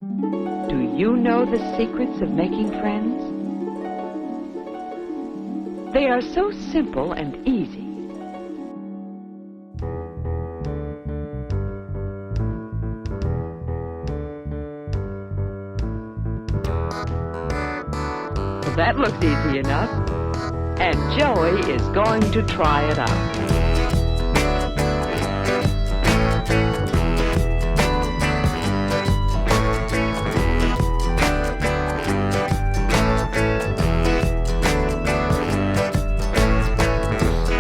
Do you know the secrets of making friends? They are so simple and easy. That looks easy enough. And Joey is going to try it out.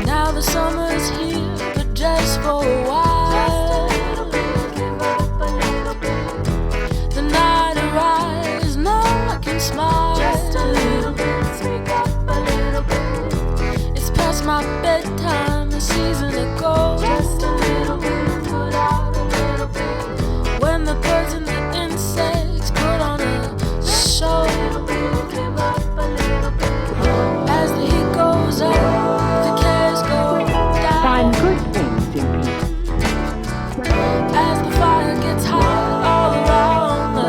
Now the summer's here, but just for a while. Just a little bit, give up a little bit. The night arrives, no one can smile. Just a little bit, speak up a little bit. It's past my bedtime, the season to go. Just a little bit, put out a little bit. When the birds and the insects put on a show. Just a little bit, give up a little bit. As the heat goes up, the cares go down. Find good things in people. As the fire gets hot all around the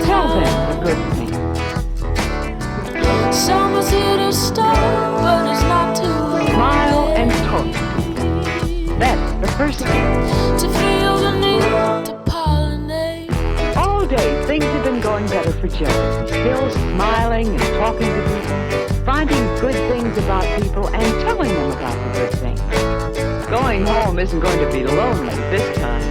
Tell town. them the good things. Summer's here to start, but it's not too late. Smile and talk to people. That's the first thing. To feel the need to pollinate. All day, things have been going better for Joey. Still smiling and talking to people, finding good things about people and telling them about the good things. Going home isn't going to be lonely this time.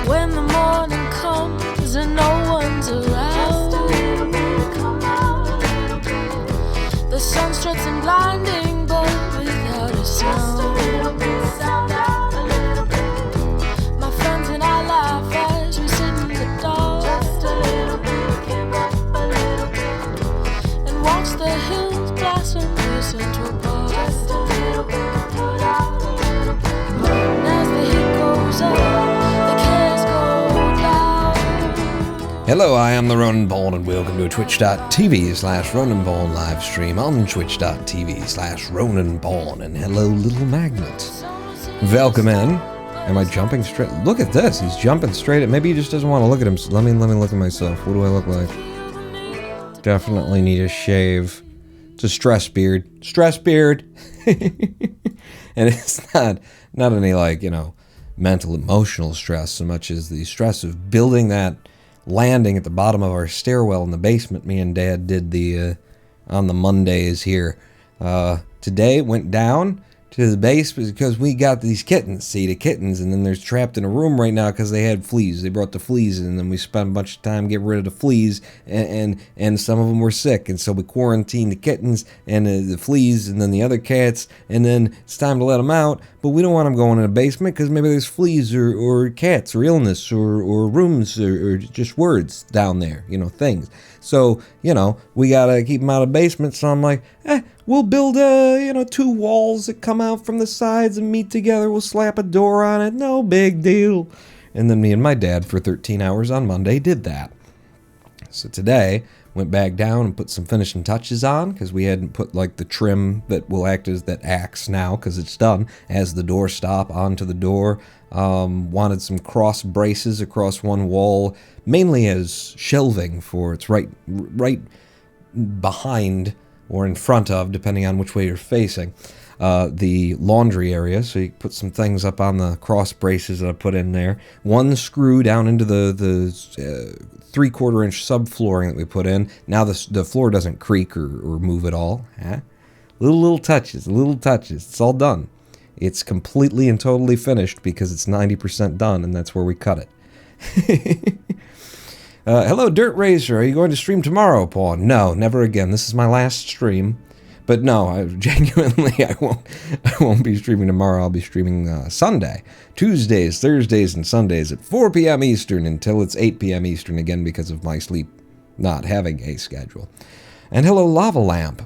When the morning comes and no one's around. Just a little bit, come out a little bit. The sun struts in blinding, but without a sound. Just a little bit, sound out a little bit. My friends and I laugh as we sit in the dark. Just a little bit, give up a little bit. And watch the hills blossom near Central Park. Just a little bit, put out a little bit. And as the heat goes up, the cares go down. Hello, I am the Ronan Ball, and welcome to a twitch.tv/Ronan Ball live stream on twitch.tv/Ronan Ball. And hello, little magnet. Welcome in. Am I jumping straight? Look at this. He's jumping straight at. Maybe he just doesn't want to look at him. Let me look at myself. What do I look like? Definitely need a shave. It's a stress beard. Stress beard. And it's not any, like, mental, emotional stress so much as the stress of building that landing at the bottom of our stairwell in the basement me and Dad did on the Mondays here. Today went down to the base because we got these kittens, and then they're trapped in a room right now because they had fleas. They brought the fleas in, and then we spent a bunch of time getting rid of the fleas, and some of them were sick, and so we quarantined the kittens and the fleas, and then the other cats, and then it's time to let them out, but we don't want them going in a basement because maybe there's fleas or cats or illness or rooms or just words down there, things. So, we gotta keep them out of the basement, so I'm like, we'll build, 2 walls that come out from the sides and meet together. We'll slap a door on it. No big deal. And then me and my dad for 13 hours on Monday did that. So today, went back down and put some finishing touches on because we hadn't put, the trim that will act as that axe now because it's done as the door stop onto the door. Wanted some cross braces across one wall, mainly as shelving for it's right behind or in front of, depending on which way you're facing, the laundry area. So you put some things up on the cross braces that I put in there. One screw down into the 3/4 inch subflooring that we put in. Now the floor doesn't creak or move at all. Little touches. It's all done. It's completely and totally finished because it's 90% done, and that's where we cut it. Hello, Dirt Razor. Are you going to stream tomorrow, Paul? No, never again. This is my last stream. But no, I won't be streaming tomorrow. I'll be streaming Sunday, Tuesdays, Thursdays, and Sundays at 4 p.m. Eastern until it's 8 p.m. Eastern again because of my sleep not having a schedule. And hello, Lava Lamp.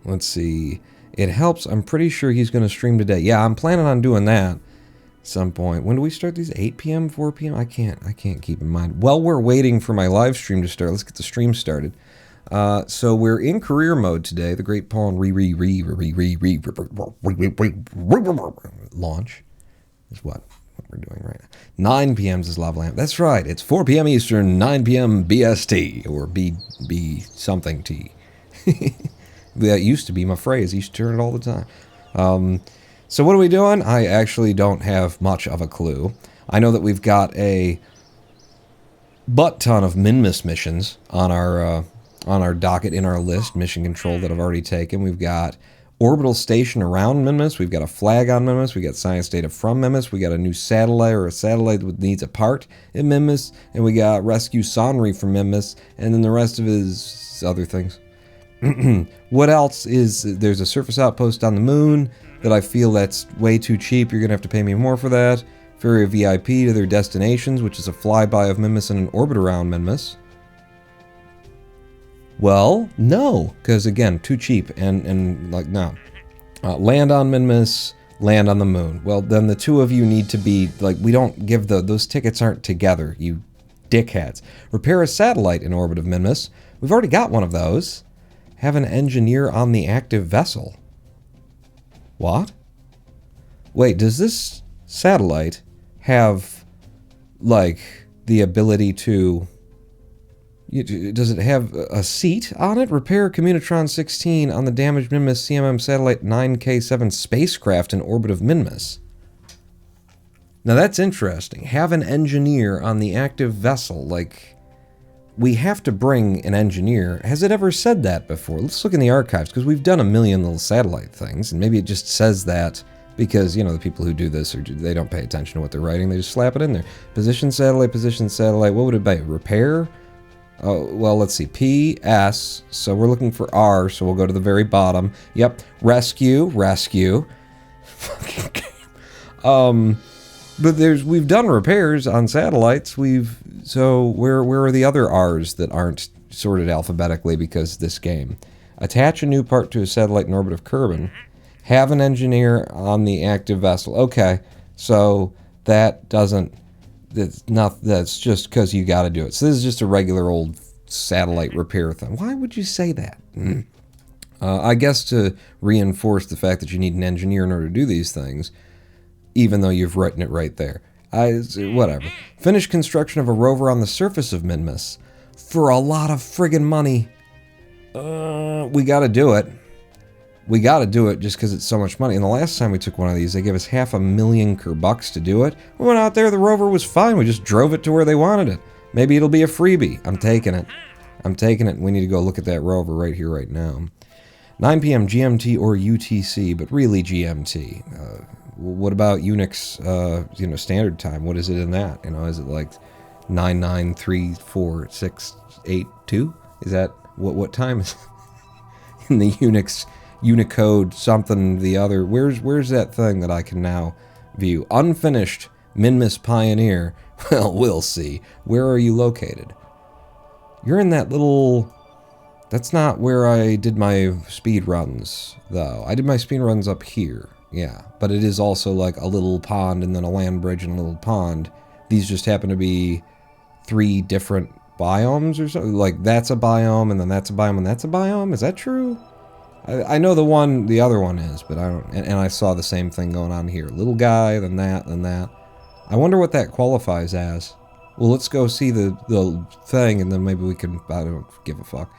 Let's see. It helps. I'm pretty sure he's going to stream today. Yeah, I'm planning on doing that at some point. When do we start these? 8 p.m., 4 p.m.? I can't keep in mind. While we're waiting for my live stream to start, let's get the stream started. So we're in career mode today. The Great Pawn launch is what? what we're doing right now. 9 p.m. is lava lamp. That's right. It's 4 p.m. Eastern, 9 p.m. BST, or B something T. That used to be my phrase. I used to turn it all the time. So what are we doing? I actually don't have much of a clue. I know that we've got a butt ton of Minmus missions on our docket, in our list, mission control, that I've already taken. We've got orbital station around Minmus. We've got a flag on Minmus. We got science data from Minmus. We got a new satellite, or a satellite that needs a part in Minmus. And we got rescue Sonri from Minmus. And then the rest of his other things. What else is... There's a surface outpost on the moon that I feel that's way too cheap. You're going to have to pay me more for that. Ferry a VIP to their destinations, which is a flyby of Minmus and an orbit around Minmus. Well, no, because again, too cheap, and like, no. Land on Minmus, land on the moon. Well, then the two of you need to be, like, we don't give those tickets aren't together, you dickheads. Repair a satellite in orbit of Minmus. We've already got one of those. Have an engineer on the active vessel. What? Wait, does this satellite have, like, the ability to... Does it have a seat on it? Repair Communitron 16 on the damaged Minmus CMM Satellite 9K7 spacecraft in orbit of Minmus. Now that's interesting. Have an engineer on the active vessel. Like, we have to bring an engineer. Has it ever said that before? Let's look in the archives, because we've done a million little satellite things, and maybe it just says that because, you know, the people who do this, they don't pay attention to what they're writing. They just slap it in there. Position satellite, what would it be? Repair? Oh, well, let's see. P, S, so we're looking for R, so we'll go to the very bottom. Yep. Rescue. Fucking game. But we've done repairs on satellites. So where are the other R's that aren't sorted alphabetically because this game? Attach a new part to a satellite in orbit of Kerbal. Have an engineer on the active vessel. Okay, so that doesn't... That's just because you got to do it. So this is just a regular old satellite repair thing. Why would you say that? I guess to reinforce the fact that you need an engineer in order to do these things, even though you've written it right there. Whatever. Finish construction of a rover on the surface of Minmus for a lot of friggin' money. We got to do it. We got to do it just because it's so much money. And the last time we took one of these, they gave us $500,000 Kerbucks to do it. We went out there, the rover was fine. We just drove it to where they wanted it. Maybe it'll be a freebie. I'm taking it. I'm taking it. We need to go look at that rover right here, right now. 9 p.m. GMT or UTC, but really GMT. What about Unix, standard time? What is it in that? Is it like 9934682? Is that what time is in the Unix? Unicode something the other. Where's that thing that I can now view? Unfinished Minmus Pioneer. Well, we'll see. Where are you located? You're in that little... That's not where I did my speed runs, though. I did my speed runs up here. Yeah, but it is also like a little pond and then a land bridge and a little pond. These just happen to be 3 different biomes or something. Like, that's a biome, and then that's a biome, and that's a biome? Is that true? I know the other one is, but I don't, and I saw the same thing going on here. Little guy, then that, then that. I wonder what that qualifies as. Well, let's go see the thing, and then maybe we can, I don't give a fuck.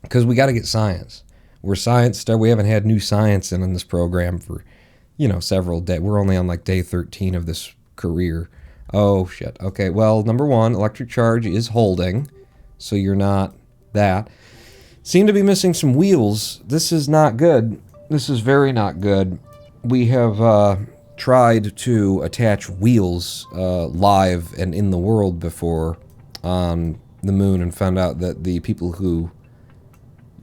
Because we got to get science. We're science, we haven't had new science in this program for, several days. We're only on like day 13 of this career. Oh, shit. Okay, well, number 1, electric charge is holding, so you're not that. Seem to be missing some wheels. This is not good. This is very not good. We have tried to attach wheels live and in the world before on the moon and found out that the people who,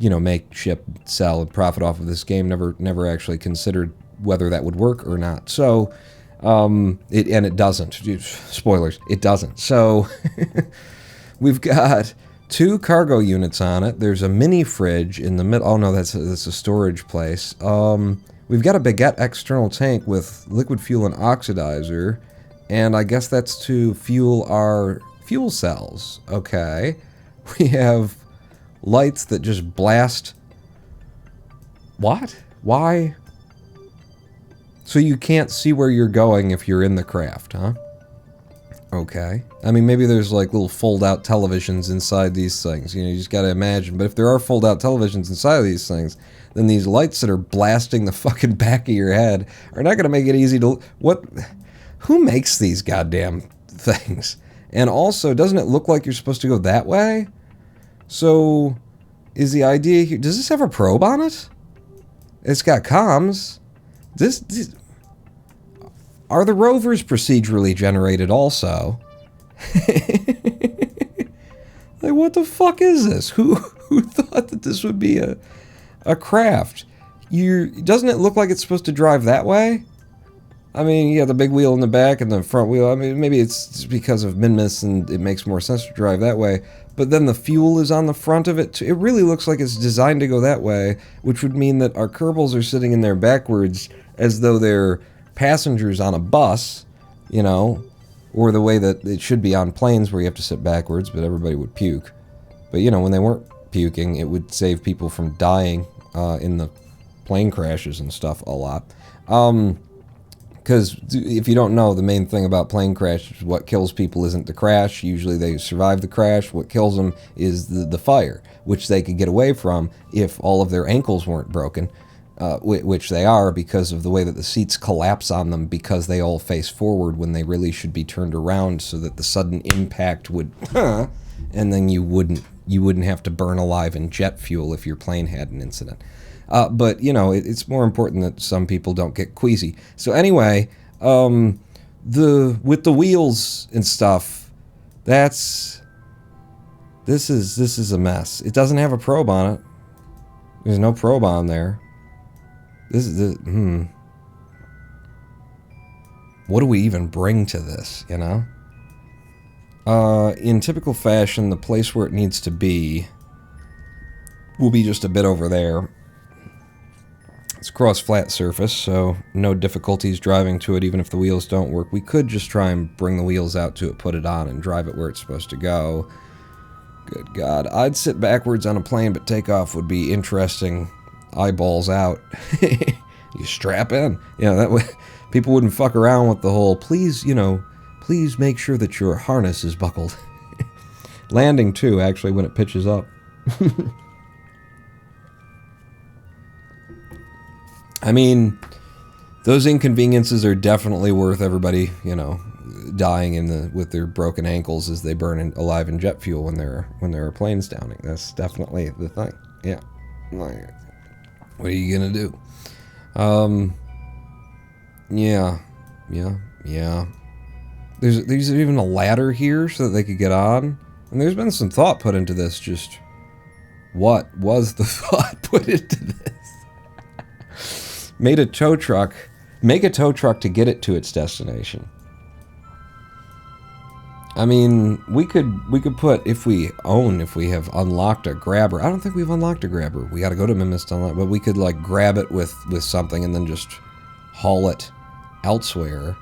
make, ship, sell, and profit off of this game never actually considered whether that would work or not. So, it doesn't. Spoilers, it doesn't. So, we've got 2 cargo units on it. There's a mini fridge in the middle. Oh no, that's a storage place. We've got a baguette external tank with liquid fuel and oxidizer, and I guess that's to fuel our fuel cells. Okay. We have lights that just blast. What? Why? So you can't see where you're going if you're in the craft, huh? Okay. I mean, maybe there's like little fold-out televisions inside these things. You know, you just gotta imagine. But if there are fold-out televisions inside of these things, then these lights that are blasting the fucking back of your head are not gonna make it easy to... What? Who makes these goddamn things? And also, doesn't it look like you're supposed to go that way? So, is the idea here... Does this have a probe on it? It's got comms. This are the rovers procedurally generated also? Like, what the fuck is this? Who thought that this would be a craft? Doesn't it look like it's supposed to drive that way? I mean, you got the big wheel in the back and the front wheel. I mean, maybe it's just because of Minmus and it makes more sense to drive that way. But then the fuel is on the front of it too. It really looks like it's designed to go that way, which would mean that our Kerbals are sitting in there backwards as though they're passengers on a bus, you know, or the way that it should be on planes where you have to sit backwards, but everybody would puke. But, you know, when they weren't puking, it would save people from dying in the plane crashes and stuff a lot. Because if you don't know, the main thing about plane crashes, what kills people isn't the crash. Usually they survive the crash. What kills them is the fire, which they could get away from if all of their ankles weren't broken, which they are because of the way that the seats collapse on them because they all face forward when they really should be turned around so that the sudden impact would, and then you wouldn't have to burn alive in jet fuel if your plane had an incident. But, you know, it's more important that some people don't get queasy. So anyway, with the wheels and stuff, this is a mess. It doesn't have a probe on it. There's no probe on there. What do we even bring to this, you know? In typical fashion, the place where it needs to be will be just a bit over there. It's a cross-flat surface, so no difficulties driving to it even if the wheels don't work. We could just try and bring the wheels out to it, put it on, and drive it where it's supposed to go. Good God. I'd sit backwards on a plane, but takeoff would be interesting. Eyeballs out. You strap in. You know, that way people wouldn't fuck around with the whole, please, you know, please make sure that your harness is buckled. Landing, too, actually, when it pitches up. I mean, those inconveniences are definitely worth everybody, you know, dying with their broken ankles as they burn alive in jet fuel when there are planes downing. That's definitely the thing. Yeah. What are you gonna do? Yeah. There's even a ladder here so that they could get on. And there's been some thought put into this. Just what was the thought put into this? Make a tow truck to get it to its destination. I mean, we could put, if we have unlocked a grabber. I don't think we've unlocked a grabber. We got to go to Minmus to unlock, but we could like grab it with something and then just haul it elsewhere.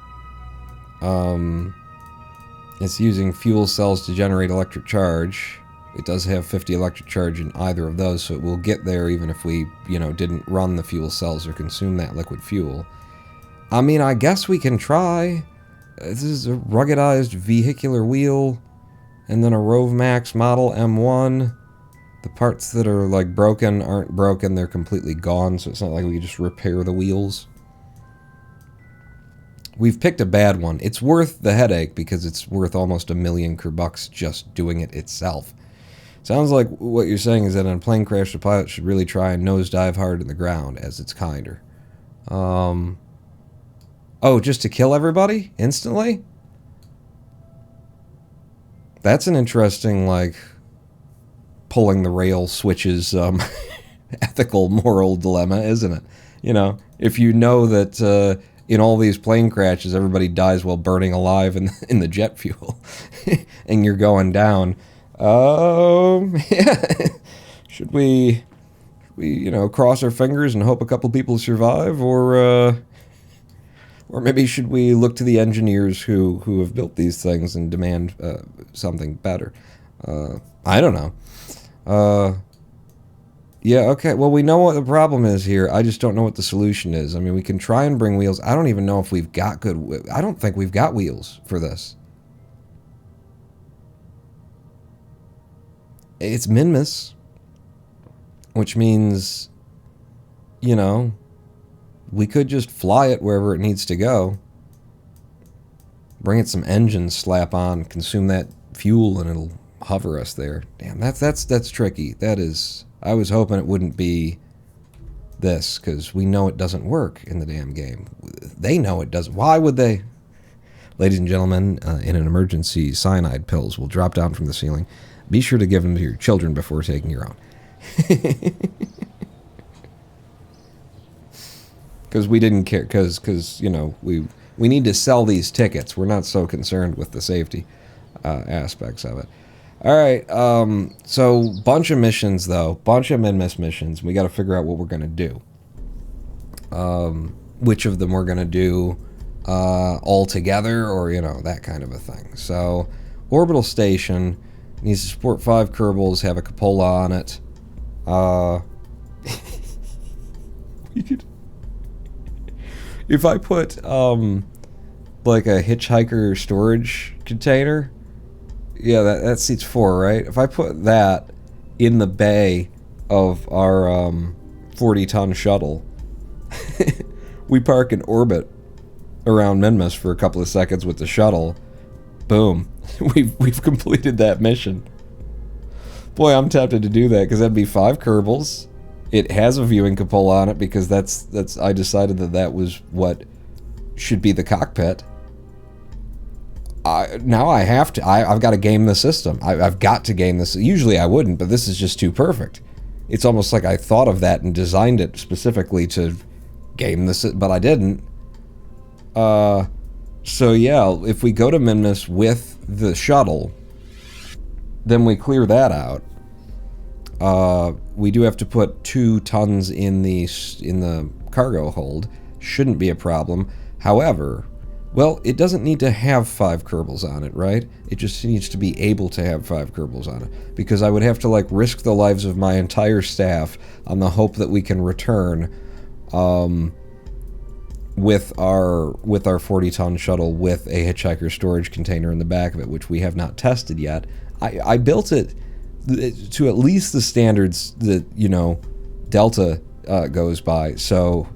It's using fuel cells to generate electric charge. It does have 50 electric charge in either of those, so it will get there even if we, you know, didn't run the fuel cells or consume that liquid fuel. I mean, I guess we can try. This is a ruggedized vehicular wheel, and then a Rovemax model M1. The parts that are, like, broken aren't broken, they're completely gone, so it's not like we can just repair the wheels. We've picked a bad one. It's worth the headache because it's worth almost $1 million Kerbucks just doing it itself. Sounds like what you're saying is that in a plane crash, the pilot should really try and nosedive hard in the ground, as it's kinder. Oh, just to kill everybody? Instantly? That's an interesting, like, pulling the rail switches, ethical, moral dilemma, isn't it? You know, if you know that, in all these plane crashes, everybody dies while burning alive in the jet fuel, and you're going down... yeah. Should we, you know, cross our fingers and hope a couple people survive, or maybe should we look to the engineers who have built these things and demand something better? I don't know. Yeah, okay. Well, we know what the problem is here. I just don't know what the solution is. I mean, we can try and bring wheels. I don't even know if we've got good... I don't think we've got wheels for this. It's Minmus, which means, you know, we could just fly it wherever it needs to go. Bring it some engines, slap on, consume that fuel, and it'll hover us there. Damn, that's tricky. That is... I was hoping it wouldn't be this, because we know it doesn't work in the damn game. They know it doesn't. Why would they? Ladies and gentlemen, in an emergency, cyanide pills will drop down from the ceiling. Be sure to give them to your children before taking your own. Because we didn't care, because you know, we need to sell these tickets. We're not so concerned with the safety aspects of it. All right, so bunch of missions, though. Bunch of Minmus missions. We got to figure out what we're going to do. Which of them we're going to do all together, or, you know, that kind of a thing. So, orbital station needs to support 5 Kerbals, have a cupola on it. We could... If I put, like a hitchhiker storage container... Yeah, that seats 4, right? If I put that in the bay of our 40-ton shuttle, we park in orbit around Minmus for a couple of seconds with the shuttle. Boom. We've completed that mission. Boy, I'm tempted to do that, because that'd be 5 Kerbals. It has a viewing cupola on it, because that's I decided that was what should be the cockpit. Now I have to. I've got to game the system. I've got to game this. Usually I wouldn't, but this is just too perfect. It's almost like I thought of that and designed it specifically to game this, but I didn't. So yeah, if we go to Minmus with the shuttle, then we clear that out. We do have to put 2 tons in the cargo hold. Shouldn't be a problem. However, well, it doesn't need to have 5 Kerbals on it, right? It just needs to be able to have 5 Kerbals on it. Because I would have to, like, risk the lives of my entire staff on the hope that we can return with our 40-ton shuttle with a hitchhiker storage container in the back of it, which we have not tested yet. I built it to at least the standards that, you know, Delta goes by, so...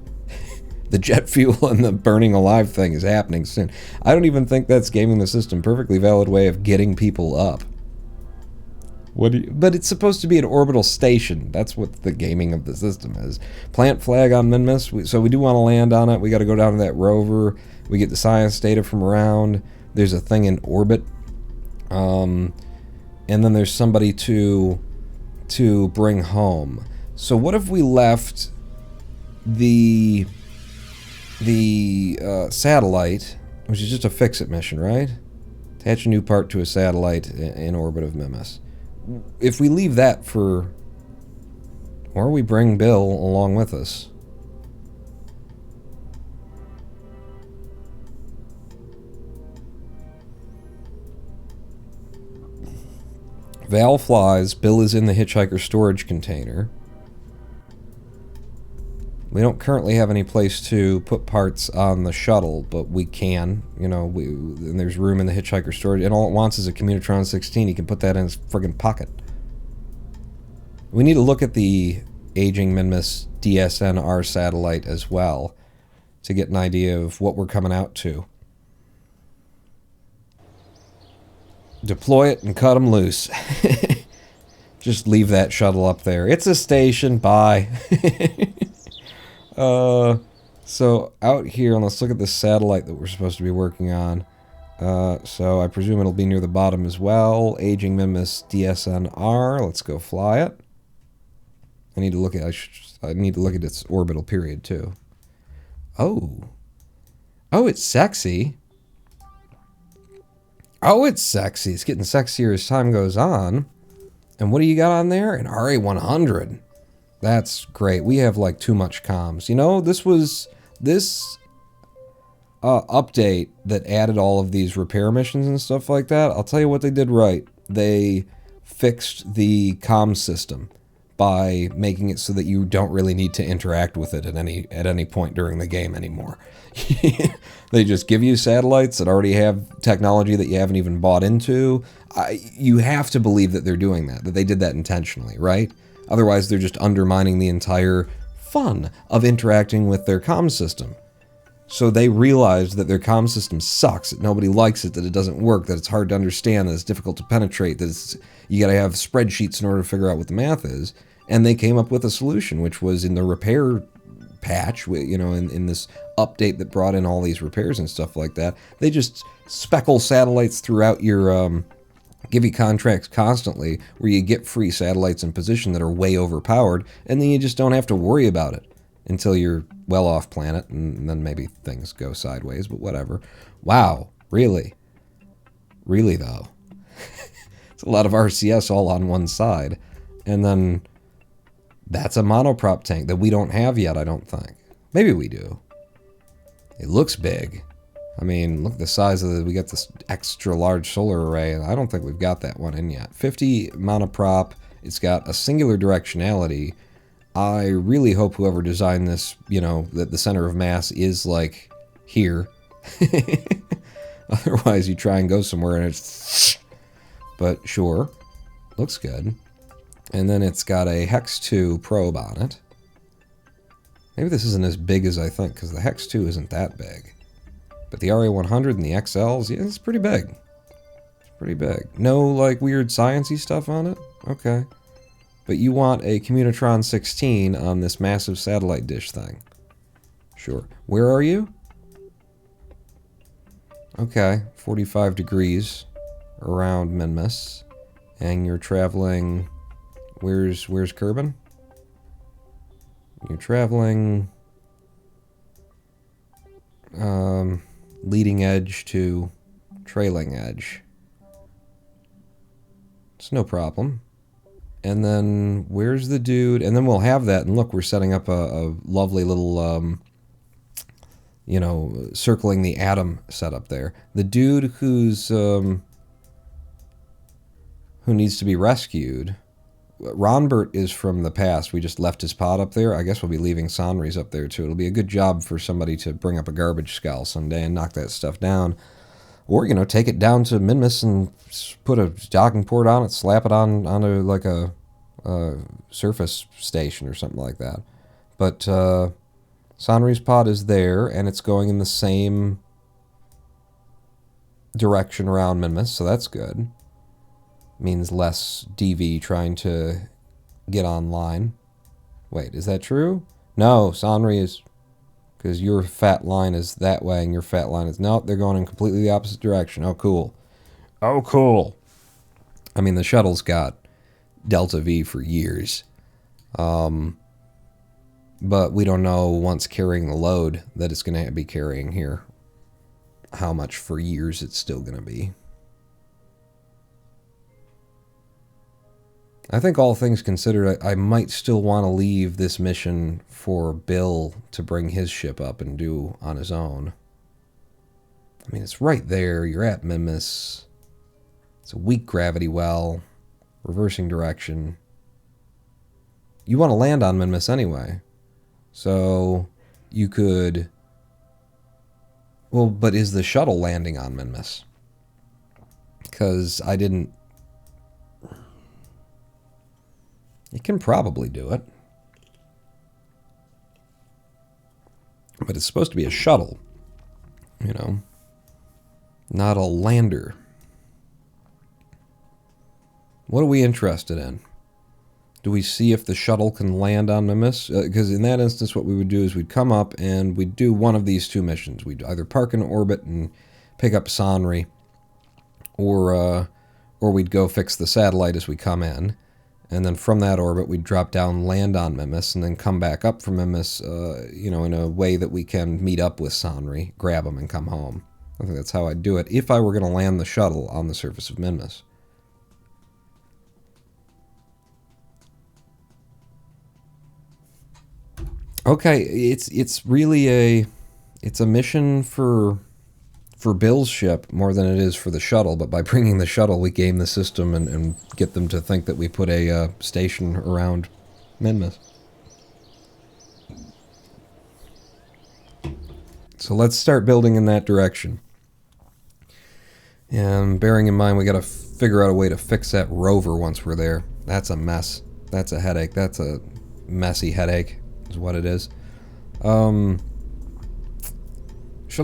The jet fuel and the burning alive thing is happening soon. I don't even think that's gaming the system. Perfectly valid way of getting people up. But it's supposed to be an orbital station. That's what the gaming of the system is. Plant flag on Minmus. So we do want to land on it. We got to go down to that rover. We get the science data from around. There's a thing in orbit. And then there's somebody to bring home. So what if we left the satellite, which is just a fix-it mission, right? Attach a new part to a satellite in orbit of Minmus. If we leave that for... Or we bring Bill along with us. Val flies, Bill is in the hitchhiker storage container. We don't currently have any place to put parts on the shuttle, but we can. You know, and there's room in the hitchhiker storage. And all it wants is a Communitron 16. He can put that in his friggin' pocket. We need to look at the aging Minmus DSNR satellite as well to get an idea of what we're coming out to. Deploy it and cut them loose. Just leave that shuttle up there. It's a station. Bye. So out here, and let's look at the satellite that we're supposed to be working on. So I presume it'll be near the bottom as well. Aging Minmus DSNR. Let's go fly it. I need to look at its orbital period too. Oh, it's sexy. Oh, it's sexy. It's getting sexier as time goes on. And what do you got on there? An RA-100. That's great. We have, like, too much comms. You know, this update that added all of these repair missions and stuff like that, I'll tell you what they did right. They fixed the comm system by making it so that you don't really need to interact with it at any point during the game anymore. They just give you satellites that already have technology that you haven't even bought into. You have to believe that they're doing that they did that intentionally, right? Otherwise, they're just undermining the entire fun of interacting with their comm system. So they realized that their comm system sucks, that nobody likes it, that it doesn't work, that it's hard to understand, that it's difficult to penetrate, that you gotta have spreadsheets in order to figure out what the math is. And they came up with a solution, which was in the repair patch, you know, in this update that brought in all these repairs and stuff like that. They just speckle satellites throughout your, give you contracts constantly where you get free satellites in position that are way overpowered, and then you just don't have to worry about it until you're well off planet, and then maybe things go sideways, but whatever. Wow, really? Really, though? It's a lot of RCS all on one side. And then that's a monoprop tank that we don't have yet, I don't think. Maybe we do. It looks big. I mean, look at the size of we got this extra large solar array, and I don't think we've got that one in yet. 50 monoprop, it's got a singular directionality. I really hope whoever designed this, you know, that the center of mass is, like, here. Otherwise, you try and go somewhere and it's... But sure, looks good. And then it's got a Hex 2 probe on it. Maybe this isn't as big as I think, because the Hex 2 isn't that big. But the RA100 and the XLs, yeah, it's pretty big. It's pretty big. No, like, weird science-y stuff on it? Okay. But you want a Communitron 16 on this massive satellite dish thing. Sure. Where are you? Okay, 45 degrees around Minmus. And you're traveling... Where's Kerbal? You're traveling... leading edge to trailing edge. It's no problem. And then, where's the dude? And then we'll have that, and look, we're setting up a lovely little, you know, circling the atom setup there. The dude who's, who needs to be rescued, Ronbert is from the past. We just left his pod up there. I guess we'll be leaving Sonri's up there, too. It'll be a good job for somebody to bring up a garbage scow someday and knock that stuff down. Or, you know, take it down to Minmus and put a docking port on it, slap it onto like a surface station or something like that. But Sonri's pod is there, and it's going in the same direction around Minmus, so that's good. Means less DV trying to get online. Wait, is that true? No, Sonri is... Because your fat line is that way, and your fat line is... Nope, they're going in completely the opposite direction. Oh, cool. Oh, cool. I mean, the shuttle's got Delta V for years. But we don't know, once carrying the load that it's going to be carrying here, how much for years it's still going to be. I think all things considered, I might still want to leave this mission for Bill to bring his ship up and do on his own. I mean, it's right there. You're at Minmus. It's a weak gravity well. Reversing direction. You want to land on Minmus anyway. So, you could... Well, but is the shuttle landing on Minmus? Because I didn't... It can probably do it. But it's supposed to be a shuttle. You know. Not a lander. What are we interested in? Do we see if the shuttle can land on Minmus? Because in that instance, what we would do is we'd come up and we'd do one of these two missions. We'd either park in orbit and pick up Sonri, or we'd go fix the satellite as we come in. And then from that orbit, we'd drop down, land on Minmus, and then come back up from Minmus, you know, in a way that we can meet up with Sonri, grab him, and come home. I think that's how I'd do it if I were going to land the shuttle on the surface of Minmus. Okay, it's really it's a mission for Bill's ship more than it is for the shuttle, but by bringing the shuttle, we game the system and get them to think that we put a station around Minmus. So let's start building in that direction. And bearing in mind we gotta figure out a way to fix that rover once we're there. That's a mess. That's a headache. That's a messy headache, is what it is. Shuttle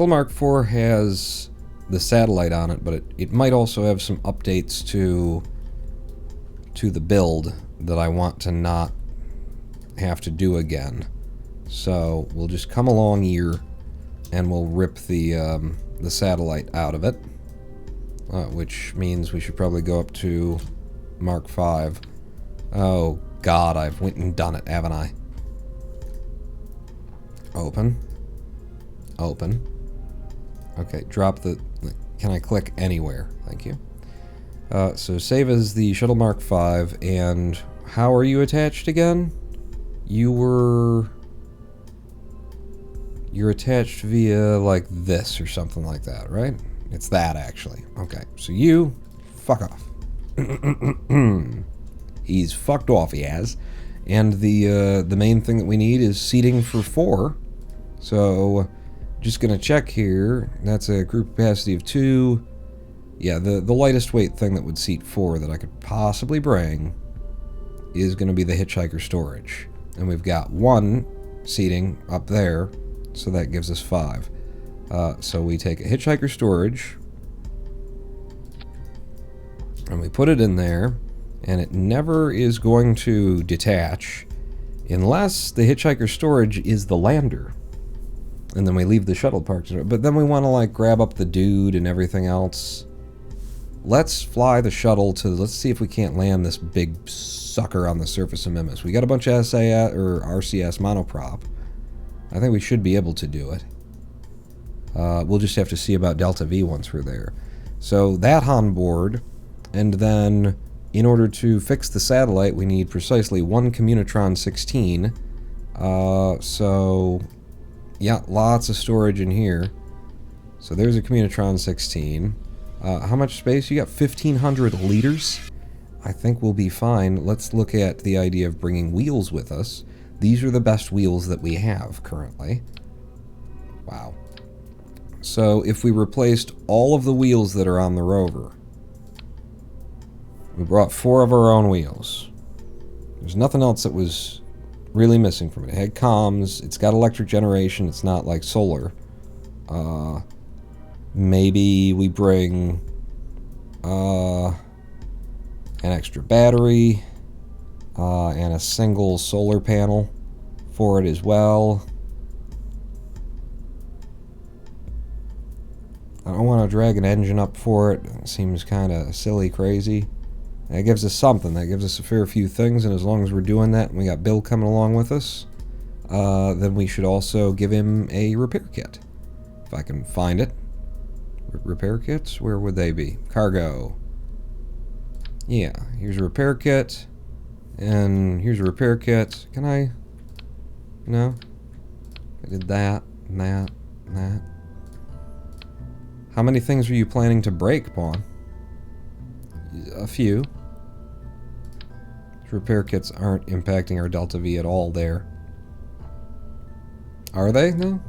Mark IV has the satellite on it, but it might also have some updates to the build that I want to not have to do again. So we'll just come along here and we'll rip the satellite out of it, which means we should probably go up to Mark V. Oh God, I've went and done it, haven't I? Open. Open. Okay, drop the... Can I click anywhere? Thank you. So save as the Shuttle Mark V, and how are you attached again? You're attached via, like, this or something like that, right? It's that, actually. Okay, so you... fuck off. He's fucked off, he has. And the main thing that we need is seating for 4. So... just gonna check here. That's a group capacity of 2. Yeah, the lightest weight thing that would seat 4 that I could possibly bring is gonna be the hitchhiker storage. And we've got 1 seating up there, so that gives us 5. So we take a hitchhiker storage, and we put it in there, and it never is going to detach unless the hitchhiker storage is the lander. And then we leave the shuttle parked. But then we want to, like, grab up the dude and everything else. Let's fly the shuttle to... let's see if we can't land this big sucker on the surface of Minmus. We got a bunch of SAS or RCS monoprop. I think we should be able to do it. We'll just have to see about Delta V once we're there. So that on board. And then, in order to fix the satellite, we need precisely 1 Communitron 16. So... yeah, lots of storage in here. So there's a Communitron 16. How much space? You got 1,500 liters? I think we'll be fine. Let's look at the idea of bringing wheels with us. These are the best wheels that we have currently. Wow. So if we replaced all of the wheels that are on the rover, we brought 4 of our own wheels. There's nothing else that was really missing from it. It had comms, it's got electric generation, it's not like solar. Maybe we bring an extra battery and a single solar panel for it as well. I don't want to drag an engine up for it. It seems kind of silly, crazy. That gives us something. That gives us a fair few things, and as long as we're doing that and we got Bill coming along with us, then we should also give him a repair kit. If I can find it. Repair kits? Where would they be? Cargo. Yeah, here's a repair kit. And here's a repair kit. Can I? No? I did that, and that, and that. How many things are you planning to break, Pawn? A few. Repair kits aren't impacting our Delta V at all there. Are they? No?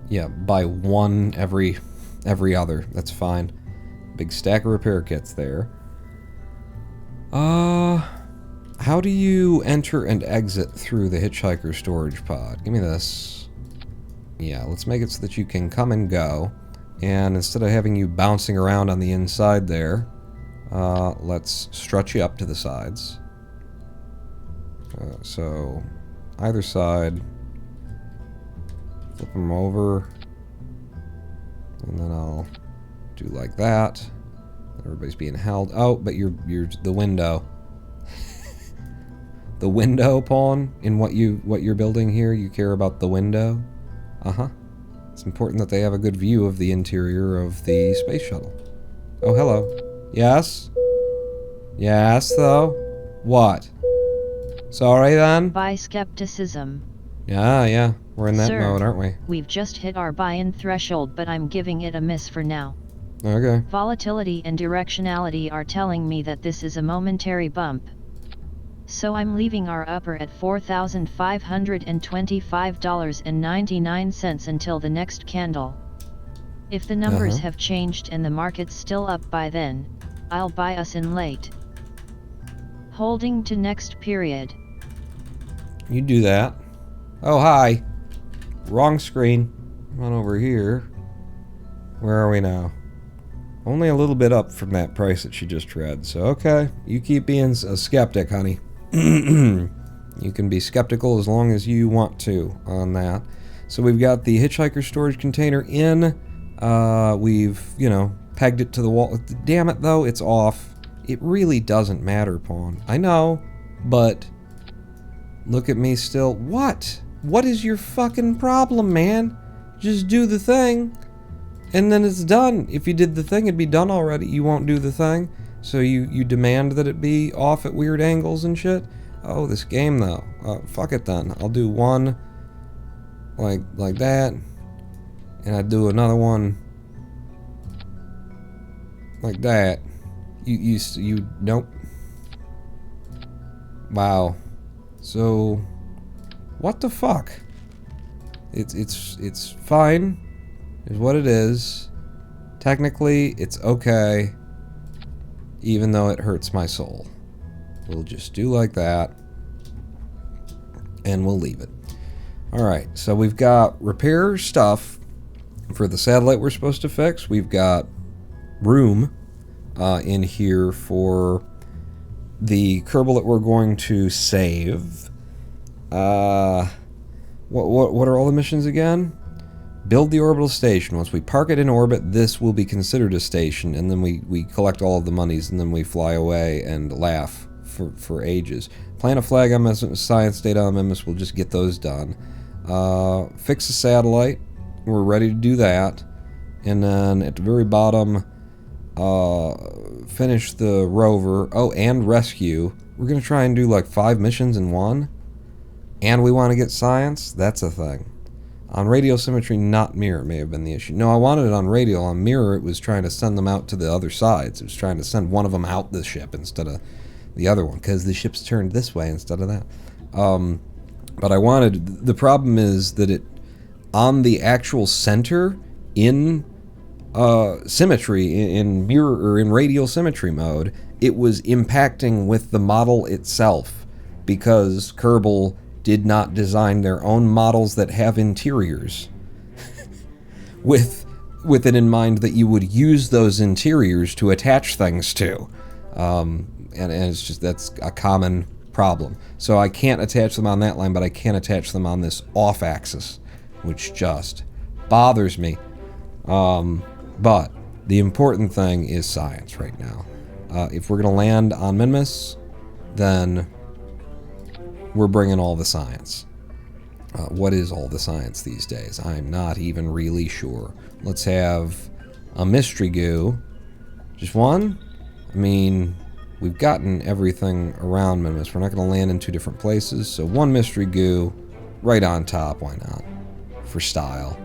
Yeah, by 1 every other. That's fine. Big stack of repair kits there. How do you enter and exit through the hitchhiker storage pod? Give me this. Yeah, let's make it so that you can come and go. And instead of having you bouncing around on the inside there, let's strut you up to the sides. So, either side, flip them over, and then I'll do like that. Everybody's being held. Oh, but you're the window. The window, Pawn, in what you're building here. You care about the window. Uh-huh. It's important that they have a good view of the interior of the space shuttle. Oh, hello. Yes? Yes, though? What? Sorry, then? Buy skepticism. Yeah. We're in that Sir, mode, aren't we? We've just hit our buy-in threshold, but I'm giving it a miss for now. Okay. Volatility and directionality are telling me that this is a momentary bump. So I'm leaving our upper at $4,525.99 until the next candle. If the numbers have changed and the market's still up by then, I'll buy us in late. Holding to next period. You do that. Oh, hi. Wrong screen. Come on over here. Where are we now? Only a little bit up from that price that she just read. So, okay. You keep being a skeptic, honey. You can be skeptical as long as you want to on that. So we've got the hitchhiker storage container in. We've, pegged it to the wall. Damn it, though. It's off. It really doesn't matter, Pawn. I know, but look at me still. What? What is your fucking problem, man? Just do the thing, and then it's done. If you did the thing, it'd be done already. You won't do the thing, so you demand that it be off at weird angles and shit? Oh, this game, though. Fuck it, then. I'll do one like that, and I do another one like that. You nope. Wow. So, what the fuck? It's fine, is what it is. Technically, it's okay, even though it hurts my soul. We'll just do like that, and we'll leave it. Alright, so we've got repair stuff for the satellite we're supposed to fix. We've got room in here for the Kerbal that we're going to save. What are all the missions again? Build the orbital station. Once we park it in orbit, this will be considered a station, and then we collect all of the monies, and then we fly away and laugh for ages. Plant a flag on Minmus, science data on Minmus, we'll just get those done. Fix the satellite. We're ready to do that. And then at the very bottom, finish the rover. Oh, and rescue. We're going to try and do like 5 missions in one. And we want to get science? That's a thing. On radial symmetry, not mirror, may have been the issue. No, I wanted it on radial. On mirror, it was trying to send them out to the other sides. It was trying to send one of them out the ship instead of the other one, because the ship's turned this way instead of that. But I wanted... The problem is that it... On the actual center, in symmetry, in mirror, or in radial symmetry mode, it was impacting with the model itself, because Kerbal did not design their own models that have interiors with it in mind that you would use those interiors to attach things to. And it's just, that's a common problem. So I can't attach them on that line, but I can attach them on this off axis, which just bothers me. But the important thing is science right now. If we're going to land on Minmus, then we're bringing all the science. What is all the science these days? I'm not even really sure. Let's have a mystery goo. Just one? I mean, we've gotten everything around Minmus. We're not going to land in 2 different places, so 1 mystery goo right on top. Why not? For style.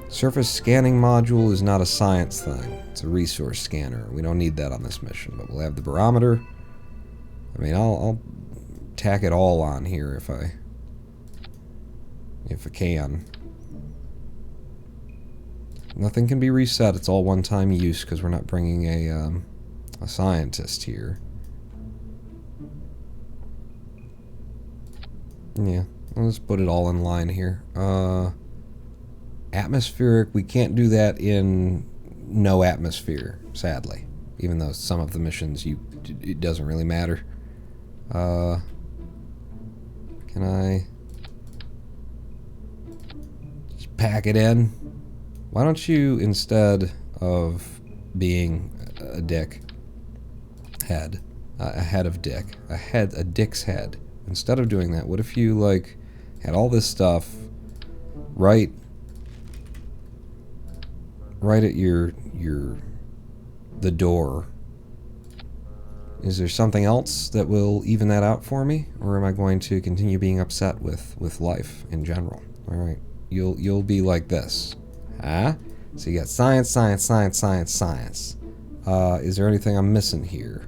Surface scanning module is not a science thing. It's a resource scanner. We don't need that on this mission, but we'll have the barometer. I mean, I'll tack it all on here if I can. Nothing can be reset. It's all one-time use because we're not bringing a scientist here. Yeah, let's put it all in line here. Atmospheric, we can't do that in no atmosphere, sadly. Even though some of the missions, it doesn't really matter. Can I just pack it in? Why don't you, instead of being a dick head, a head of dick, a dick's head, instead of doing that, what if you, like, had all this stuff right at the door? Is there something else that will even that out for me, or am I going to continue being upset with life in general? All right, you'll be like this, huh? So you got science, science, science, science, science. Is there anything I'm missing here?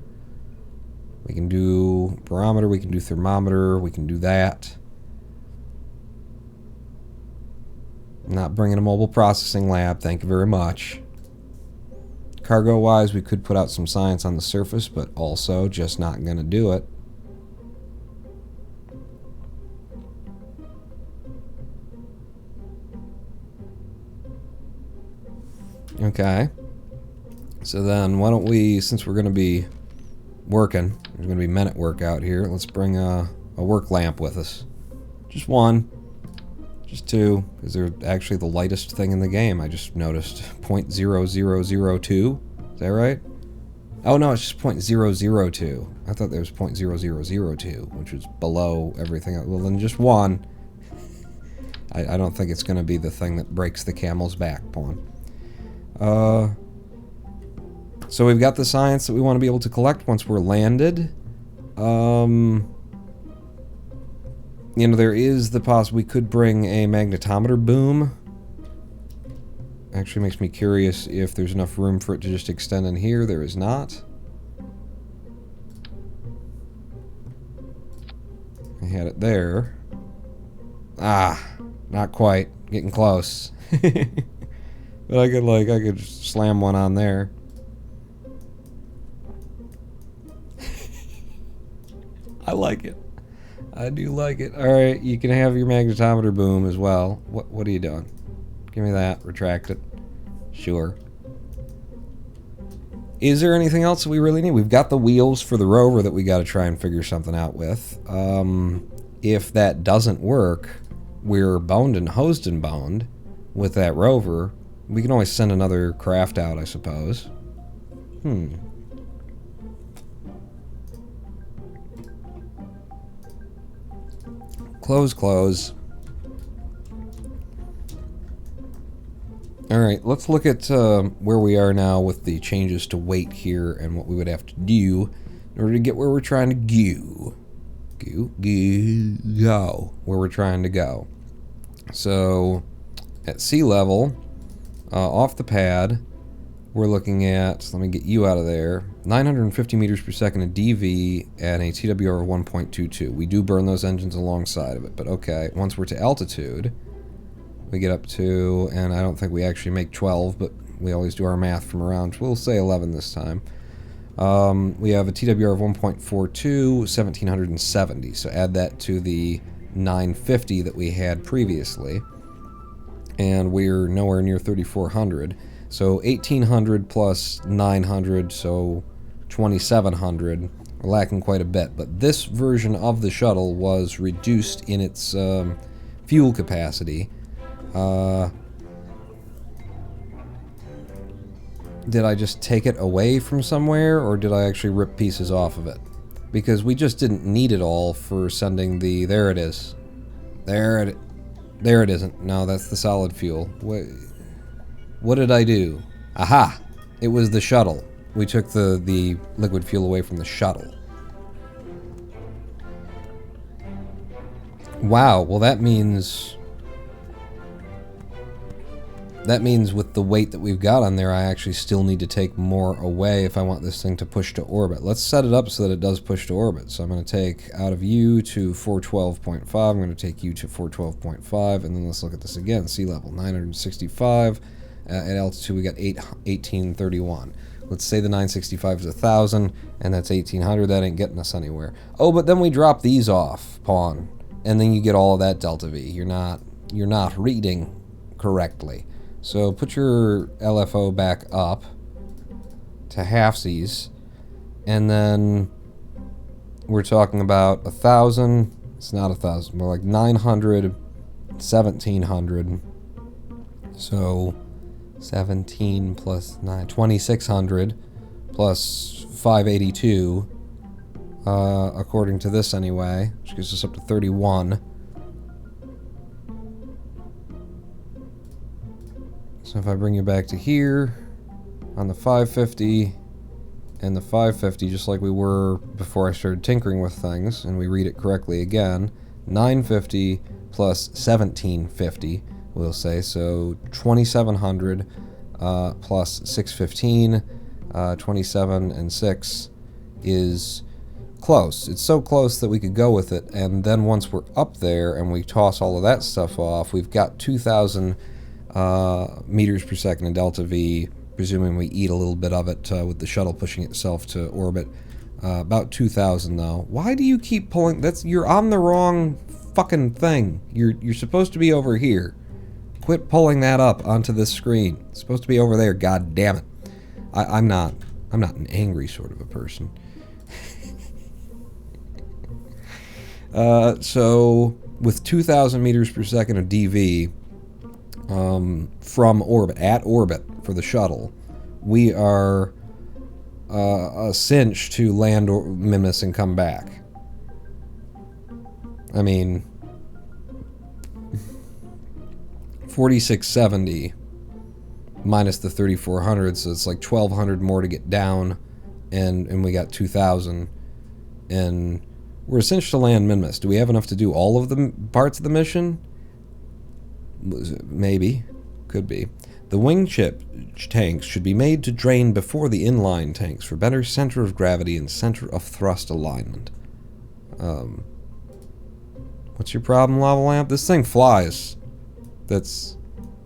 We can do barometer, we can do thermometer, we can do that. Not bringing a mobile processing lab, thank you very much. Cargo-wise, we could put out some science on the surface, but also just not going to do it. Okay. So then, why don't we, since we're going to be working, there's going to be men at work out here, let's bring a work lamp with us. Just one. Just two, because they're actually the lightest thing in the game, I just noticed. 0.0002, is that right? Oh no, it's just 0.002. I thought there was 0.0002, which was below everything else. Well, then just one. I don't think it's going to be the thing that breaks the camel's back, Pawn. So we've got the science that we want to be able to collect once we're landed. You know, there is the we could bring a magnetometer boom. Actually makes me curious if there's enough room for it to just extend in here. There is not. I had it there. Ah, not quite. Getting close. But I could just slam one on there. I like it. I do like it. Alright, you can have your magnetometer boom as well. What are you doing? Give me that. Retract it. Sure. Is there anything else that we really need? We've got the wheels for the rover that we got to try and figure something out with. If that doesn't work, we're boned and hosed and boned with that rover. We can always send another craft out, I suppose. Close. Alright, let's look at where we are now with the changes to weight here and what we would have to do in order to get where we're trying to go. Go. Where we're trying to go. So, at sea level, off the pad, we're looking at, let me get you out of there, 950 meters per second of DV and a TWR of 1.22. We do burn those engines alongside of it, but okay. Once we're to altitude, we get up to, and I don't think we actually make 12, but we always do our math from around, we'll say 11 this time. We have a TWR of 1.42, 1770, so add that to the 950 that we had previously, and we're nowhere near 3400. So 1800 plus 900, so 2700. We're lacking quite a bit, but this version of the shuttle was reduced in its fuel capacity. Did I just take it away from somewhere, or did I actually rip pieces off of it? Because we just didn't need it all for sending the... There it is. There it isn't. No, that's the solid fuel. What did I do? Aha! It was the shuttle. We took the liquid fuel away from the shuttle. Wow, well that means with the weight that we've got on there, I actually still need to take more away if I want this thing to push to orbit. Let's set it up so that it does push to orbit. So I'm going to take out of you to 412.5. I'm going to take you to 412.5, and then let's look at this again. Sea level 965. At altitude, we got 1831. Let's say the 965 is 1,000, and that's 1,800. That ain't getting us anywhere. Oh, but then we drop these off, Pawn, and then you get all of that delta V. You're not reading correctly. So put your LFO back up to halfsies, and then we're talking about 1,000. It's not 1,000. More like 900, 1,700. So 17 plus 9, 2,600 plus 582, according to this anyway, which gives us up to 31. So if I bring you back to here, on the 550, and the 550, just like we were before I started tinkering with things, and we read it correctly again, 950 plus 1750, we'll say, so 2,700 plus 615, 27 and 6 is close. It's so close that we could go with it, and then once we're up there and we toss all of that stuff off, we've got 2,000 meters per second in delta V, presuming we eat a little bit of it with the shuttle pushing itself to orbit. About 2,000 though. Why do you keep pulling? You're on the wrong fucking thing. You're supposed to be over here. Quit pulling that up onto this screen. It's supposed to be over there. God damn it. I'm not an angry sort of a person. So with 2,000 meters per second of DV from orbit, at orbit for the shuttle, we are a cinch to land Minmus and come back. I mean, 4670 minus the 3,400, so it's like 1,200 more to get down, and we got 2,000, and we're a cinch to land Minmus. Do we have enough to do all of the parts of the mission? Maybe. Could be. The wing chip tanks should be made to drain before the inline tanks for better center of gravity and center of thrust alignment. What's your problem, Lava Lamp? This thing flies. That's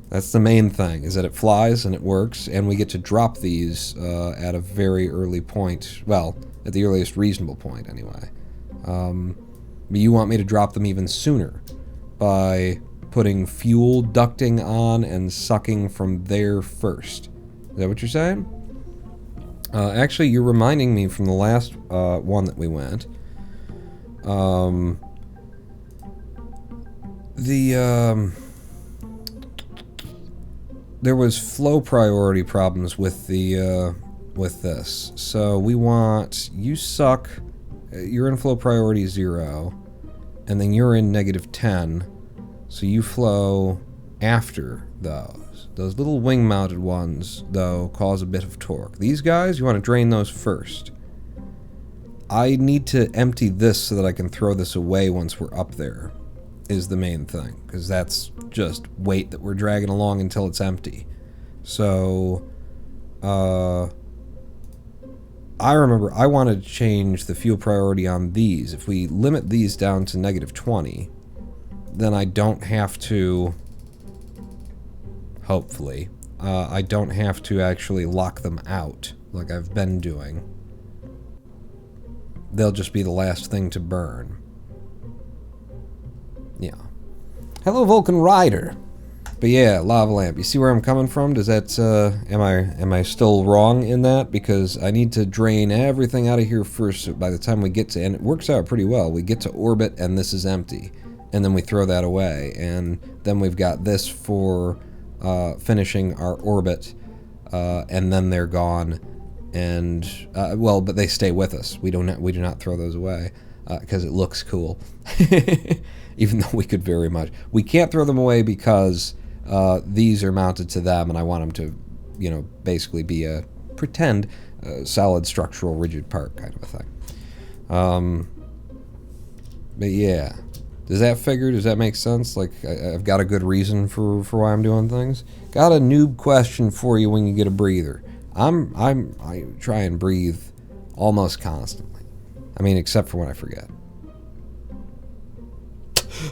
the main thing, is that it flies and it works, and we get to drop these at a very early point. Well, at the earliest reasonable point, anyway. But you want me to drop them even sooner by putting fuel ducting on and sucking from there first. Is that what you're saying? Actually, you're reminding me from the last one that we went. There was flow priority problems with the with this. So we want you suck. You're in flow priority 0, and then you're in -10. So you flow after those. Those little wing-mounted ones, though, cause a bit of torque. These guys, you want to drain those first. I need to empty this so that I can throw this away once we're up there, is the main thing. Because that's just weight that we're dragging along until it's empty. So, I remember I wanted to change the fuel priority on these. If we limit these down to -20... then I don't have to, hopefully, I don't have to actually lock them out like I've been doing. They'll just be the last thing to burn. Yeah. Hello, Vulcan Rider. But yeah, Lava Lamp, you see where I'm coming from? Does that, am I still wrong in that? Because I need to drain everything out of here first, so by the time we get to, and it works out pretty well, we get to orbit and this is empty. And then we throw that away, and then we've got this for finishing our orbit, and then they're gone, and well, but they stay with us. We do not throw those away because it looks cool, even though we could very much. We can't throw them away because these are mounted to them, and I want them to, you know, basically be a pretend solid structural rigid part kind of a thing. But yeah. Does that figure? Does that make sense? Like, I've got a good reason for why I'm doing things. Got a noob question for you when you get a breather. I try and breathe almost constantly. I mean, except for when I forget.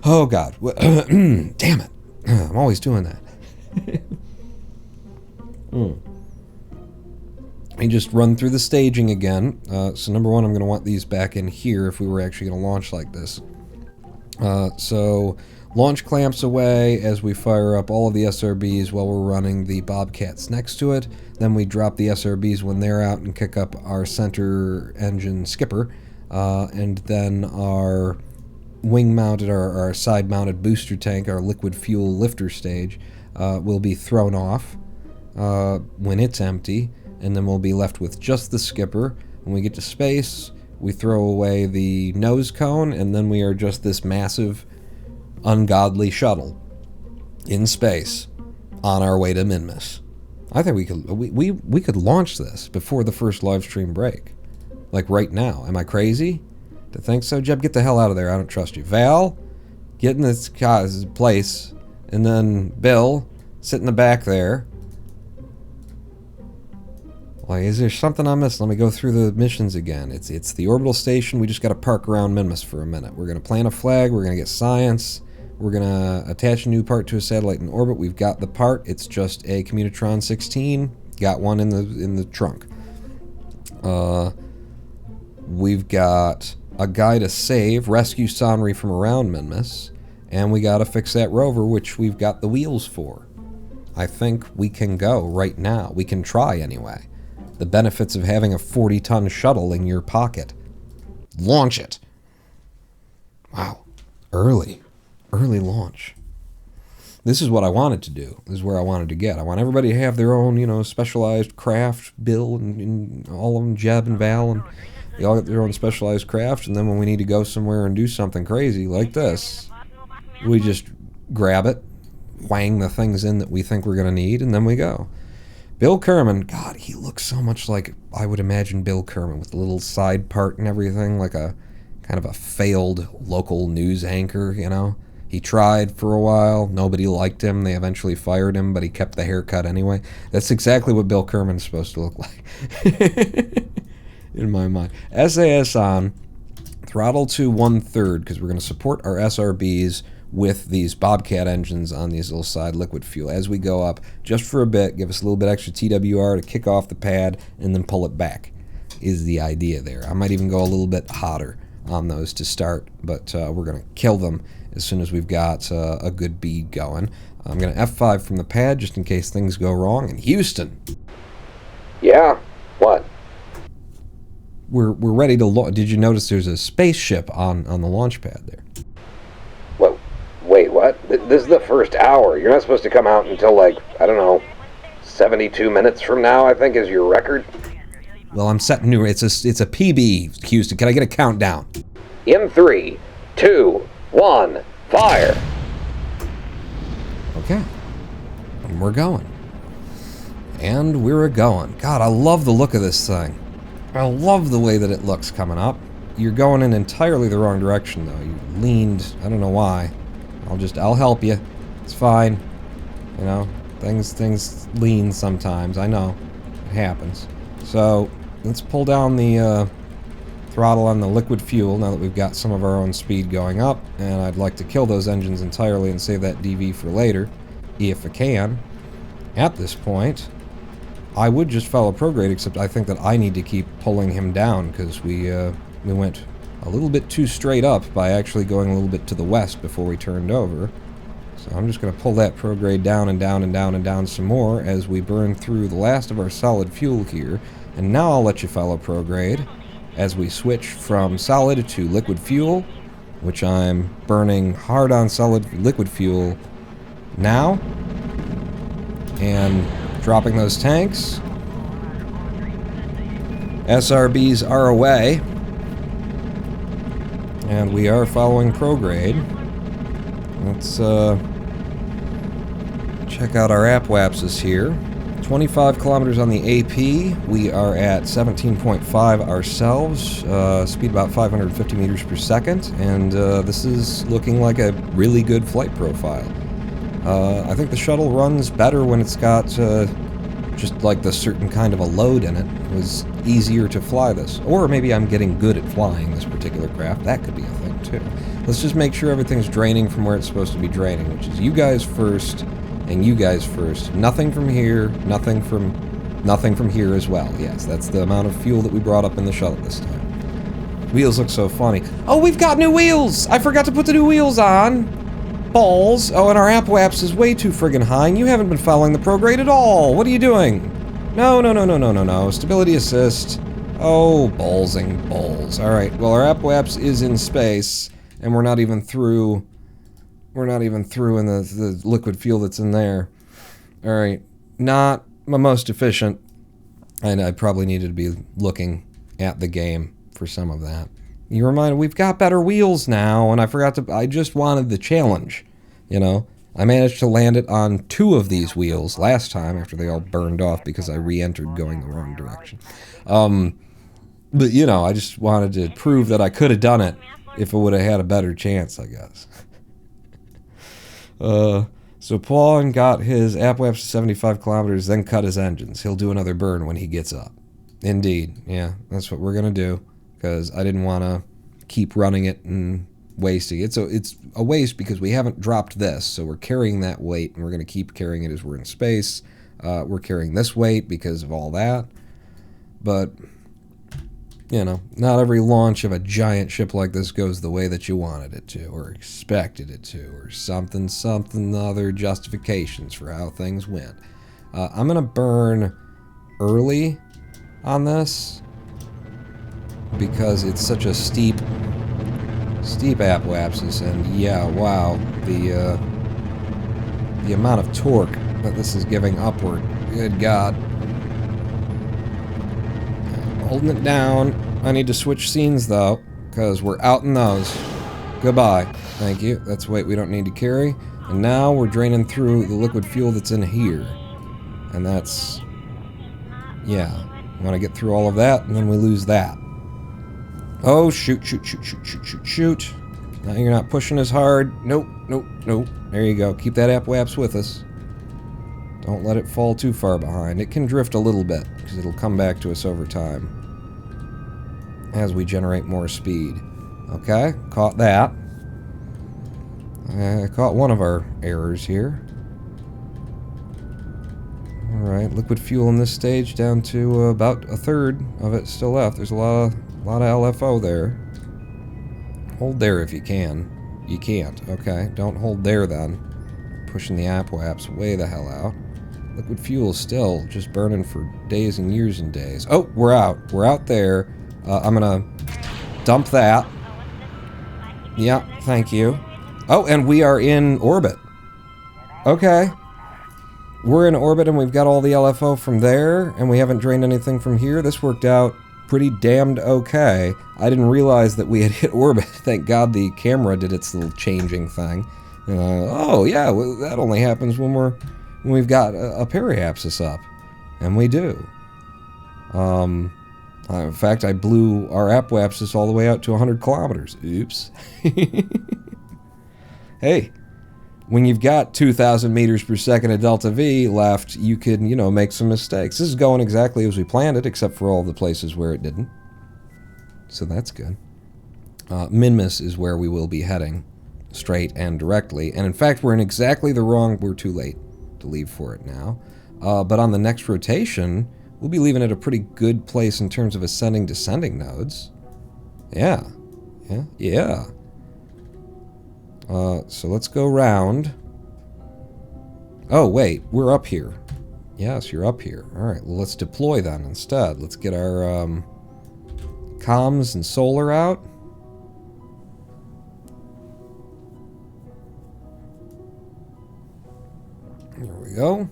Oh God! Damn it! I'm always doing that. And just run through the staging again. So number one, I'm going to want these back in here if we were actually going to launch like this. So launch clamps away as we fire up all of the SRBs while we're running the Bobcats next to it. Then we drop the SRBs when they're out and kick up our center engine skipper. And then our wing-mounted, our side-mounted booster tank, our liquid fuel lifter stage, will be thrown off when it's empty. And then we'll be left with just the skipper. When we get to space, we throw away the nose cone, and then we are just this massive, ungodly shuttle in space on our way to Minmus. I think we could launch this before the first live stream break, like right now. Am I crazy to think so? Jeb, get the hell out of there. I don't trust you. Val, get in this guy's place, and then Bill, sit in the back there. Like, is there something I missed? Let me go through the missions again. It's the orbital station. We just got to park around Minmus for a minute. We're going to plant a flag. We're going to get science. We're going to attach a new part to a satellite in orbit. We've got the part. It's just a Communitron 16. Got one in the trunk. We've got a guy to save, rescue Sonri from around Minmus, and we got to fix that rover, which we've got the wheels for. I think we can go right now. We can try anyway. The benefits of having a 40-ton shuttle in your pocket. Launch it. Wow. Early launch. This is what I wanted to do. This is where I wanted to get. I want everybody to have their own, you know, specialized craft. Bill and all of them, Jeb and Val, and they all get their own specialized craft. And then when we need to go somewhere and do something crazy like this, we just grab it, whang the things in that we think we're going to need, and then we go. Bill Kerman, God, he looks so much like I would imagine Bill Kerman with the little side part and everything, like a kind of a failed local news anchor, you know? He tried for a while. Nobody liked him. They eventually fired him, but he kept the haircut anyway. That's exactly what Bill Kerman's supposed to look like. In my mind. SAS on. Throttle to 1/3, because we're going to support our SRBs with these Bobcat engines on these little side liquid fuel. As we go up, just for a bit, give us a little bit extra TWR to kick off the pad, and then pull it back, is the idea there. I might even go a little bit hotter on those to start, but we're going to kill them as soon as we've got a good bead going. I'm going to F5 from the pad just in case things go wrong. And Houston. Yeah? What? We're ready to launch. Did you notice there's a spaceship on the launch pad there? What? Wait, what? This is the first hour. You're not supposed to come out until, like, I don't know, 72 minutes from now, I think, is your record. Well, I'm setting new. It's a PB, Houston. Can I get a countdown? In 3, 2, 1, fire! Okay. And we're going. And we're a-going. God, I love the look of this thing. I love the way that it looks coming up. You're going in entirely the wrong direction, though. You leaned. I don't know why. I'll help you. It's fine. You know, things lean sometimes. I know. It happens. So, let's pull down the throttle on the liquid fuel now that we've got some of our own speed going up, and I'd like to kill those engines entirely and save that DV for later, if I can. At this point, I would just follow prograde, except I think that I need to keep pulling him down, because we went a little bit too straight up by actually going a little bit to the west before we turned over. So I'm just going to pull that prograde down and down and down and down some more as we burn through the last of our solid fuel here. And now I'll let you follow prograde as we switch from solid to liquid fuel, which I'm burning hard on solid liquid fuel now, and dropping those tanks. SRBs are away, and we are following prograde. Let's check out our app-wapses here. 25 kilometers on the AP. We are at 17.5 ourselves, speed about 550 meters per second, and this is looking like a really good flight profile. I think the shuttle runs better when it's got just like the certain kind of a load in it. It was easier to fly this. Or maybe I'm getting good at flying this particular craft. That could be a thing too. Let's just make sure everything's draining from where it's supposed to be draining, which is you guys first and you guys first. Nothing from here, nothing from here as well. Yes, that's the amount of fuel that we brought up in the shuttle this time. Wheels look so funny. Oh, we've got new wheels! I forgot to put the new wheels on! Balls! Oh, and our app waps is way too friggin' high, and you haven't been following the prograde at all! What are you doing? No. Stability assist. Oh, ballsing balls. Alright, well, our app waps is in space, and we're not even through in the liquid fuel that's in there. Alright, not my most efficient, and I probably needed to be looking at the game for some of that. You reminded, we've got better wheels now, and I just wanted the challenge, you know? I managed to land it on 2 of these wheels last time after they all burned off because I re-entered going the wrong direction. But, you know, I just wanted to prove that I could have done it if I would have had a better chance, I guess. So Paul got his app waps to 75 kilometers, then cut his engines. He'll do another burn when he gets up. Indeed. Yeah, that's what we're going to do. Because I didn't want to keep running it and wasting it. So it's a waste because we haven't dropped this. So we're carrying that weight, and we're going to keep carrying it as we're in space. We're carrying this weight because of all that. But, you know, not every launch of a giant ship like this goes the way that you wanted it to, or expected it to, or something other justifications for how things went. I'm going to burn early on this because it's such a steep apoapsis, and yeah, wow, the amount of torque that this is giving upward. Good God. Holding it down. I need to switch scenes, though, because we're out in those. Goodbye. Thank you. That's weight we don't need to carry. And now we're draining through the liquid fuel that's in here. And that's... yeah. We want to get through all of that, and then we lose that. Oh, shoot. Now you're not pushing as hard. Nope. There you go. Keep that apoaps with us. Don't let it fall too far behind. It can drift a little bit, because it'll come back to us over time as we generate more speed. Okay, caught that. I caught one of our errors here. Alright, liquid fuel in this stage down to about a third of it still left. There's a lot of LFO there. Hold there if you can. You can't. Okay, don't hold there then. Pushing the apoaps way the hell out. Liquid fuel still just burning for days and years and days. Oh, we're out. We're out there. I'm gonna dump that. Yeah, thank you. Oh, and we are in orbit. Okay. We're in orbit and we've got all the LFO from there, and we haven't drained anything from here. This worked out pretty damned okay. I didn't realize that we had hit orbit. Thank God the camera did its little changing thing. Oh yeah, well, that only happens when we've got a periapsis up, and we do. In fact, I blew our apoapsis all the way out to 100 kilometers. Oops. Hey, when you've got 2,000 meters per second of delta V left, you could, you know, make some mistakes. This is going exactly as we planned it, except for all the places where it didn't. So that's good. Minmus is where we will be heading, straight and directly. And in fact, we're in exactly the wrong... we're too late to leave for it now. But on the next rotation, we'll be leaving at a pretty good place in terms of ascending, descending nodes. Yeah. So let's go round. Oh, wait, we're up here. Yes, you're up here. Alright, well, let's deploy then instead. Let's get our comms and solar out. There we go.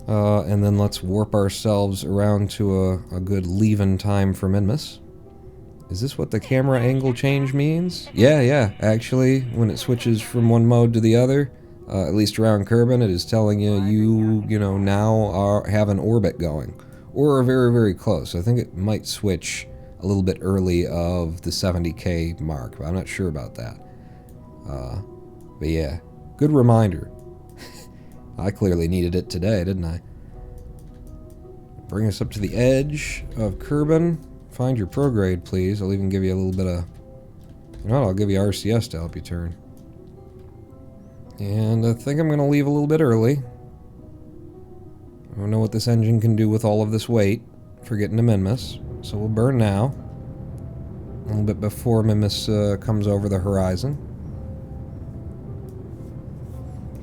And then let's warp ourselves around to a good leave-in time for Minmus. Is this what the camera angle change means? Yeah. Actually, when it switches from one mode to the other, at least around Kerbal, it is telling you, you know, now have an orbit going. Or are very, very close. I think it might switch a little bit early of the 70K mark, but I'm not sure about that. But yeah, good reminder. I clearly needed it today, didn't I? Bring us up to the edge of Kerbal. Find your prograde, please. I'll even give you a little bit of... you know what, I'll give you RCS to help you turn. And I think I'm going to leave a little bit early. I don't know what this engine can do with all of this weight for getting to Minmus. So we'll burn now. A little bit before Minmus comes over the horizon.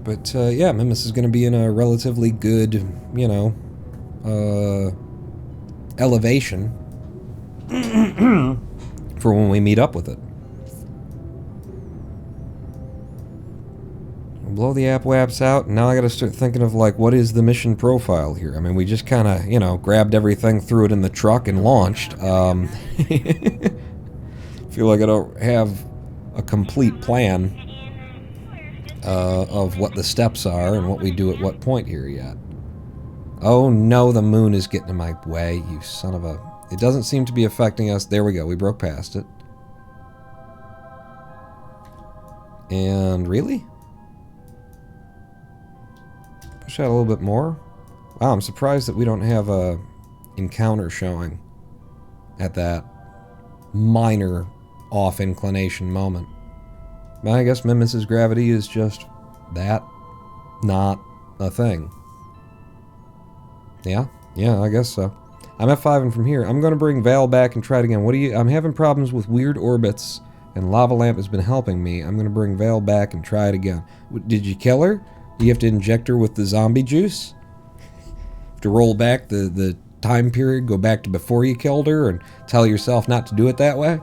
But yeah, Minmus is going to be in a relatively good, you know, elevation for when we meet up with it. I'll blow the apoaps out, and now I gotta start thinking of, like, what is the mission profile here? I mean, we just kind of, you know, grabbed everything, threw it in the truck, and launched. Feel like I don't have a complete plan of what the steps are and what we do at what point here yet. Oh no, the moon is getting in my way, you son of a... It doesn't seem to be affecting us. There we go, we broke past it. And really? Push out a little bit more. Wow, I'm surprised that we don't have a encounter showing at that minor off inclination moment. But I guess Minmus's gravity is just that, not a thing. Yeah, I guess so. I'm F5 and from here, I'm going to bring Val back and try it again. I'm having problems with weird orbits, and Lava Lamp has been helping me. I'm going to bring Val back and try it again. Did you kill her? Do you have to inject her with the zombie juice? To roll back the time period, go back to before you killed her, and tell yourself not to do it that way?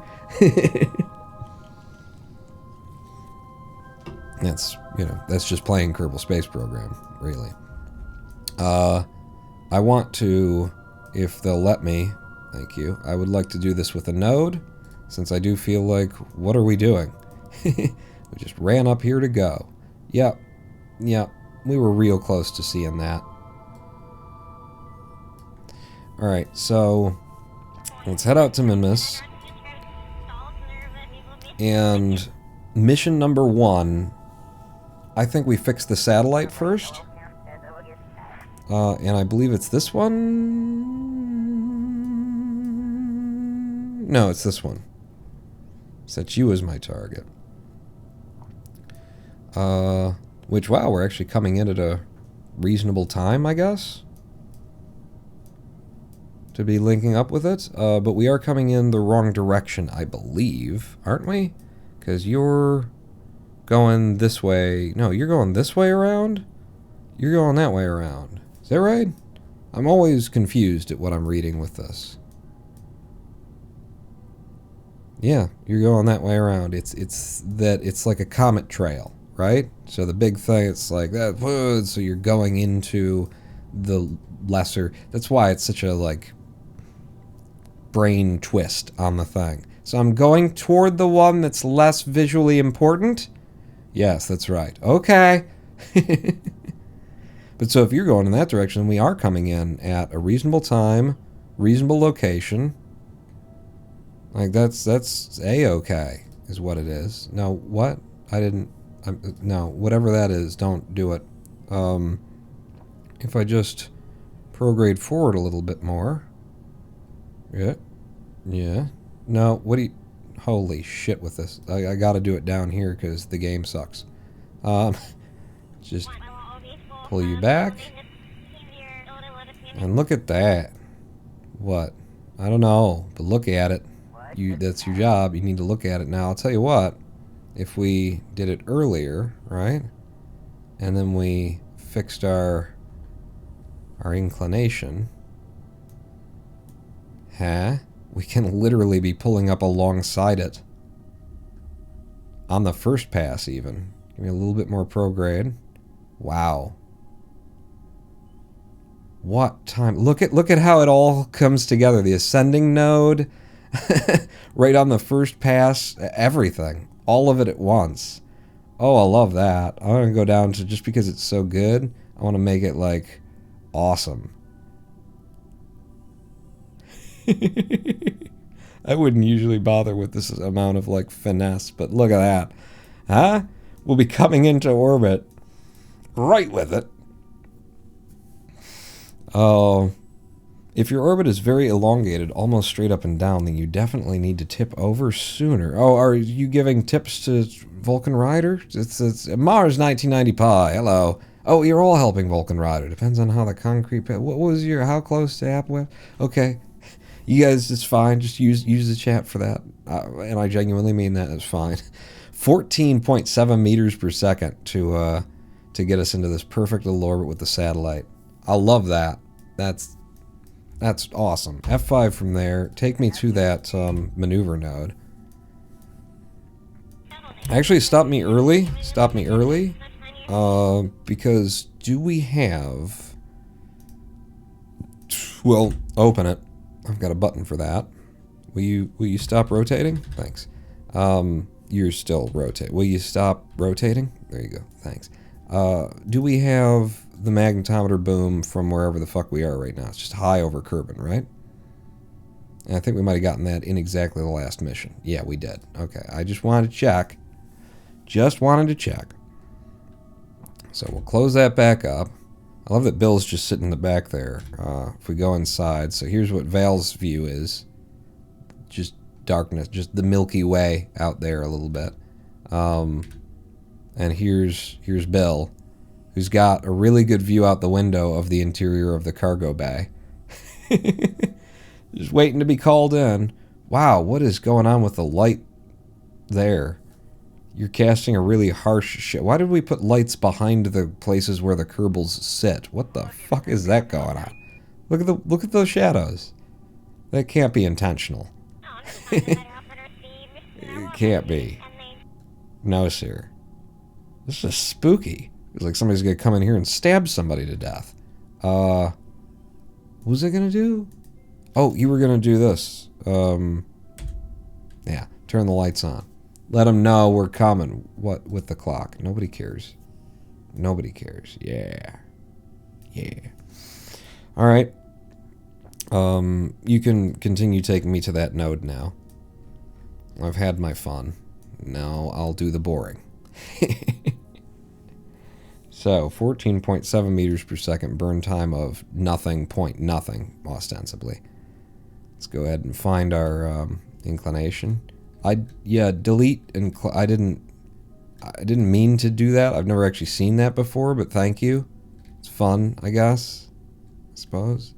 That's, that's just playing Kerbal Space Program, really. I want to, if they'll let me, thank you, I would like to do this with a node, since I do feel like, what are we doing? We just ran up here to go. Yep, we were real close to seeing that. Alright, so let's head out to Minmus. And mission number 1, I think we fixed the satellite first. And I believe it's this one. No, it's this one. Set you as my target. Which, wow, we're actually coming in at a reasonable time, I guess, to be linking up with it. But we are coming in the wrong direction, I believe, aren't we? Because you're going this way. No, you're going this way around? You're going that way around. Is that right? I'm always confused at what I'm reading with this. Yeah, you're going that way around. It's like a comet trail, right? So the big thing, it's like that. So you're going into the lesser. That's why it's such a like brain twist on the thing. So I'm going toward the one that's less visually important. Yes, that's right. Okay. But so if you're going in that direction, we are coming in at a reasonable time, reasonable location. Like that's A-okay is what it is. No, what? No, whatever that is, don't do it. If I just prograde forward a little bit more. Yeah. No, what do you... Holy shit with this. I gotta do it down here because the game sucks. Just pull you back. And look at that. What? I don't know, but look at it. That's your job. You need to look at it now. I'll tell you what. If we did it earlier, right? And then we fixed our inclination. We can literally be pulling up alongside it. On the first pass, even. Give me a little bit more prograde. Wow. What time? Look at how it all comes together. The ascending node, right on the first pass, everything. All of it at once. Oh, I love that. I'm going to go down to, just because it's so good, I want to make it, like, awesome. I wouldn't usually bother with this amount of, like, finesse, but look at that. Huh? We'll be coming into orbit right with it. Oh, if your orbit is very elongated, almost straight up and down, then you definitely need to tip over sooner. Oh, are you giving tips to Vulcan Rider? It's Mars 1990 Pi. Hello. Oh, you're all helping Vulcan Rider. Depends on how the concrete... What was how close to AppWeb? Okay. You guys, it's fine. Just use the chat for that. And I genuinely mean that. It's fine. 14.7 meters per second to get us into this perfect little orbit with the satellite. I love that. That's awesome. F5 from there. Take me to that maneuver node. Actually, stop me early. Because do we have... Well, open it. I've got a button for that. Will you stop rotating? Thanks. You're still rotating. Will you stop rotating? There you go. Thanks. Do we have the magnetometer boom from wherever the fuck we are right now? It's just high over Kerbal, right? And I think we might have gotten that in exactly the last mission. Yeah, we did. Okay, I just wanted to check. So we'll close that back up. I love that Bill's just sitting in the back there. If we go inside, so here's what Val's view is. Just darkness, just the Milky Way out there a little bit. And here's Bill, who's got a really good view out the window of the interior of the cargo bay. Just waiting to be called in. Wow, what is going on with the light there? You're casting a really harsh shit. Why did we put lights behind the places where the Kerbals sit? What the fuck is that going on? Look at those shadows. That can't be intentional. It can't be. No, sir. This is spooky. It's like somebody's gonna come in here and stab somebody to death. What was I gonna do? Oh, you were gonna do this. Yeah, turn the lights on. Let them know we're coming. What with the clock? Nobody cares. Nobody cares. Yeah. Yeah. Alright. You can continue taking me to that node now. I've had my fun. Now I'll do the boring. So, 14.7 meters per second, burn time of nothing, ostensibly. Let's go ahead and find our inclination. Delete and I didn't mean to do that. I've never actually seen that before, but thank you. It's fun, I guess. I suppose.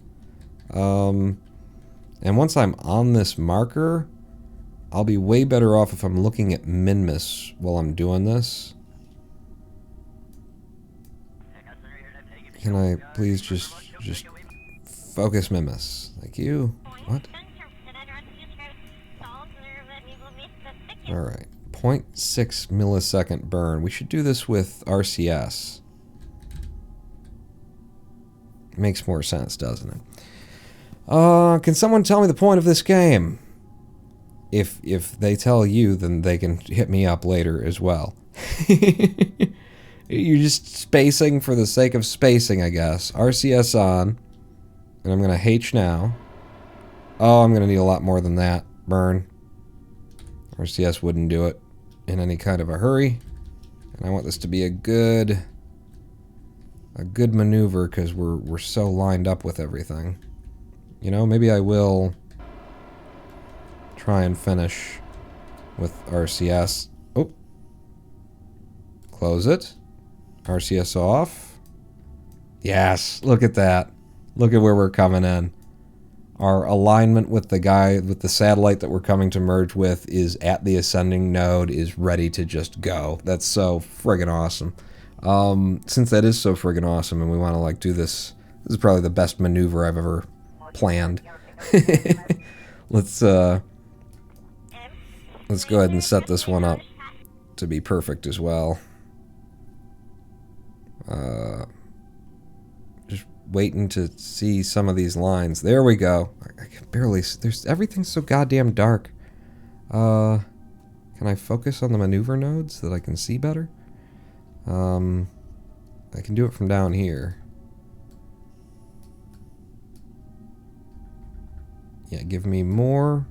And once I'm on this marker, I'll be way better off if I'm looking at Minmus while I'm doing this. Can I please just focus Minmus? Thank you. What? Alright. 0.6 millisecond burn. We should do this with RCS. Makes more sense, doesn't it? Can someone tell me the point of this game? If they tell you, then they can hit me up later as well. You're just spacing for the sake of spacing, I guess. RCS on. And I'm going to H now. Oh, I'm going to need a lot more than that. Burn. RCS wouldn't do it in any kind of a hurry. And I want this to be a good maneuver because we're so lined up with everything. You know, maybe I will try and finish with RCS. Oh. Close it. RCS off. Yes, look at that. Look at where we're coming in. Our alignment with the guy, with the satellite that we're coming to merge with is at the ascending node, is ready to just go. That's so friggin' awesome. Since that is so friggin' awesome and we want to like do this, this is probably the best maneuver I've ever planned. Let's go ahead and set this one up to be perfect as well. Just waiting to see some of these lines. There we go. I can barely. Everything's so goddamn dark. Can I focus on the maneuver nodes so that I can see better? I can do it from down here. Yeah, give me more.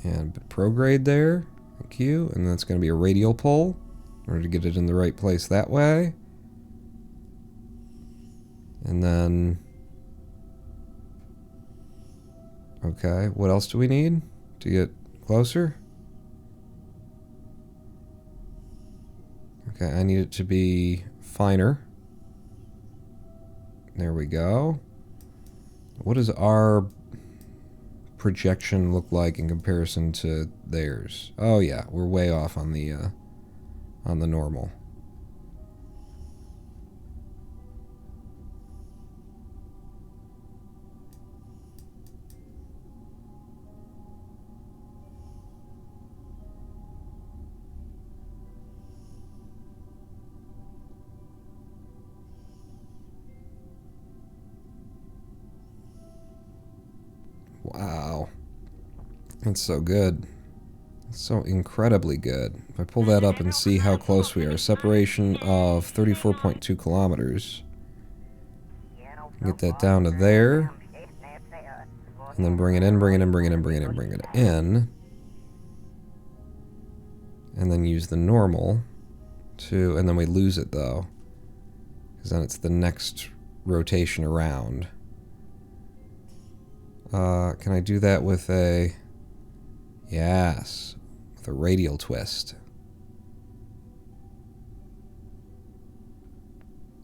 And prograde there. Thank you. And that's going to be a radial pull in order to get it in the right place that way. And then... Okay, what else do we need to get closer? Okay, I need it to be finer. There we go. What does our projection look like in comparison to theirs? Oh yeah, we're way off on the normal. Wow. That's so good. So incredibly good. If I pull that up and see how close we are, separation of 34.2 kilometers. Get that down to there. And then bring it in, bring it in, bring it in, bring it in, bring it in. And then use the normal to, and then we lose it though. Because then it's the next rotation around. Can I do that with a... Yes, with a radial twist.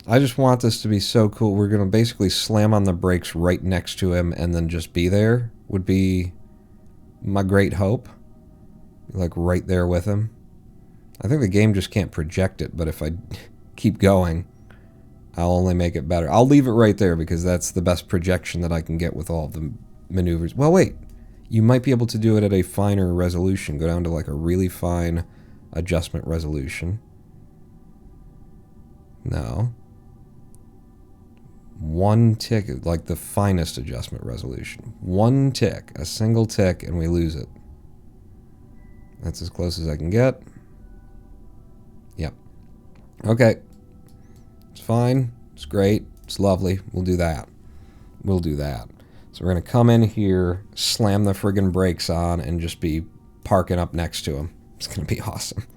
I just want this to be so cool. We're going to basically slam on the brakes right next to him and then just be there, would be my great hope. Like right there with him. I think the game just can't project it, but if I keep going, I'll only make it better. I'll leave it right there because that's the best projection that I can get with all of the maneuvers. Well, wait. You might be able to do it at a finer resolution. Go down to like a really fine adjustment resolution. No. One tick, like the finest adjustment resolution. One tick, a single tick, and we lose it. That's as close as I can get. Yep. Okay. It's fine. It's great. It's lovely. We'll do that. We'll do that. So we're going to come in here, slam the friggin' brakes on, and just be parking up next to him. It's going to be awesome.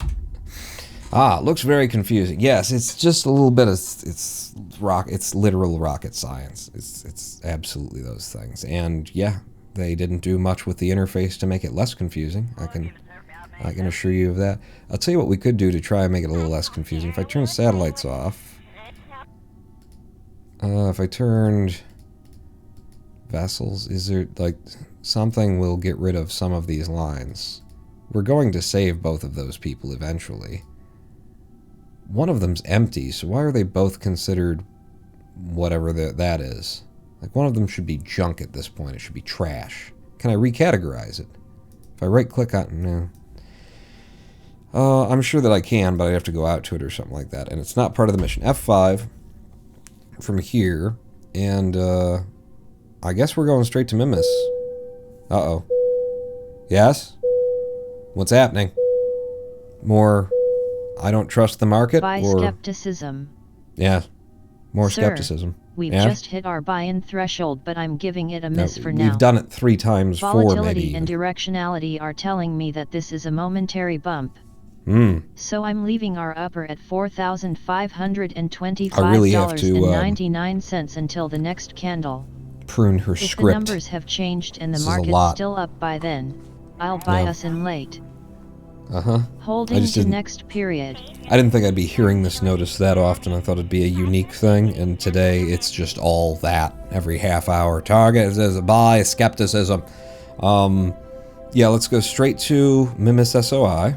Ah, it looks very confusing. Yes, it's just a little bit of... It's literal rocket science. It's absolutely those things. And yeah, they didn't do much with the interface to make it less confusing. I can assure you of that. I'll tell you what we could do to try and make it a little less confusing. If I turn satellites off... if I turned... Vessels, is there, like, something will get rid of some of these lines. We're going to save both of those people eventually. One of them's empty, so why are they both considered whatever that is? Like, one of them should be junk at this point. It should be trash. Can I recategorize it? If I right-click on... No. I'm sure that I can, but I have to go out to it or something like that. And it's not part of the mission. F5 from here, and I guess we're going straight to Minmus. Uh-oh. Yes? What's happening? More, I don't trust the market? Buy or skepticism. Yeah. More Sir, skepticism. We've Yeah? just hit our buy-in threshold, but I'm giving it a miss for now. We've done it 3 times, 4 maybe. Volatility and directionality are telling me that this is a momentary bump. So I'm leaving our upper at $4,525.99 until the next candle. Prune her if script. The numbers have changed and the market's still up by then, I'll buy us in late. Holding to next period. I didn't think I'd be hearing this notice that often. I thought it'd be a unique thing, and today it's just all that. Every half hour. Target says a buy, skepticism. Yeah, let's go straight to Minmus SOI.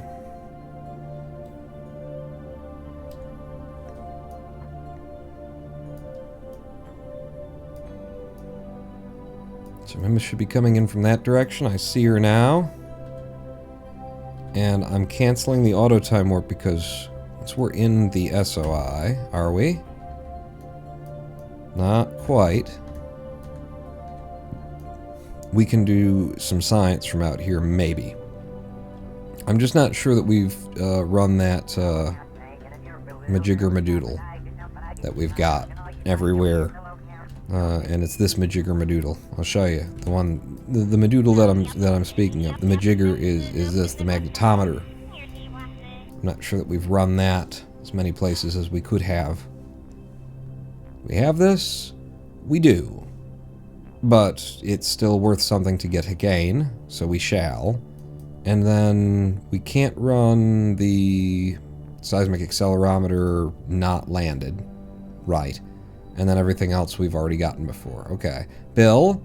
So Minmus should be coming in from that direction. I see her now. And I'm canceling the auto time warp because we're in the SOI, are we? Not quite. We can do some science from out here, maybe. I'm just not sure that we've run that majigger madoodle that we've got everywhere. And it's this majigger madoodle. I'll show you the one, the madoodle that I'm speaking of. The majigger is this, the magnetometer. I'm not sure that we've run that as many places as we could have. We have this, we do, but it's still worth something to get again, so we shall. And then we can't run the seismic accelerometer not landed, right? And then everything else we've already gotten before. Okay. Bill,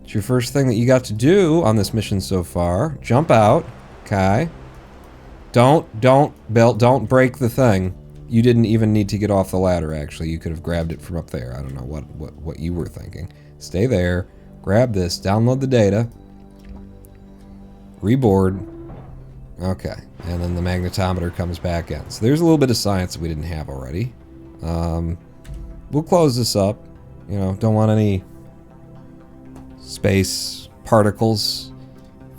it's your first thing that you got to do on this mission so far. Jump out. Okay. Don't, Bill, don't break the thing. You didn't even need to get off the ladder, actually. You could have grabbed it from up there. I don't know what you were thinking. Stay there. Grab this. Download the data. Reboard. Okay. And then the magnetometer comes back in. So there's a little bit of science that we didn't have already. We'll close this up. You know, don't want any space particles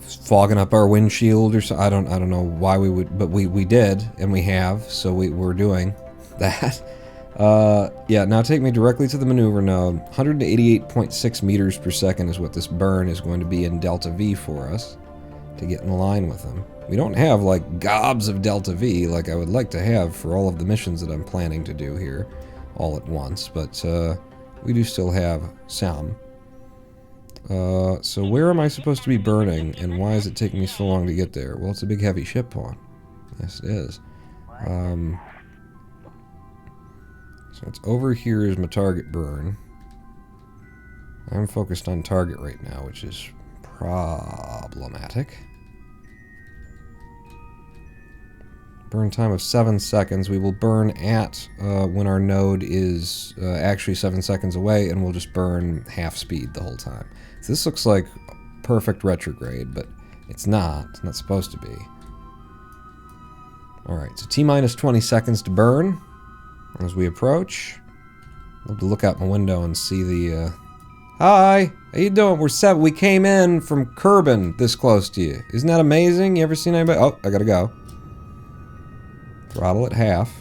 fogging up our windshield or so. I don't know why we would, but we did, and we have, so we're doing that. Yeah, now take me directly to the maneuver node. 188.6 meters per second is what this burn is going to be in delta V for us to get in line with them. We don't have like gobs of delta V like I would like to have for all of the missions that I'm planning to do here all at once, but we do still have some. So where am I supposed to be burning, and why is it taking me so long to get there? Well, it's a big heavy ship pawn. Yes, it is. So it's over here is my target burn. I'm focused on target right now, which is problematic. Burn time of 7 seconds. We will burn at when our node is actually 7 seconds away, and we'll just burn half speed the whole time. So this looks like perfect retrograde, but it's not. It's not supposed to be. Alright, so T-minus 20 seconds to burn as we approach. I'll have to look out my window and see the... Hi! How you doing? We're 7. We came in from Kerbal this close to you. Isn't that amazing? You ever seen anybody... Oh, I gotta go. Throttle at half.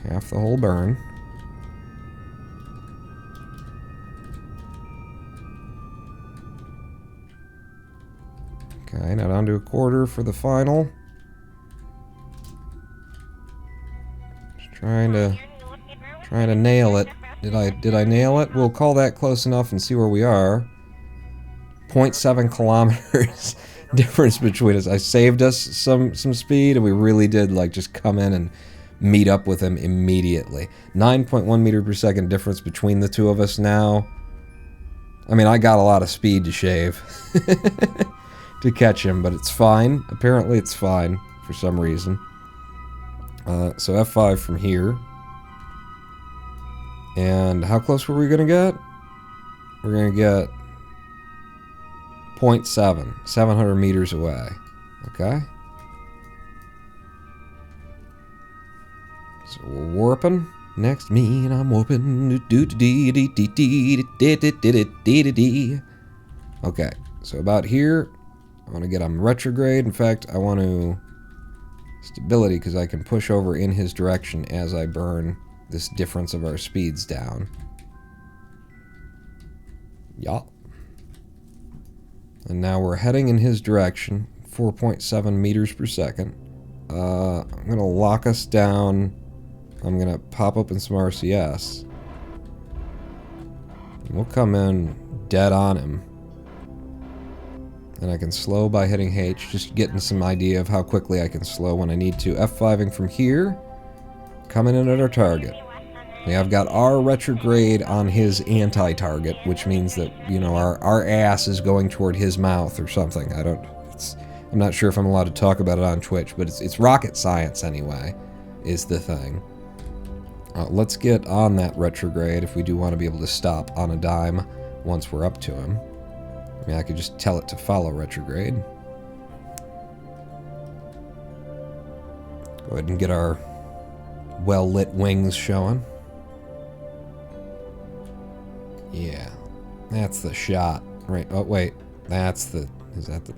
Half the whole burn. Okay, now down to a quarter for the final. Just trying to nail it. Did I nail it? We'll call that close enough and see where we are. 0.7 kilometers difference between us. I saved us some speed, and we really did like just come in and meet up with him immediately. 9.1 meter per second difference between the two of us now. I mean, I got a lot of speed to shave to catch him, but it's fine. Apparently it's fine for some reason. So F5 from here. And how close were we going to get? We're going to get 0.7, 700 meters away. Okay? So we're warping. Next, me and I'm warping. Okay, so about here, I want to get on retrograde. In fact, I want to stability because I can push over in his direction as I burn this difference of our speeds down. Yeah. And now we're heading in his direction, 4.7 meters per second. I'm going to lock us down. I'm going to pop open some RCS. And we'll come in dead on him. And I can slow by hitting H, just getting some idea of how quickly I can slow when I need to. F5ing from here, coming in at our target. Yeah, I've got our retrograde on his anti-target, which means that, you know, our ass is going toward his mouth or something. I'm not sure if I'm allowed to talk about it on Twitch, but it's rocket science anyway, is the thing. Let's get on that retrograde if we do want to be able to stop on a dime once we're up to him. I mean, I could just tell it to follow retrograde. Go ahead and get our well-lit wings showing. Yeah, that's the shot. Right, oh wait, that's the, is that the...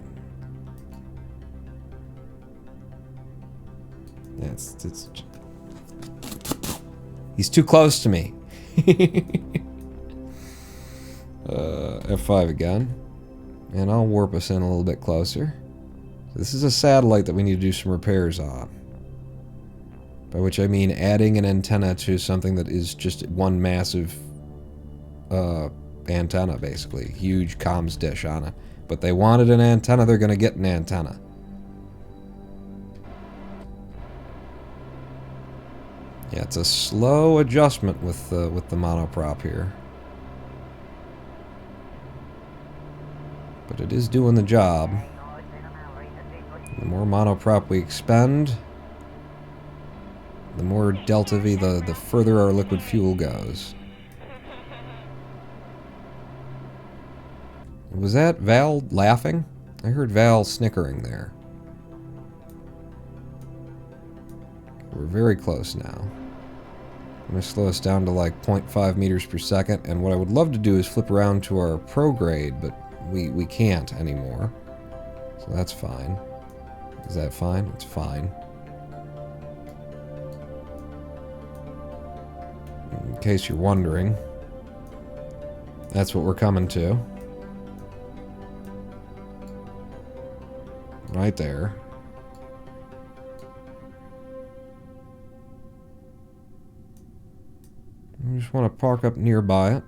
It's... He's too close to me. F5 again. And I'll warp us in a little bit closer. This is a satellite that we need to do some repairs on. By which I mean adding an antenna to something that is just one massive antenna, basically. Huge comms dish on it. But they wanted an antenna, they're going to get an antenna. Yeah, it's a slow adjustment with the monoprop here. But it is doing the job. The more monoprop we expend, the more delta V, the further our liquid fuel goes. Was that Val laughing? I heard Val snickering there. We're very close now. I'm going to slow us down to like 0.5 meters per second, and what I would love to do is flip around to our prograde, but we can't anymore. So that's fine. Is that fine? It's fine. In case you're wondering, that's what we're coming to. Right there. We just want to park up nearby it.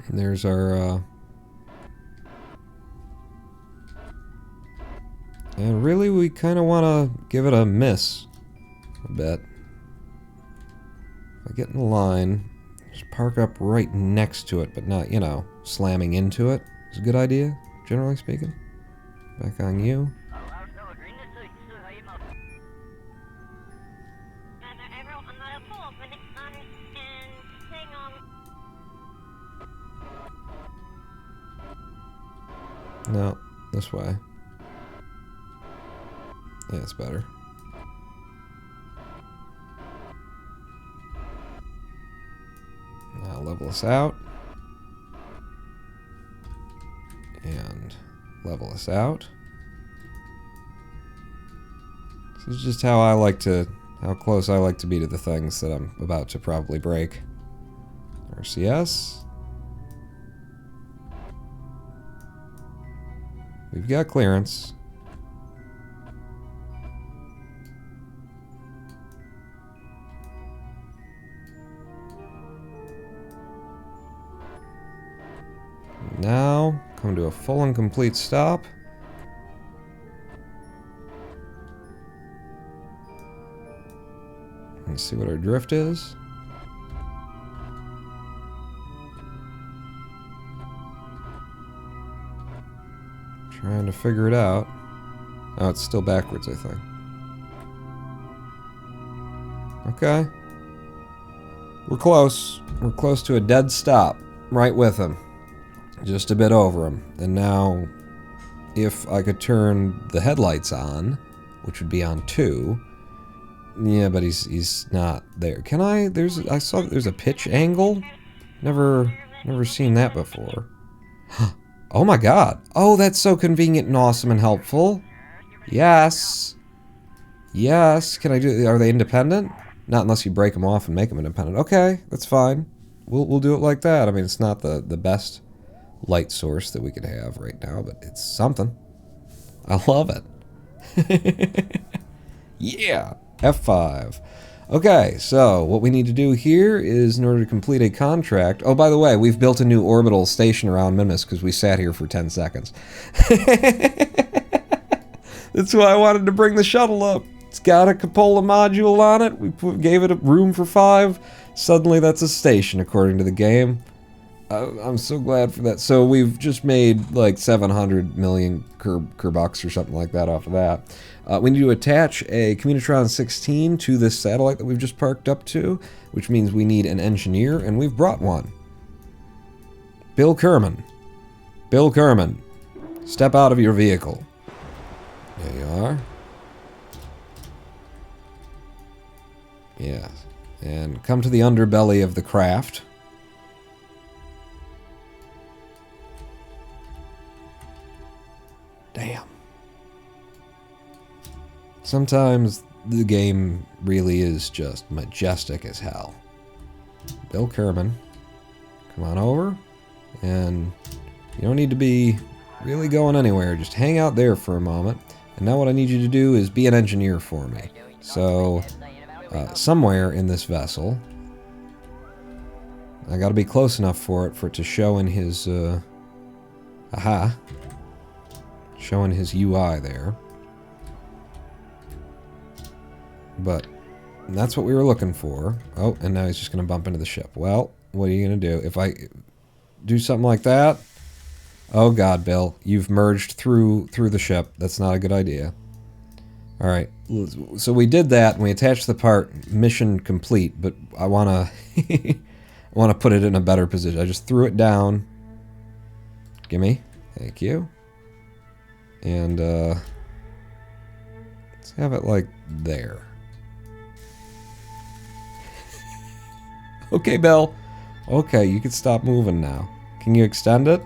And there's our, and really, we kind of want to give it a miss a bit. If I get in the line, just park up right next to it, but not, you know, slamming into it. Is a good idea, generally speaking. Back on you. No, this way. Yeah, it's better. Now level us out. And level us out. This is just how I like to, how close I like to be to the things that I'm about to probably break. RCS. We've got clearance. Now, come to a full and complete stop. Let's see what our drift is. Trying to figure it out. Oh, it's still backwards, I think. Okay. We're close. We're close to a dead stop. Right with him. Just a bit over him. And now, if I could turn the headlights on, which would be on 2. Yeah, but he's not there. Can I? I saw that there's a pitch angle. Never seen that before. Oh my god. Oh, that's so convenient and awesome and helpful. Yes. Yes. Can I do... Are they independent? Not unless you break them off and make them independent. Okay, that's fine. We'll do it like that. I mean, it's not the best light source that we could have right now, but it's something. I love it. Yeah. F5. Okay, so what we need to do here is, in order to complete a contract... Oh, by the way, we've built a new orbital station around Minmus because we sat here for 10 seconds. That's why I wanted to bring the shuttle up. It's got a cupola module on it. We gave it a room for 5. Suddenly that's a station, according to the game. I'm so glad for that. So we've just made like 700 million Kerbucks or something like that off of that. We need to attach a Communitron 16 to this satellite that we've just parked up to, which means we need an engineer, and we've brought one. Bill Kerman. Bill Kerman, step out of your vehicle. There you are. Yes. And come to the underbelly of the craft. Damn. Sometimes the game really is just majestic as hell. Bill Kerman, come on over. And you don't need to be really going anywhere. Just hang out there for a moment. And now what I need you to do is be an engineer for me. So, somewhere in this vessel, I gotta be close enough for it to show in his, showing his UI there. But that's what we were looking for. Oh, and now he's just going to bump into the ship. Well, what are you going to do? If I do something like that... Oh god, Bill. You've merged through the ship. That's not a good idea. Alright. So we did that, and we attached the part. Mission complete. But I want to... I want to put it in a better position. I just threw it down. Gimme. Thank you. And, let's have it, like, there. Okay, Bill. Okay, you can stop moving now. Can you extend it?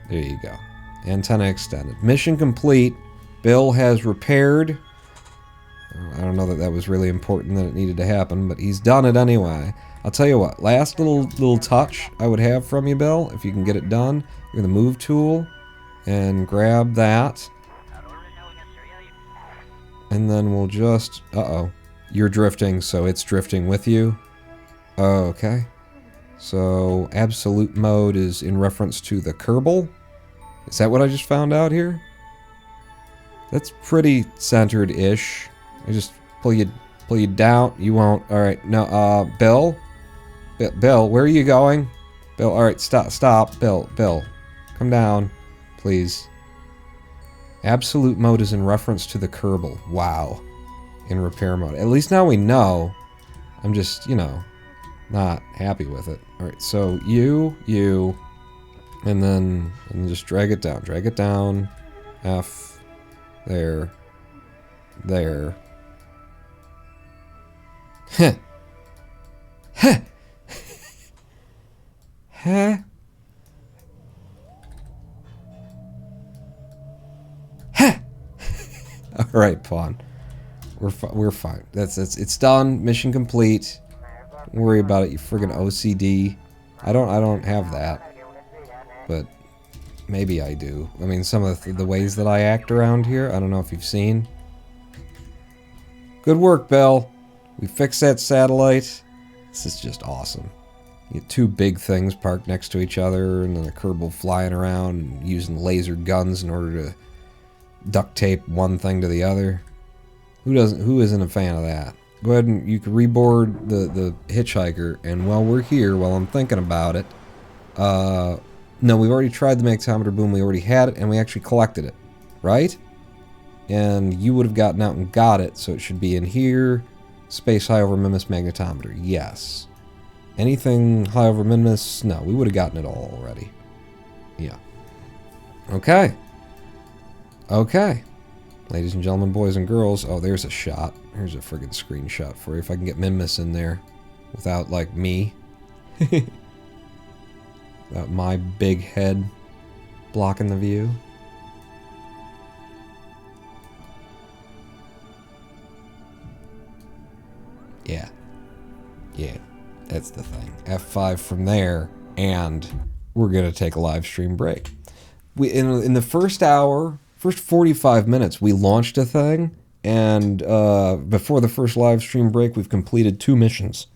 There you go. Antenna extended. Mission complete. Bill has repaired. I don't know that that was really important that it needed to happen, but he's done it anyway. I'll tell you what. Last little touch I would have from you, Bill, if you can get it done. You're going to move tool and grab that. And then we'll just... Uh-oh. You're drifting, so it's drifting with you. Okay. So, absolute mode is in reference to the Kerbal? Is that what I just found out here? That's pretty centered-ish. I just pull you down. You won't. Alright, no, Bill? Bill, where are you going? Bill, alright, stop. Bill. Come down, please. Absolute mode is in reference to the Kerbal. Wow. In repair mode. At least now we know. I'm just, you know, not happy with it. Alright, so you, and then just drag it down. Drag it down. F. There. Heh. Heh. Heh. Heh. All right, Pawn. We're fine. It's done. Mission complete. Don't worry about it. You friggin' OCD. I don't have that, but maybe I do. I mean, some of the ways that I act around here. I don't know if you've seen. Good work, Bill. We fixed that satellite. This is just awesome. You get two big things parked next to each other, and then a Kerbal flying around and using laser guns in order to duct tape one thing to the other. Who isn't a fan of that? Go ahead and you can reboard the hitchhiker, and while we're here, while I'm thinking about it, no, we've already tried the magnetometer boom, we already had it, and we actually collected it, right? And you would have gotten out and got it, so it should be in here. Space high over Minmus magnetometer, yes. Anything high over Minmus, no, we would have gotten it all already. Yeah. Okay. Okay. Ladies and gentlemen, boys and girls, oh, there's a shot. Here's a friggin' screenshot for you, if I can get Minmus in there without, like, me. Without my big head blocking the view. Yeah, that's the thing. F5 from there, and we're gonna take a live stream break. In the first hour, first 45 minutes, we launched a thing, and before the first live stream break, we've completed 2 missions.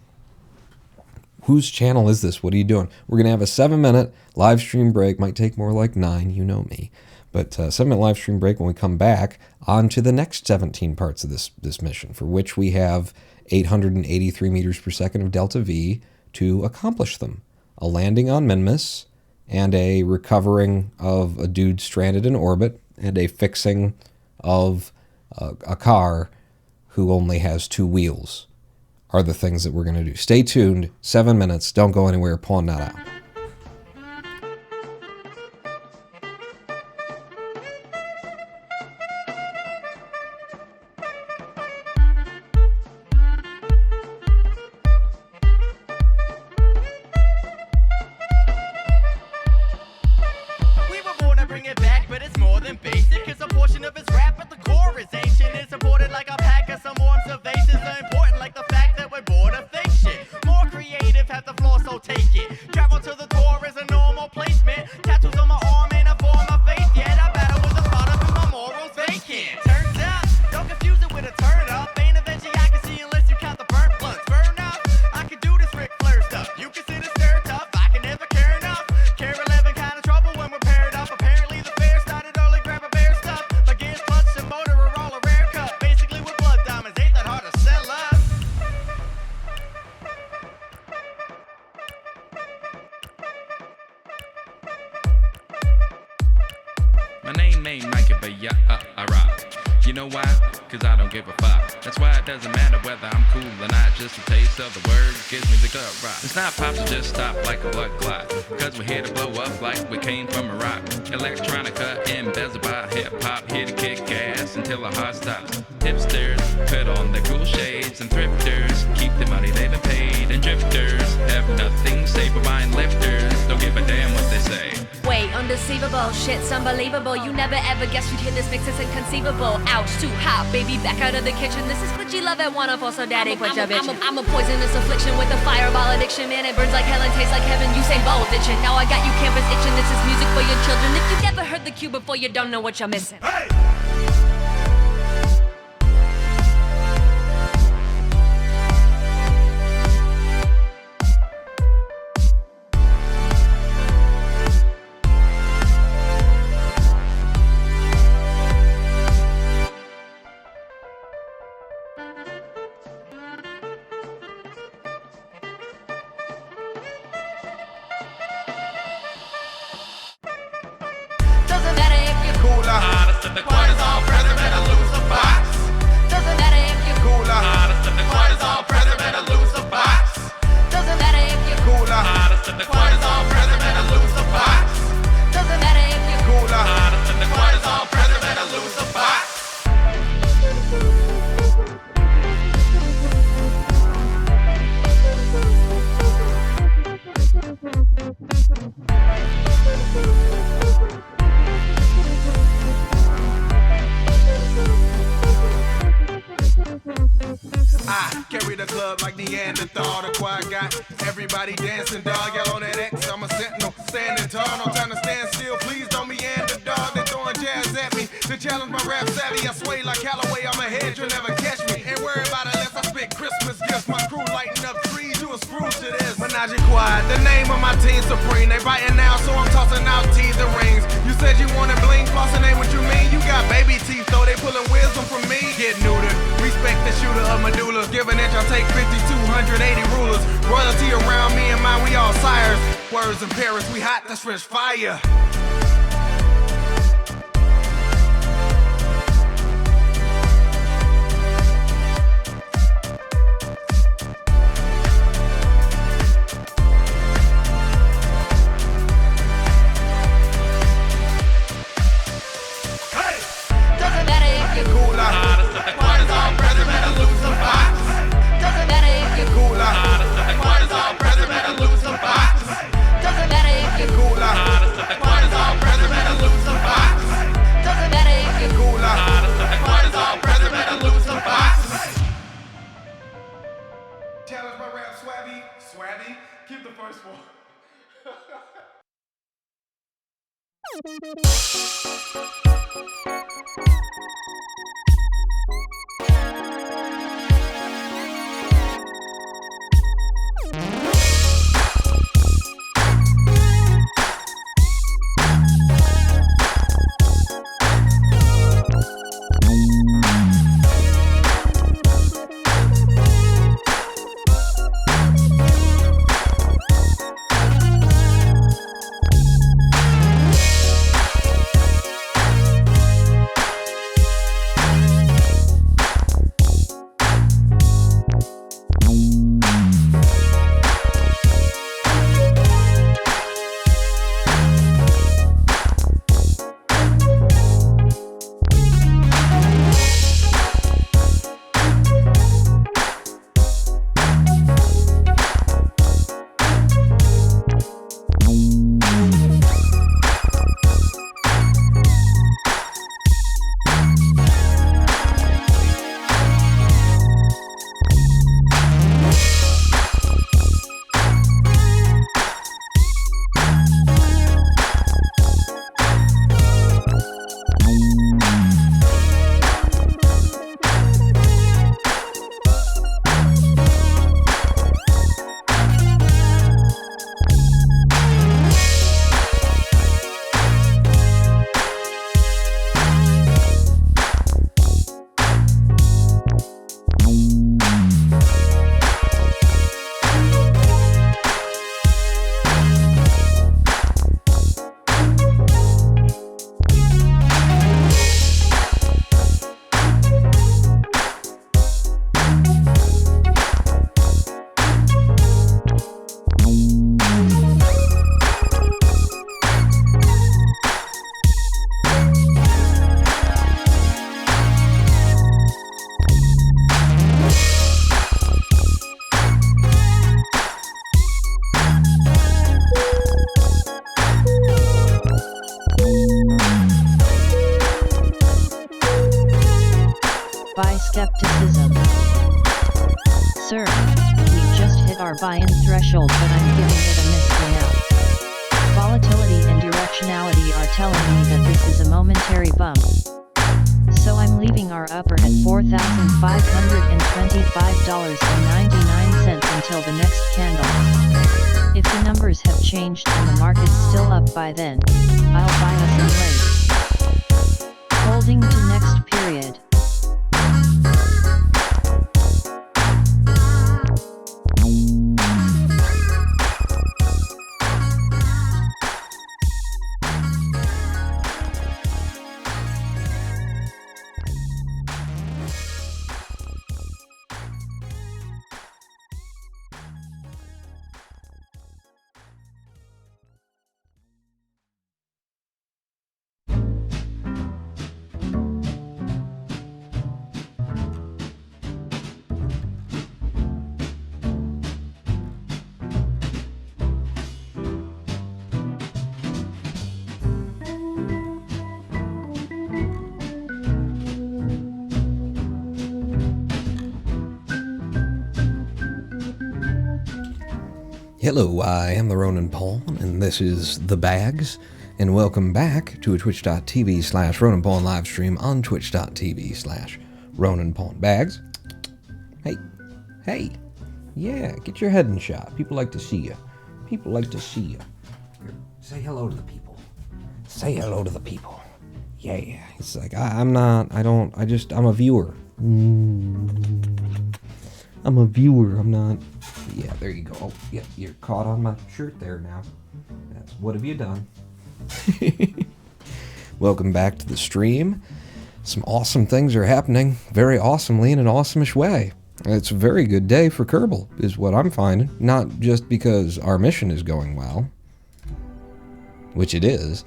Whose channel is this? What are you doing? We're gonna have a 7-minute live stream break. Might take more like 9, you know me. But 7-minute live stream break when we come back on to the next 17 parts of this mission, for which we have 883 meters per second of delta V to accomplish them. A landing on Minmus, and a recovering of a dude stranded in orbit, and a fixing of a car who only has 2 wheels are the things that we're going to do. Stay tuned. 7 minutes. Don't go anywhere. Pawn that out. My name ain't Nike, but yeah, I rock. You know why? Cause I don't give a fuck. That's why it doesn't matter whether I'm cool or not. Just a taste of the word gives me the gut rock. It's not pop, so just stop like a blood clot. Cause we're here to blow up like we came from a rock. Electronica and Bezabot, hip-hop, here to kick ass until the heart stops. Hipsters put on their cool shades, and thrifters keep the money they've been paid. And drifters have nothing safe but mind lifters don't give a damn what they say. Wait, undeceivable, shit's unbelievable. You never ever guessed you'd hear this mix, it's inconceivable. Ouch, too hot, baby, back out of the kitchen. This is what you love at Wonderful, so daddy, put your bitch in. I'm a poisonous affliction with a fireball addiction. Man, it burns like hell and tastes like heaven. You say bold, itching. Now I got you campus itching. This is music for your children. If you never heard the cue before, you don't know what you're missing. Hey! Hottest in the cortisol present, better lose the box. Doesn't matter if you're Cooler. Hottest in the cortisol present, better lose the box. Doesn't matter if you're Cooler. Hottest in the cortisol present, better lose the box. Doesn't matter if you're Cooler. Hottest in the cortisol present, better lose the box. I carry the club like Neanderthal. The choir got everybody dancing, dog. Yell on that X, I'm a sentinel, standing tall. No time to stand still, please don't meander, dog. They throwing jazz at me to challenge my rap savvy. I sway like Callaway, I'm ahead, you'll never catch me. Ain't worry about it unless I spit Christmas gifts. My crew lighting up trees, you a screw to this. Menage a Quad, the name of my team supreme. They biting now, so I'm tossing out teeth and rings. You said you wanted bling, flossing ain't what you mean. You got baby teeth, though, they pulling wisdom from me. Get neutered, respect the shooter of medulla. Give an inch, I'll take 5,280 rulers. Royalty around me and mine, we all sires. Words in Paris, we hot, that's French fire. Doesn't matter if you're Cooler. Hottest in the cortisol present, better lose the box. Doesn't matter if you're Cooler. Hottest in the cortisol present, better lose the box. Doesn't matter if you're Cooler. Hottest in the cortisol present, better lose the box. Doesn't matter if you're Cooler. Hottest in the cortisol present, better lose the box. Challenge my rap, Swabby. Swabby, keep the first one. skepticism. Sir, we just hit our buy-in threshold, but I'm giving it a miss for now. Volatility and directionality are telling me that this is a momentary bump. So I'm leaving our upper at $4,525.99 until the next candle. If the numbers have changed and the market's still up by then, I'll buy us in late. Holding to next period. Hello, I am the Ronan Paul, and this is The Bags, and welcome back to a twitch.tv/Ronan Paul live stream on twitch.tv/Ronan Paul Bags. Hey, yeah, get your head in shot. People like to see you. People like to see you. Here, say hello to the people. Say hello to the people. Yeah, it's like, I'm a viewer. I'm a viewer, I'm not... Yeah, there you go. Oh, yeah, you're caught on my shirt there now. What have you done? Welcome back to the stream. Some awesome things are happening very awesomely in an awesome-ish way. It's a very good day for Kerbal, is what I'm finding. Not just because our mission is going well, which it is.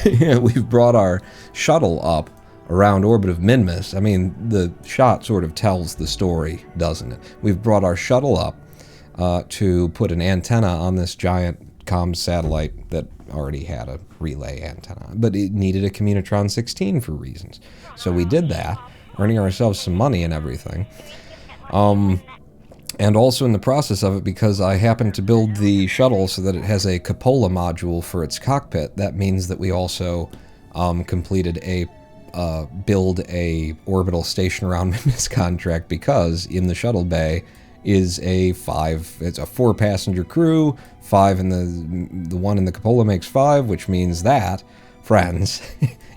We've brought our shuttle up around orbit of Minmus. I mean, the shot sort of tells the story, doesn't it? We've brought our shuttle up to put an antenna on this giant comms satellite that already had a relay antenna, but it needed a Communitron 16 for reasons. So we did that, earning ourselves some money and everything. And also in the process of it, because I happened to build the shuttle so that it has a cupola module for its cockpit, that means that we also completed a build a orbital station around Minmus contract, because in the shuttle bay is it's a 4-passenger crew, 5 in the one in the cupola makes 5, which means that, friends,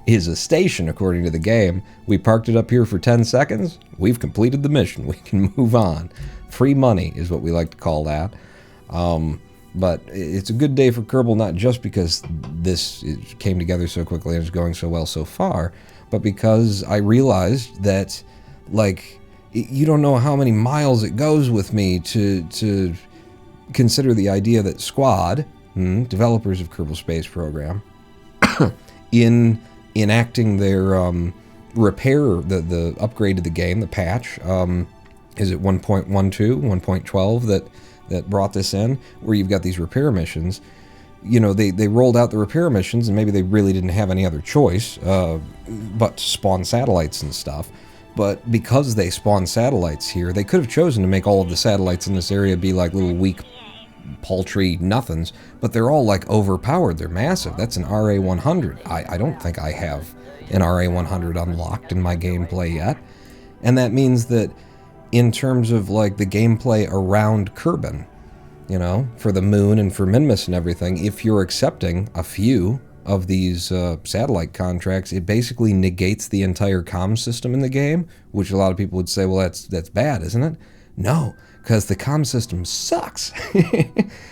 is a station according to the game. We parked it up here for 10 seconds. We've completed the mission. We can move on. Free money is what we like to call that. But it's a good day for Kerbal, not just because this came together so quickly and is going so well so far, but because I realized that, like, you don't know how many miles it goes with me to consider the idea that Squad, developers of Kerbal Space Program, in enacting their repair, the upgrade to the game, the patch, is it 1.12, 1.12 that brought this in, where you've got these repair missions. You know, they rolled out the repair missions, and maybe they really didn't have any other choice but to spawn satellites and stuff. But because they spawn satellites here, they could have chosen to make all of the satellites in this area be like little weak, paltry nothings, but they're all like overpowered. They're massive. That's an RA-100. I don't think I have an RA-100 unlocked in my gameplay yet. And that means that in terms of like the gameplay around Kerbin, you know, for the moon and for Minmus and everything, if you're accepting a few of these satellite contracts, it basically negates the entire comm system in the game, which a lot of people would say, well, that's bad, isn't it? No, because the comm system sucks.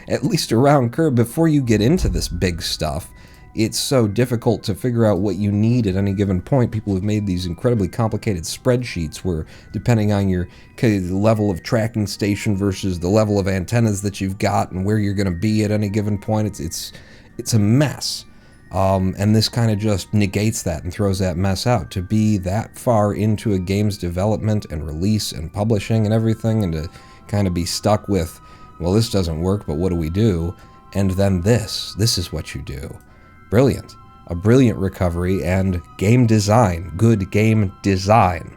At least around Kerb, before you get into this big stuff, it's so difficult to figure out what you need at any given point. People have made these incredibly complicated spreadsheets where, depending on your level of tracking station versus the level of antennas that you've got and where you're going to be at any given point, it's a mess. And this kind of just negates that and throws that mess out. To be that far into a game's development and release and publishing and everything, and to kind of be stuck with, well, this doesn't work, but what do we do? And then this is what you do. Brilliant. A brilliant recovery and game design. Good game design.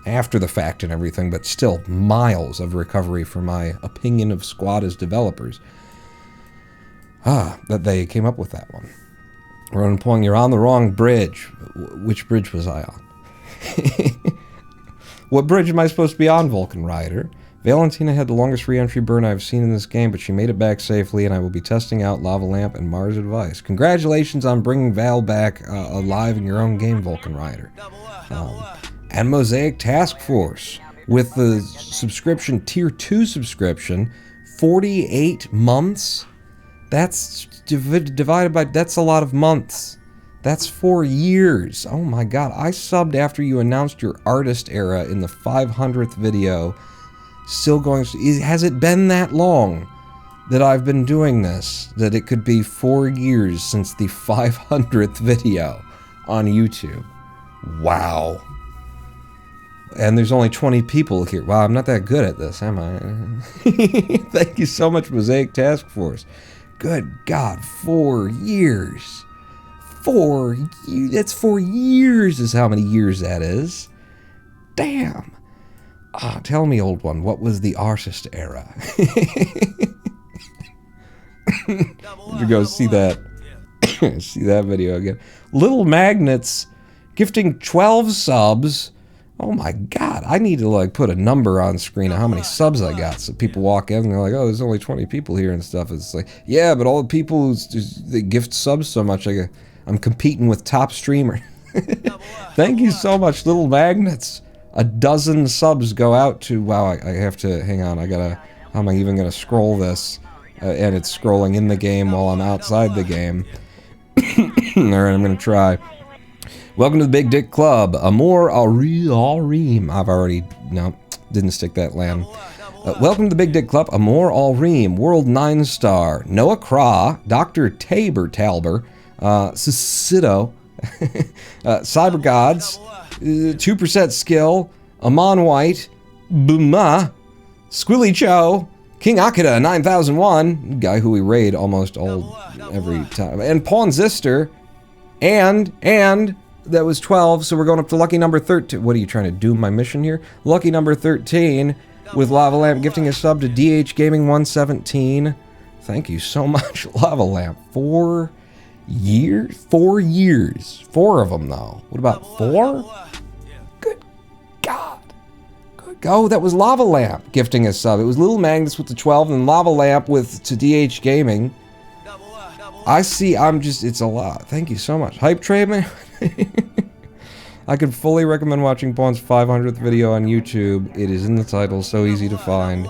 After the fact and everything, but still miles of recovery for my opinion of Squad as developers. That they came up with that one. Ronan Pong, you're on the wrong bridge. Which bridge was I on? What bridge am I supposed to be on, Vulcan Rider? Valentina had the longest re-entry burn I've seen in this game, but she made it back safely, and I will be testing out Lava Lamp and Mars Advice. Congratulations on bringing Val back alive in your own game, Vulcan Rider. And Mosaic Task Force, with the subscription, Tier 2 subscription, 48 months? That's divided by, that's a lot of months. That's 4 years. Oh my god, I subbed after you announced your artist era in the 500th video. Still going, has it been that long that I've been doing this, that it could be 4 years since the 500th video on YouTube? Wow. And there's only 20 people here. Wow, I'm not that good at this, am I? Thank you so much, Mosaic Task Force. Good God, 4 years. 4 years. That's 4 years is how many years that is. Damn. Tell me, old one, what was the artist era? to go see that. See that video again. Little Magnets gifting 12 subs. Oh my god, I need to like put a number on screen of how many subs I got so people walk in and they're like, oh, there's only 20 people here and stuff. It's like, yeah, but all the people that gift subs so much, I'm competing with top streamers. Thank you so much, Little Magnets. 12 subs go out to, wow, I have to, hang on, how am I even gonna scroll this? And it's scrolling in the game while I'm outside the game. Alright, I'm gonna try. Welcome to the Big Dick Club. Amor Al-Reem. I've already, no, didn't stick that land. Welcome to the Big Dick Club. Amor Al-Reem. World 9-star. Noah Craw. Dr. Talber. Cicito. Cyber Gods. 2% skill. Amon White. Buma. Squilly Cho. King Akita 9001. Guy who we raid almost every time. And Pawn Zister. And that was 12, so we're going up to lucky number 13. What are you trying to do my mission here? Lucky number 13 with Lava Lamp gifting a sub to DH Gaming 117. Thank you so much, Lava Lamp. 4 years? 4 years. 4 of them, though. What about 4? Good God. Good. Oh, that was Lava Lamp gifting a sub. It was Little Magnets with the 12 and Lava Lamp to DH Gaming. I see, it's a lot. Thank you so much. Hype Trade, man. I can fully recommend watching Pawn's 500th video on YouTube. It is in the title, so easy to find.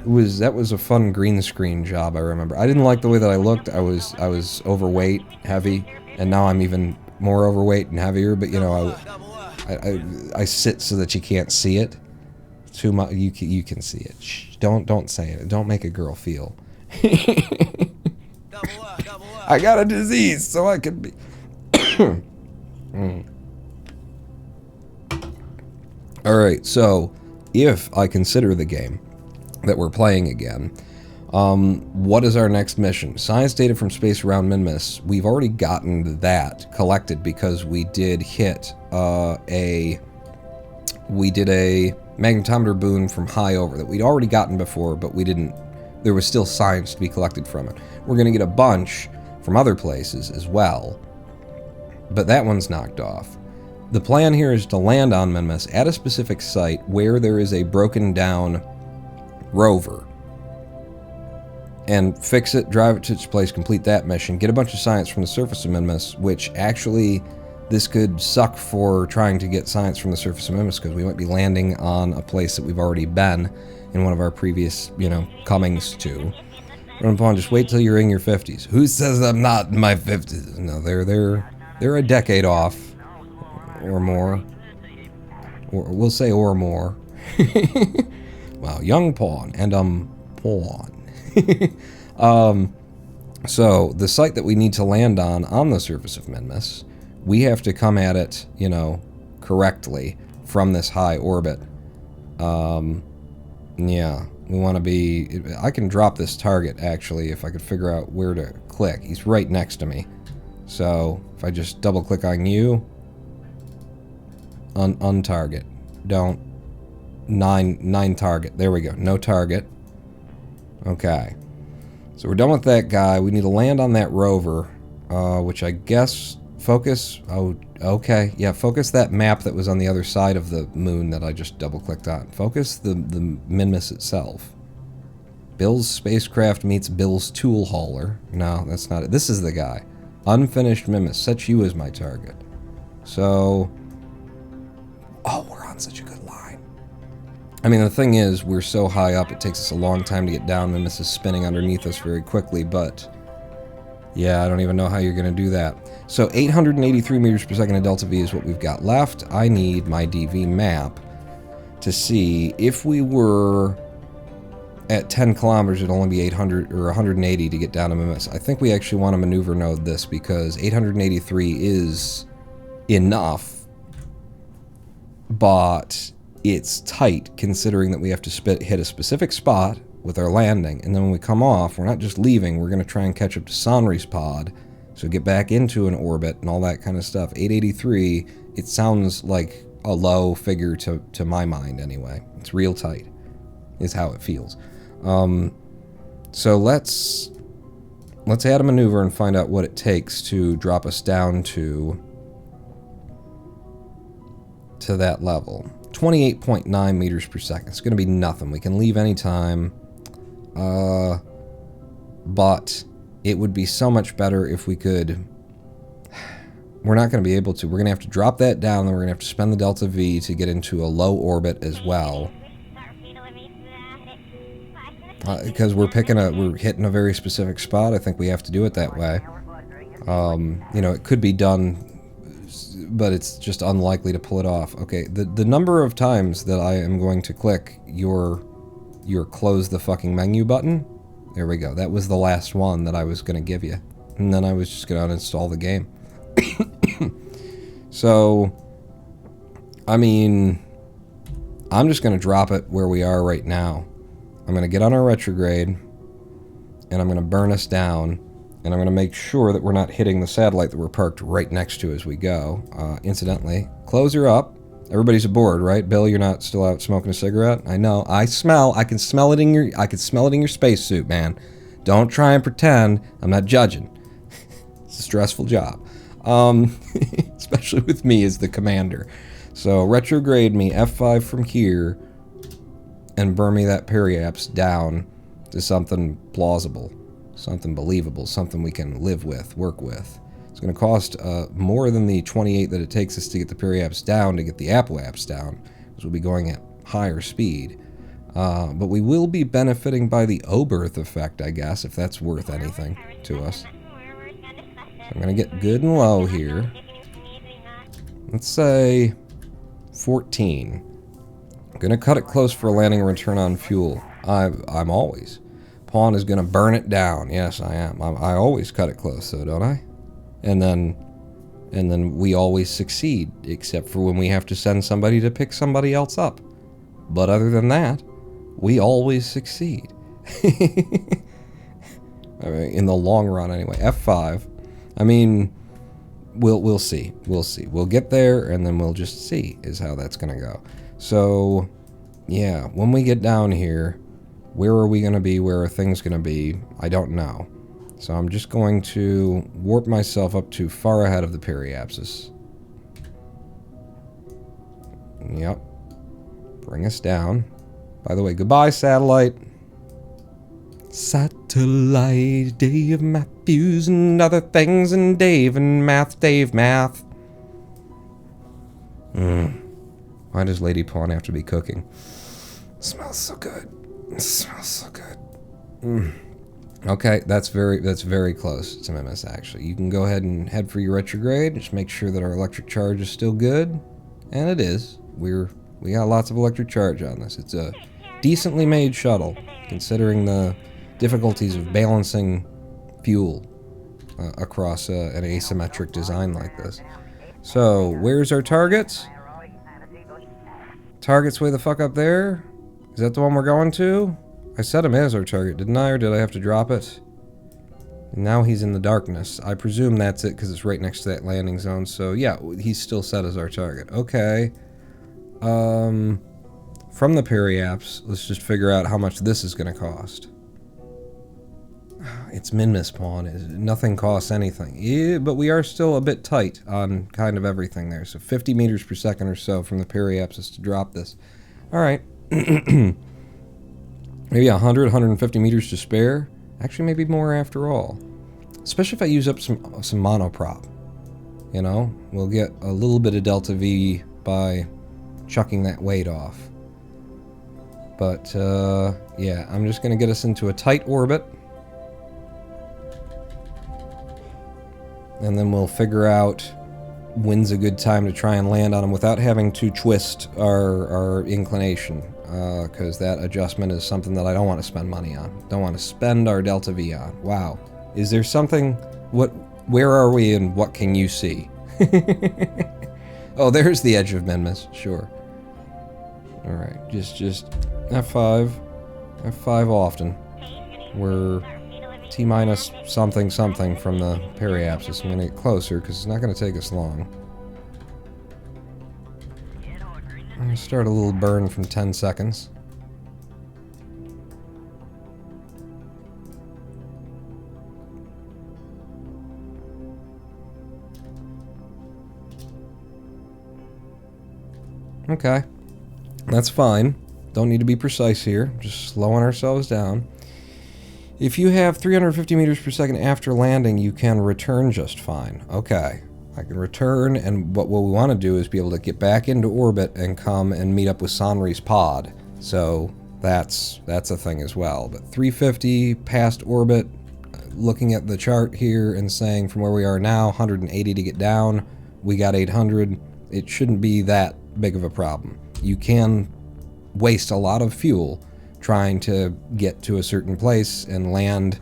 That was a fun green screen job, I remember. I didn't like the way that I looked. I was overweight, heavy, and now I'm even more overweight and heavier, but you know, I sit so that you can't see it. Too much, you can see it. Shh, don't say it. Don't make a girl feel. I got a disease, so I can be. Alright, so if I consider the game that we're playing again, what is our next mission? Science data from space around Minmus. We've already gotten that collected because we did hit a magnetometer boon from high over that we'd already gotten before, but we didn't. There was still science to be collected from it. We're going to get a bunch from other places as well, but that one's knocked off. The plan here is to land on Minmus at a specific site where there is a broken down rover and fix it, drive it to its place, complete that mission, get a bunch of science from the surface of Minmus, which actually this could suck for trying to get science from the surface of Minmus because we might be landing on a place that we've already been in one of our previous, comings to. Run upon, just wait till you're in your 50s. Who says I'm not in my 50s? No, they're a decade off. Or more. Or we'll say or more. Wow, young Pawn. And Pawn. So, the site that we need to land on the surface of Minmus, we have to come at it, correctly from this high orbit. Yeah. We want to be... I can drop this target, actually, if I could figure out where to click. He's right next to me. So, if I just double-click on you... Untarget. Don't... Nine target. There we go. No target. Okay. So we're done with that guy. We need to land on that rover, which I guess... Focus... Oh, okay. Yeah, focus that map that was on the other side of the moon that I just double-clicked on. Focus the Minmus itself. Bill's spacecraft meets Bill's tool hauler. No, that's not it. This is the guy. Unfinished Minmus. Set you as my target. So... Oh, we're on such a good line. I mean, the thing is, we're so high up, it takes us a long time to get down. Minmus is spinning underneath us very quickly, but... Yeah, I don't even know how you're going to do that. So 883 meters per second of delta V is what we've got left. I need my DV map to see if we were at 10 kilometers, it'd only be 800 or 180 to get down to Minmus. I think we actually want to maneuver node this because 883 is enough, but it's tight considering that we have to hit a specific spot with our landing, and then when we come off, we're not just leaving, we're going to try and catch up to Sonri's pod, so get back into an orbit and all that kind of stuff. 883, it sounds like a low figure to my mind anyway. It's real tight, is how it feels. So let's let's add a maneuver and find out what it takes to drop us down to that level. 28.9 meters per second. It's going to be nothing. We can leave anytime. But it would be so much better if we could... We're not going to be able to. We're going to have to drop that down, and we're going to have to spend the delta V to get into a low orbit as well. Because we're hitting a very specific spot. I think we have to do it that way. You know, it could be done, but it's just unlikely to pull it off. Okay, the number of times that I am going to click your close the fucking menu button, there we go. That was the last one that I was going to give you. And then I was just going to uninstall the game. So, I mean, I'm just going to drop it where we are right now. I'm going to get on our retrograde, and I'm going to burn us down, and I'm going to make sure that we're not hitting the satellite that we're parked right next to as we go. Incidentally, clothes are up. Everybody's aboard, right? Bill, you're not still out smoking a cigarette? I know. I can smell it in your spacesuit, man. Don't try and pretend. I'm not judging. It's a stressful job. Especially with me as the commander. So retrograde me F5 from here and burn me that periapse down to something plausible, something believable, something we can live with, work with. It's going to cost more than the 28 that it takes us to get the periapse down to get the apoapse down, because we'll be going at higher speed. But we will be benefiting by the Oberth effect, I guess, if that's worth anything to us. I'm going to get good and low here. Let's say 14. I'm going to cut it close for a landing and return on fuel. I'm always. Pawn is going to burn it down. Yes, I am. I always cut it close, though, don't I? And then we always succeed, except for when we have to send somebody to pick somebody else up. But other than that, we always succeed. I mean, in the long run, anyway. F5. I mean, we'll see. We'll see. We'll get there, and then we'll just see is how that's going to go. So, yeah, when we get down here, where are we going to be? Where are things going to be? I don't know. So I'm just going to warp myself up to far ahead of the periapsis. Yep. Bring us down. By the way, goodbye, satellite. Satellite, Dave Matthews and other things, and Dave and math, Dave math. Why does Lady Pawn have to be cooking? It smells so good. It smells so good. Okay, that's very close to Minmus, actually. You can go ahead and head for your retrograde. Just make sure that our electric charge is still good. And it is. We got lots of electric charge on this. It's a decently made shuttle, considering the difficulties of balancing fuel across an asymmetric design like this. So, where's our targets? Target's way the fuck up there? Is that the one we're going to? I set him as our target, didn't I? Or did I have to drop it? And now he's in the darkness. I presume that's it because it's right next to that landing zone. So, yeah, he's still set as our target. Okay. From the periapse, let's just figure out how much this is going to cost. It's Minmus Pawn. Nothing costs anything. Yeah, but we are still a bit tight on kind of everything there. So 50 meters per second or so from the periapsis to drop this. All right. Maybe 100, 150 meters to spare. Actually, maybe more after all. Especially if I use up some monoprop. You know, we'll get a little bit of delta V by chucking that weight off. But, yeah, I'm just going to get us into a tight orbit. And then we'll figure out when's a good time to try and land on them without having to twist our inclination. Because that adjustment is something that I don't want to spend money on. Don't want to spend our delta V on. Wow. Is there something... Where are we and what can you see? Oh, there's the edge of Minmus. Sure. Alright, just F5. F5 often. We're T-minus something from the periapsis. I'm going to get closer because it's not going to take us long. I'm going to start a little burn from 10 seconds. Okay. That's fine. Don't need to be precise here. Just slowing ourselves down. If you have 350 meters per second after landing, you can return just fine. Okay. I can return, and what we want to do is be able to get back into orbit and come and meet up with Sonri's pod. So that's a thing as well. But 350 past orbit, looking at the chart here and saying from where we are now, 180 to get down, we got 800. It shouldn't be that big of a problem. You can waste a lot of fuel trying to get to a certain place and land,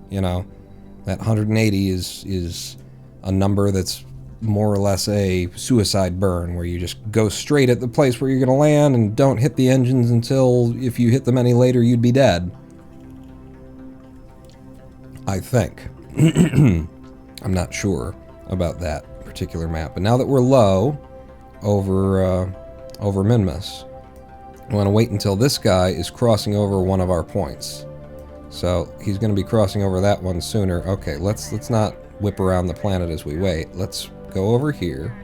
you know. That 180 is a number that's more or less a suicide burn, where you just go straight at the place where you're going to land and don't hit the engines until, if you hit them any later, you'd be dead. I think. I'm not sure about that particular map. But now that we're low over Minmus, I want to wait until this guy is crossing over one of our points. So he's going to be crossing over that one sooner. Okay, let's not whip around the planet as we wait. Let's go over here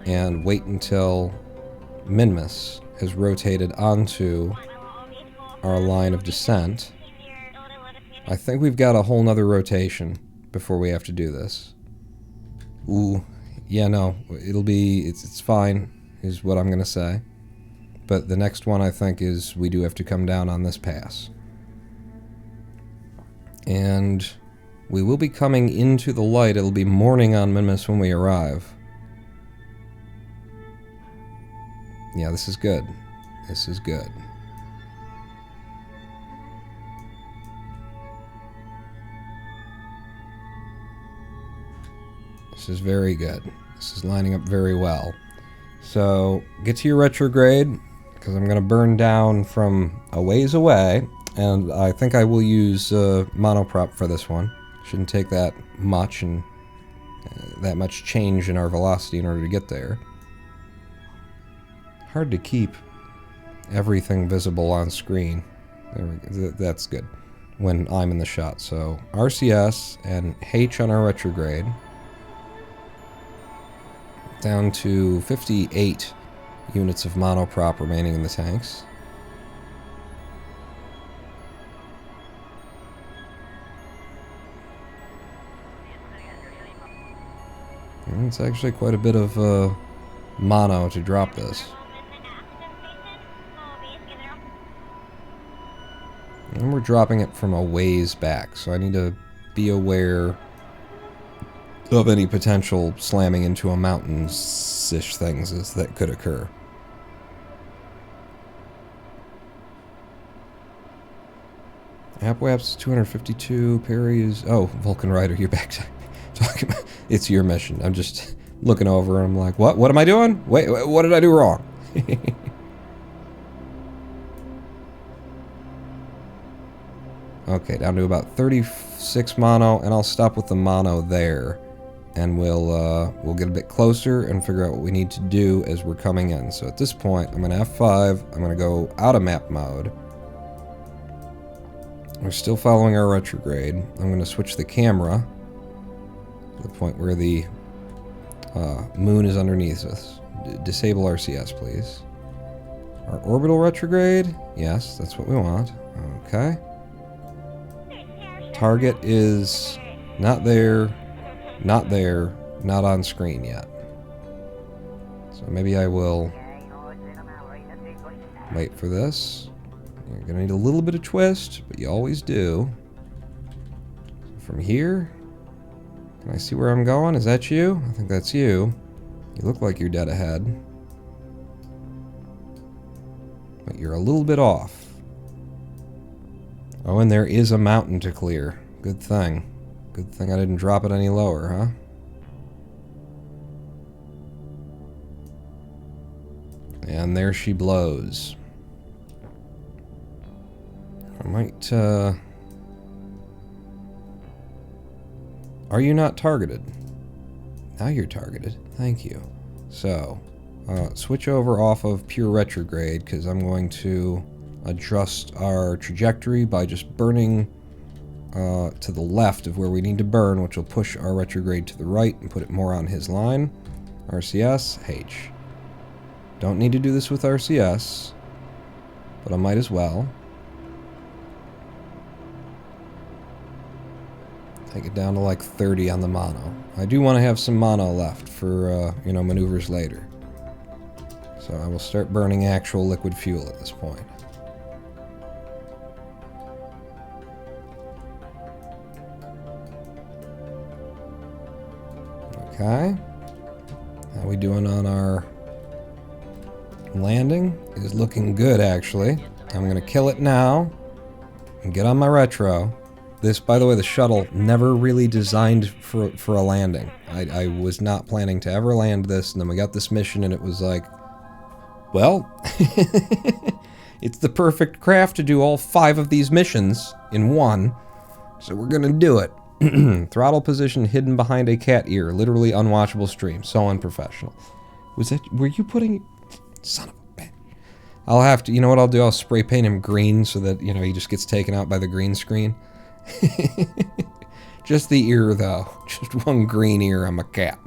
and wait until Minmus has rotated onto our line of descent. I think we've got a whole nother rotation before we have to do this. Ooh, yeah, no, it's fine, is what I'm going to say. But the next one, I think, is we do have to come down on this pass. And we will be coming into the light. It'll be morning on Minmus when we arrive. Yeah, this is good. This is good. This is very good. This is lining up very well. So, get to your retrograde, because I'm going to burn down from a ways away, and I think I will use monoprop for this one. Shouldn't take that much, and that much change in our velocity in order to get there. Hard to keep everything visible on screen. There we go. That's good when I'm in the shot. So, RCS and H on our retrograde. Down to 58 units of monoprop remaining in the tanks. And it's actually quite a bit of mono to drop this. And we're dropping it from a ways back, so I need to be aware of any potential slamming into a mountain-ish things that could occur. Apwaps 252, Perry is... Oh, Vulcan Rider, you're back to talking about... It's your mission. I'm just looking over and I'm like, what? What am I doing? Wait, what did I do wrong? Okay, down to about 36 mono, and I'll stop with the mono there. And we'll get a bit closer and figure out what we need to do as we're coming in. So at this point, I'm going to F5. I'm going to go out of map mode. We're still following our retrograde. I'm going to switch the camera to the point where the moon is underneath us. Disable RCS, please. Our orbital retrograde? Yes, that's what we want. Okay. Target is not there. Not there, not on screen yet. So maybe I will wait for this. You're gonna need a little bit of twist, but you always do. From here, can I see where I'm going? Is that you? I think that's you. You look like you're dead ahead. But you're a little bit off. Oh, and there is a mountain to clear. Good thing. Good thing I didn't drop it any lower, huh? And there she blows. I might, Are you not targeted? Now you're targeted. Thank you. So, switch over off of pure retrograde, because I'm going to adjust our trajectory by just burning to the left of where we need to burn, which will push our retrograde to the right and put it more on his line. RCS, H. Don't need to do this with RCS, but I might as well. Take it down to like 30 on the mono. I do want to have some mono left for, you know, maneuvers later. So I will start burning actual liquid fuel at this point. Okay. How we doing on our landing? Is looking good, actually. I'm going to kill it now and get on my retro. This, by the way, the shuttle never really designed for a landing. I was not planning to ever land this, and then we got this mission, and it was like, well, it's the perfect craft to do all 5 of these missions in one, so we're gonna do it. Throttle position hidden behind a cat ear. Literally unwatchable stream. So unprofessional. Was that... Were you putting... Son of a bitch. I'll have to... You know what I'll do? I'll spray paint him green so that, you know, he just gets taken out by the green screen. Just the ear, though. Just one green ear on my cat.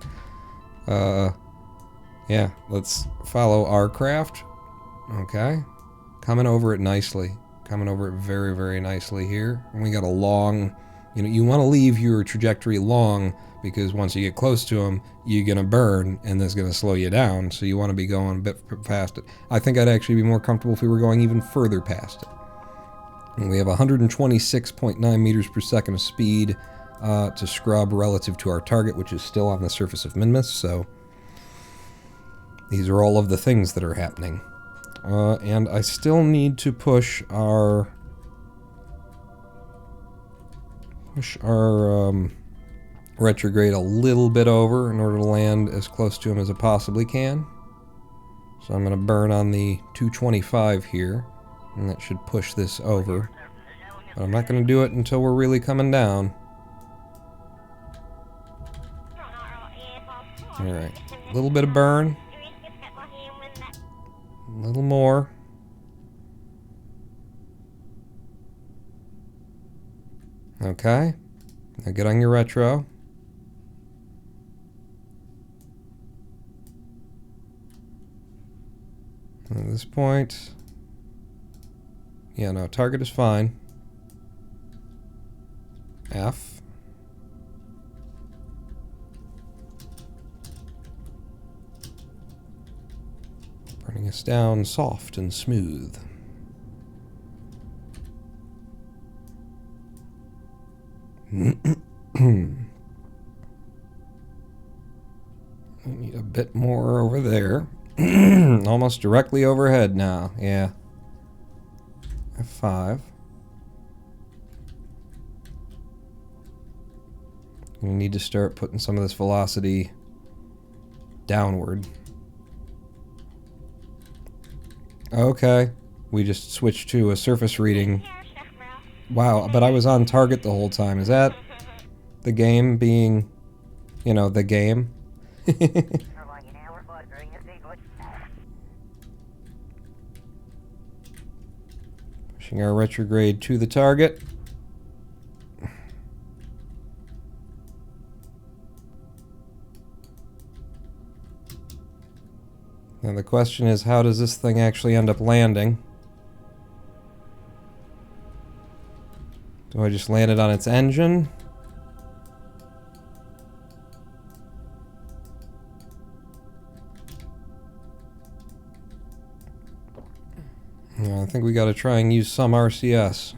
Yeah. Let's follow our craft. Okay. Coming over it nicely. Coming over it very, very nicely here. And we got a long... You know, you want to leave your trajectory long because once you get close to them, you're going to burn and that's going to slow you down. So you want to be going a bit past it. I think I'd actually be more comfortable if we were going even further past it. And we have 126.9 meters per second of speed to scrub relative to our target, which is still on the surface of Minmus. So these are all of the things that are happening. And I still need to push our retrograde a little bit over in order to land as close to him as I possibly can. So I'm going to burn on the 225 here, and that should push this over. But I'm not going to do it until we're really coming down. Alright, a little bit of burn. A little more. Okay, now get on your retro. At this point, yeah, no, target is fine. F. Bringing us down soft and smooth. I need a bit more over there. Almost directly overhead now. Yeah. F5. We need to start putting some of this velocity downward. Okay. We just switched to a surface reading. Wow, but I was on target the whole time. Is that the game being, you know, the game? Pushing our retrograde to the target. Now the question is, how does this thing actually end up landing? Do I just land it on its engine? Yeah, I think we gotta try and use some RCS.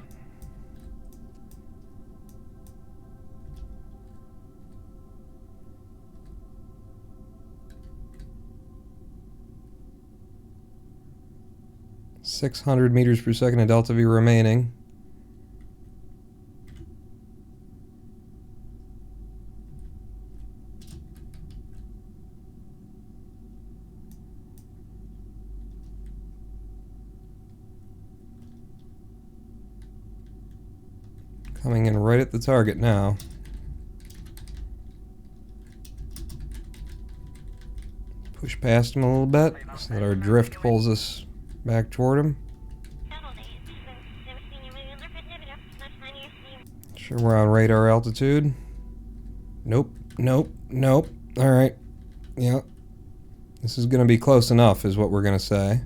.600 meters per second of delta V remaining. Coming in right at the target now. Push past him a little bit so that our drift pulls us back toward him. Sure we're on radar altitude. Nope, nope, nope. Alright. Yep. This is going to be close enough, is what we're going to say.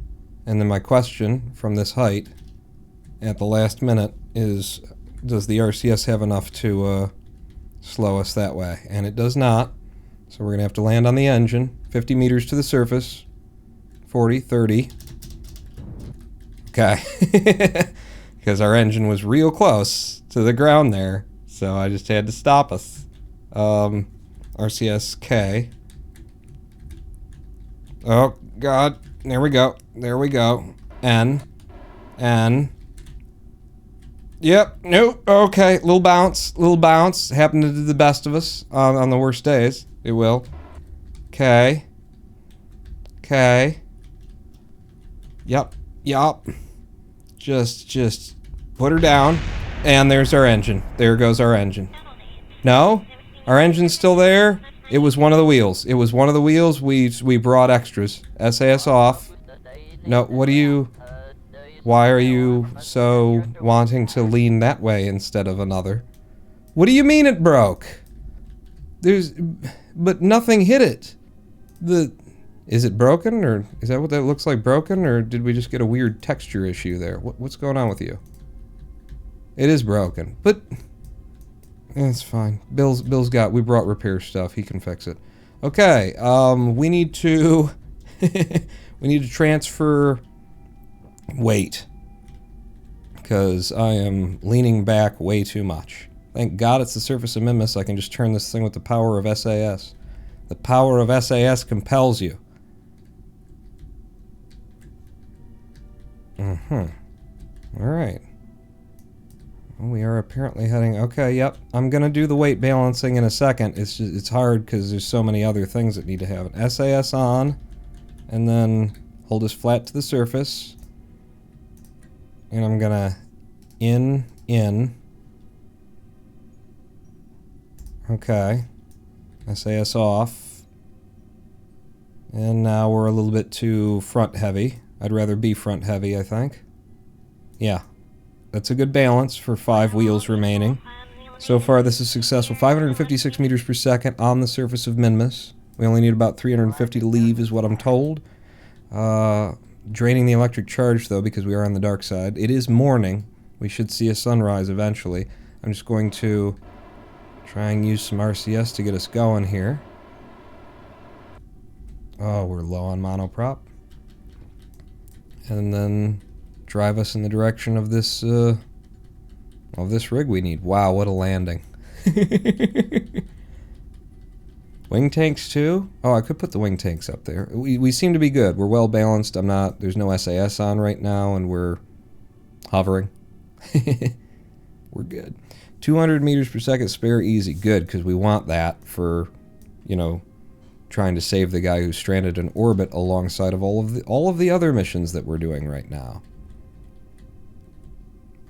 And then my question from this height at the last minute is, does the RCS have enough to slow us that way? And it does not. So we're going to have to land on the engine, 50 meters to the surface, 40, 30. Okay. Because our engine was real close to the ground there. So I just had to stop us. RCS K. Oh, God. There we go. There we go. N. Yep. Nope. Okay. Little bounce. Little bounce. Happened to the best of us on the worst days. It will. K. Yep. Just put her down. And there's our engine. There goes our engine. No? Our engine's still there? It was one of the wheels. It was one of the wheels. We brought extras. SAS off. No, what do you... Why are you so wanting to lean that way instead of another? What do you mean it broke? But nothing hit it. Is it broken, or is that what that looks like, broken, or did we just get a weird texture issue there? What's going on with you? It is broken, but it's fine. We brought repair stuff. He can fix it. Okay, we need to transfer weight, because I am leaning back way too much. Thank God it's the surface of Minmus. I can just turn this thing with the power of SAS. The power of SAS compels you. Alright. Well, we are apparently heading... Okay, yep. I'm gonna do the weight balancing in a second. It's hard because there's so many other things that need to happen. SAS on, and then hold us flat to the surface. And I'm gonna in. Okay. SAS off. And now we're a little bit too front heavy. I'd rather be front heavy, I think. Yeah. That's a good balance for 5 wheels remaining. So far this is successful. 556 meters per second on the surface of Minmus. We only need about 350 to leave is what I'm told. Draining the electric charge though, because we are on the dark side. It is morning. We should see a sunrise eventually. I'm just going to try and use some RCS to get us going here. Oh, we're low on monoprop. And then drive us in the direction of this rig we need. Wow, what a landing. Wing tanks too? Oh, I could put the wing tanks up there. We seem to be good. We're well balanced. There's no SAS on right now, and we're hovering. We're good. 200 meters per second spare easy. Good, because we want that for, trying to save the guy who's stranded in orbit alongside of all of the other missions that we're doing right now.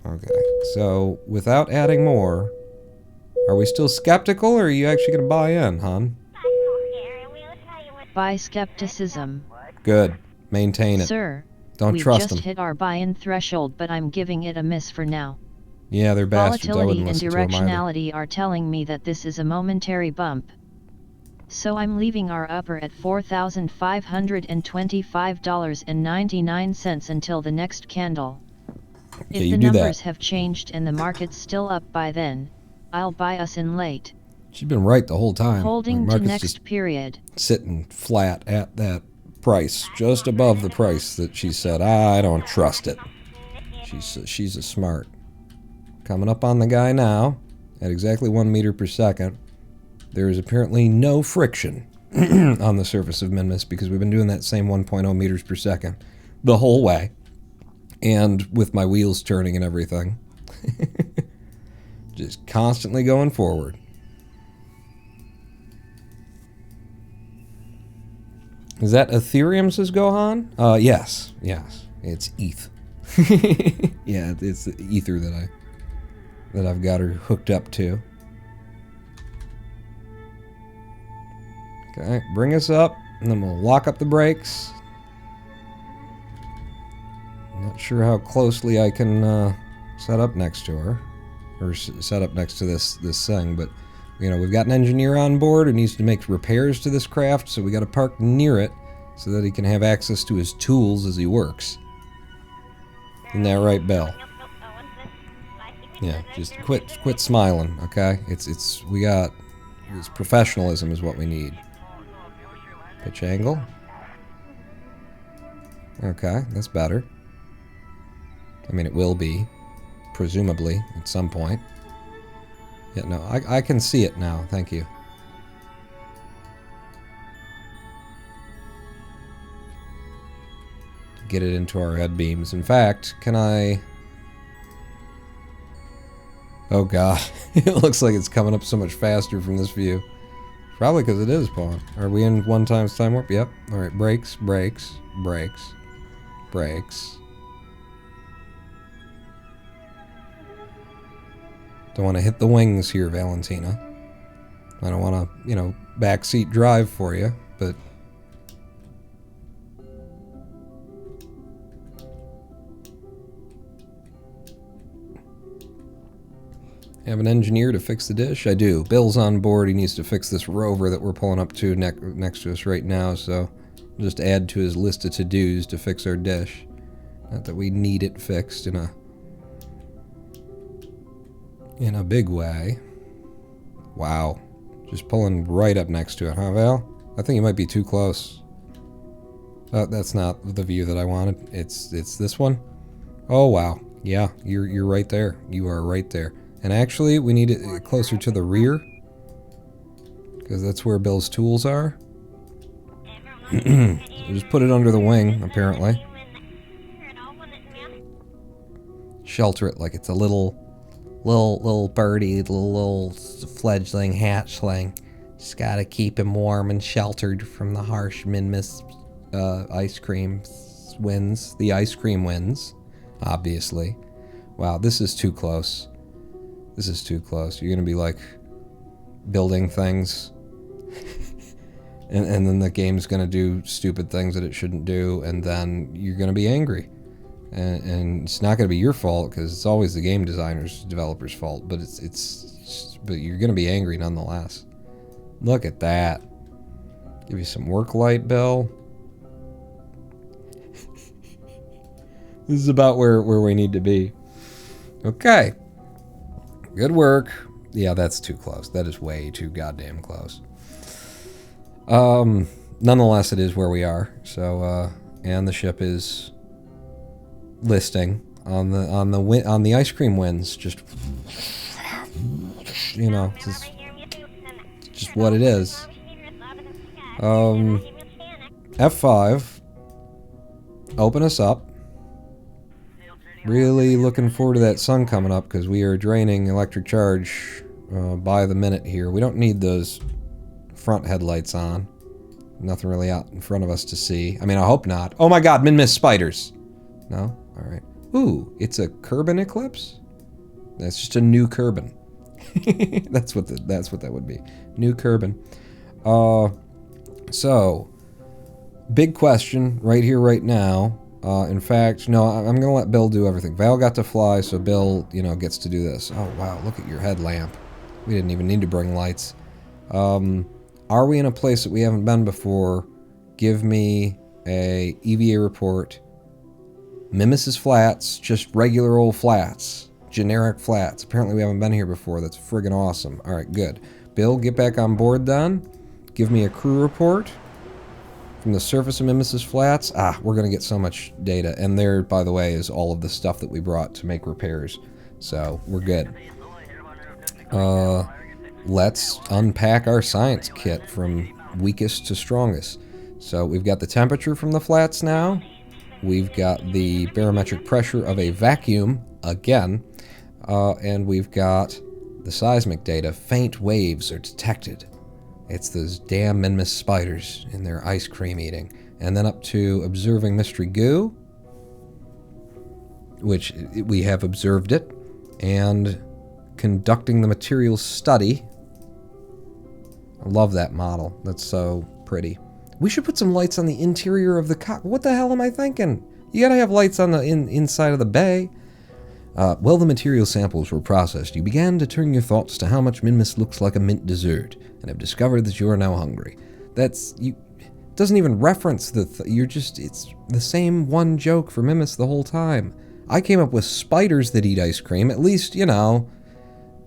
Okay, so without adding more, are we still skeptical, or are you actually going to buy in, hon? Buy skepticism. Good. Maintain it. Sir, Don't trust them. We just hit our buy-in threshold, but I'm giving it a miss for now. Yeah, they're bastards. I Volatility wouldn't and listen to them either. directionality are telling me that this is a momentary bump. So I'm leaving our upper at $4,525.99 until the next candle. If the numbers have changed and the market's still up by then, I'll buy us in late. She's been right the whole time. Holding to next period. Sitting flat at that price, just above the price that she said. I don't trust it. She's a smart. Coming up on the guy now, at exactly 1 meter per second. There is apparently no friction on the surface of Minmus because we've been doing that same 1.0 meters per second the whole way. And with my wheels turning and everything. Just constantly going forward. Is that Ethereum, says Gohan? Yes. It's ETH. Yeah, it's the ether that I've got her hooked up to. Okay, bring us up, and then we'll lock up the brakes. I'm not sure how closely I can set up next to her, or set up next to this thing, but we've got an engineer on board who needs to make repairs to this craft, so we got to park near it so that he can have access to his tools as he works. Isn't that right, Bill? Yeah, just quit smiling, okay? It's professionalism is what we need. Pitch angle. Okay, that's better. I mean, it will be, presumably, at some point. Yeah, no, I can see it now, thank you. Get it into our head beams. In fact, can I... Oh god, it looks like it's coming up so much faster from this view. Probably because it is pawn. Are we in 1 times time warp? Yep. Alright, brakes, brakes, brakes, brakes. Don't want to hit the wings here, Valentina. I don't want to, you know, backseat drive for you, but... Have an engineer to fix the dish? I do. Bill's on board. He needs to fix this rover that we're pulling up to next to us right now, so just add to his list of to-dos to fix our dish. Not that we need it fixed in a big way. Wow. Just pulling right up next to it, huh, Val? I think you might be too close. That's not the view that I wanted. It's this one. Oh, wow. Yeah, you're right there. You are right there. And actually, we need it closer to the rear, because that's where Bill's tools are. Just put it under the wing, apparently. Shelter it like it's a little birdie, little fledgling hatchling. Just gotta keep him warm and sheltered from the harsh Minmus ice cream winds. The ice cream winds, obviously. Wow, this is too close. This is too close. You're gonna be like building things and then the game's gonna do stupid things that it shouldn't do, and then you're gonna be angry. And it's not gonna be your fault, because it's always the game designer's, developer's fault, but but you're gonna be angry nonetheless. Look at that. Give you some work light, Bill. This is about where we need to be. Okay. Good work. Yeah, that's too close. That is way too goddamn close. Nonetheless, it is where we are. So, and the ship is listing on the ice cream winds. Just, you know, just what it is. F5. Open us up. Really looking forward to that sun coming up, because we are draining electric charge by the minute here. We don't need those front headlights on. Nothing really out in front of us to see. I mean, I hope not. Oh my god, Minmus spiders! No? Alright. Ooh, it's a Kerbal eclipse? That's just a new Kerbal. that's what that would be. New Kerbal. So, big question right here, right now. In fact, no, I'm going to let Bill do everything. Val got to fly, so Bill, you know, gets to do this. Oh, wow, look at your headlamp. We didn't even need to bring lights. Are we in a place that we haven't been before? Give me a EVA report. Minmus's flats, just regular old flats. Generic flats. Apparently we haven't been here before. That's friggin' awesome. Alright, good. Bill, get back on board then. Give me a crew report. From the surface of Minmus's flats. Ah, we're going to get so much data. And there, by the way, is all of the stuff that we brought to make repairs. So, we're good. Let's unpack our science kit from weakest to strongest. So, we've got the temperature from the flats now. We've got the barometric pressure of a vacuum, again. And we've got the seismic data. Faint waves are detected. It's those damn Minmus spiders in their ice cream eating. And then up to observing mystery goo, which we have observed it, and conducting the materials study. I love that model. That's so pretty. We should put some lights on the interior of the cockpit. What the hell am I thinking? You gotta have lights on the inside of the bay. While the material samples were processed, you began to turn your thoughts to how much Minmus looks like a mint dessert, and have discovered that you are now hungry. doesn't even reference you're just, it's the same one joke for Minmus the whole time. I came up with spiders that eat ice cream. At least, you know,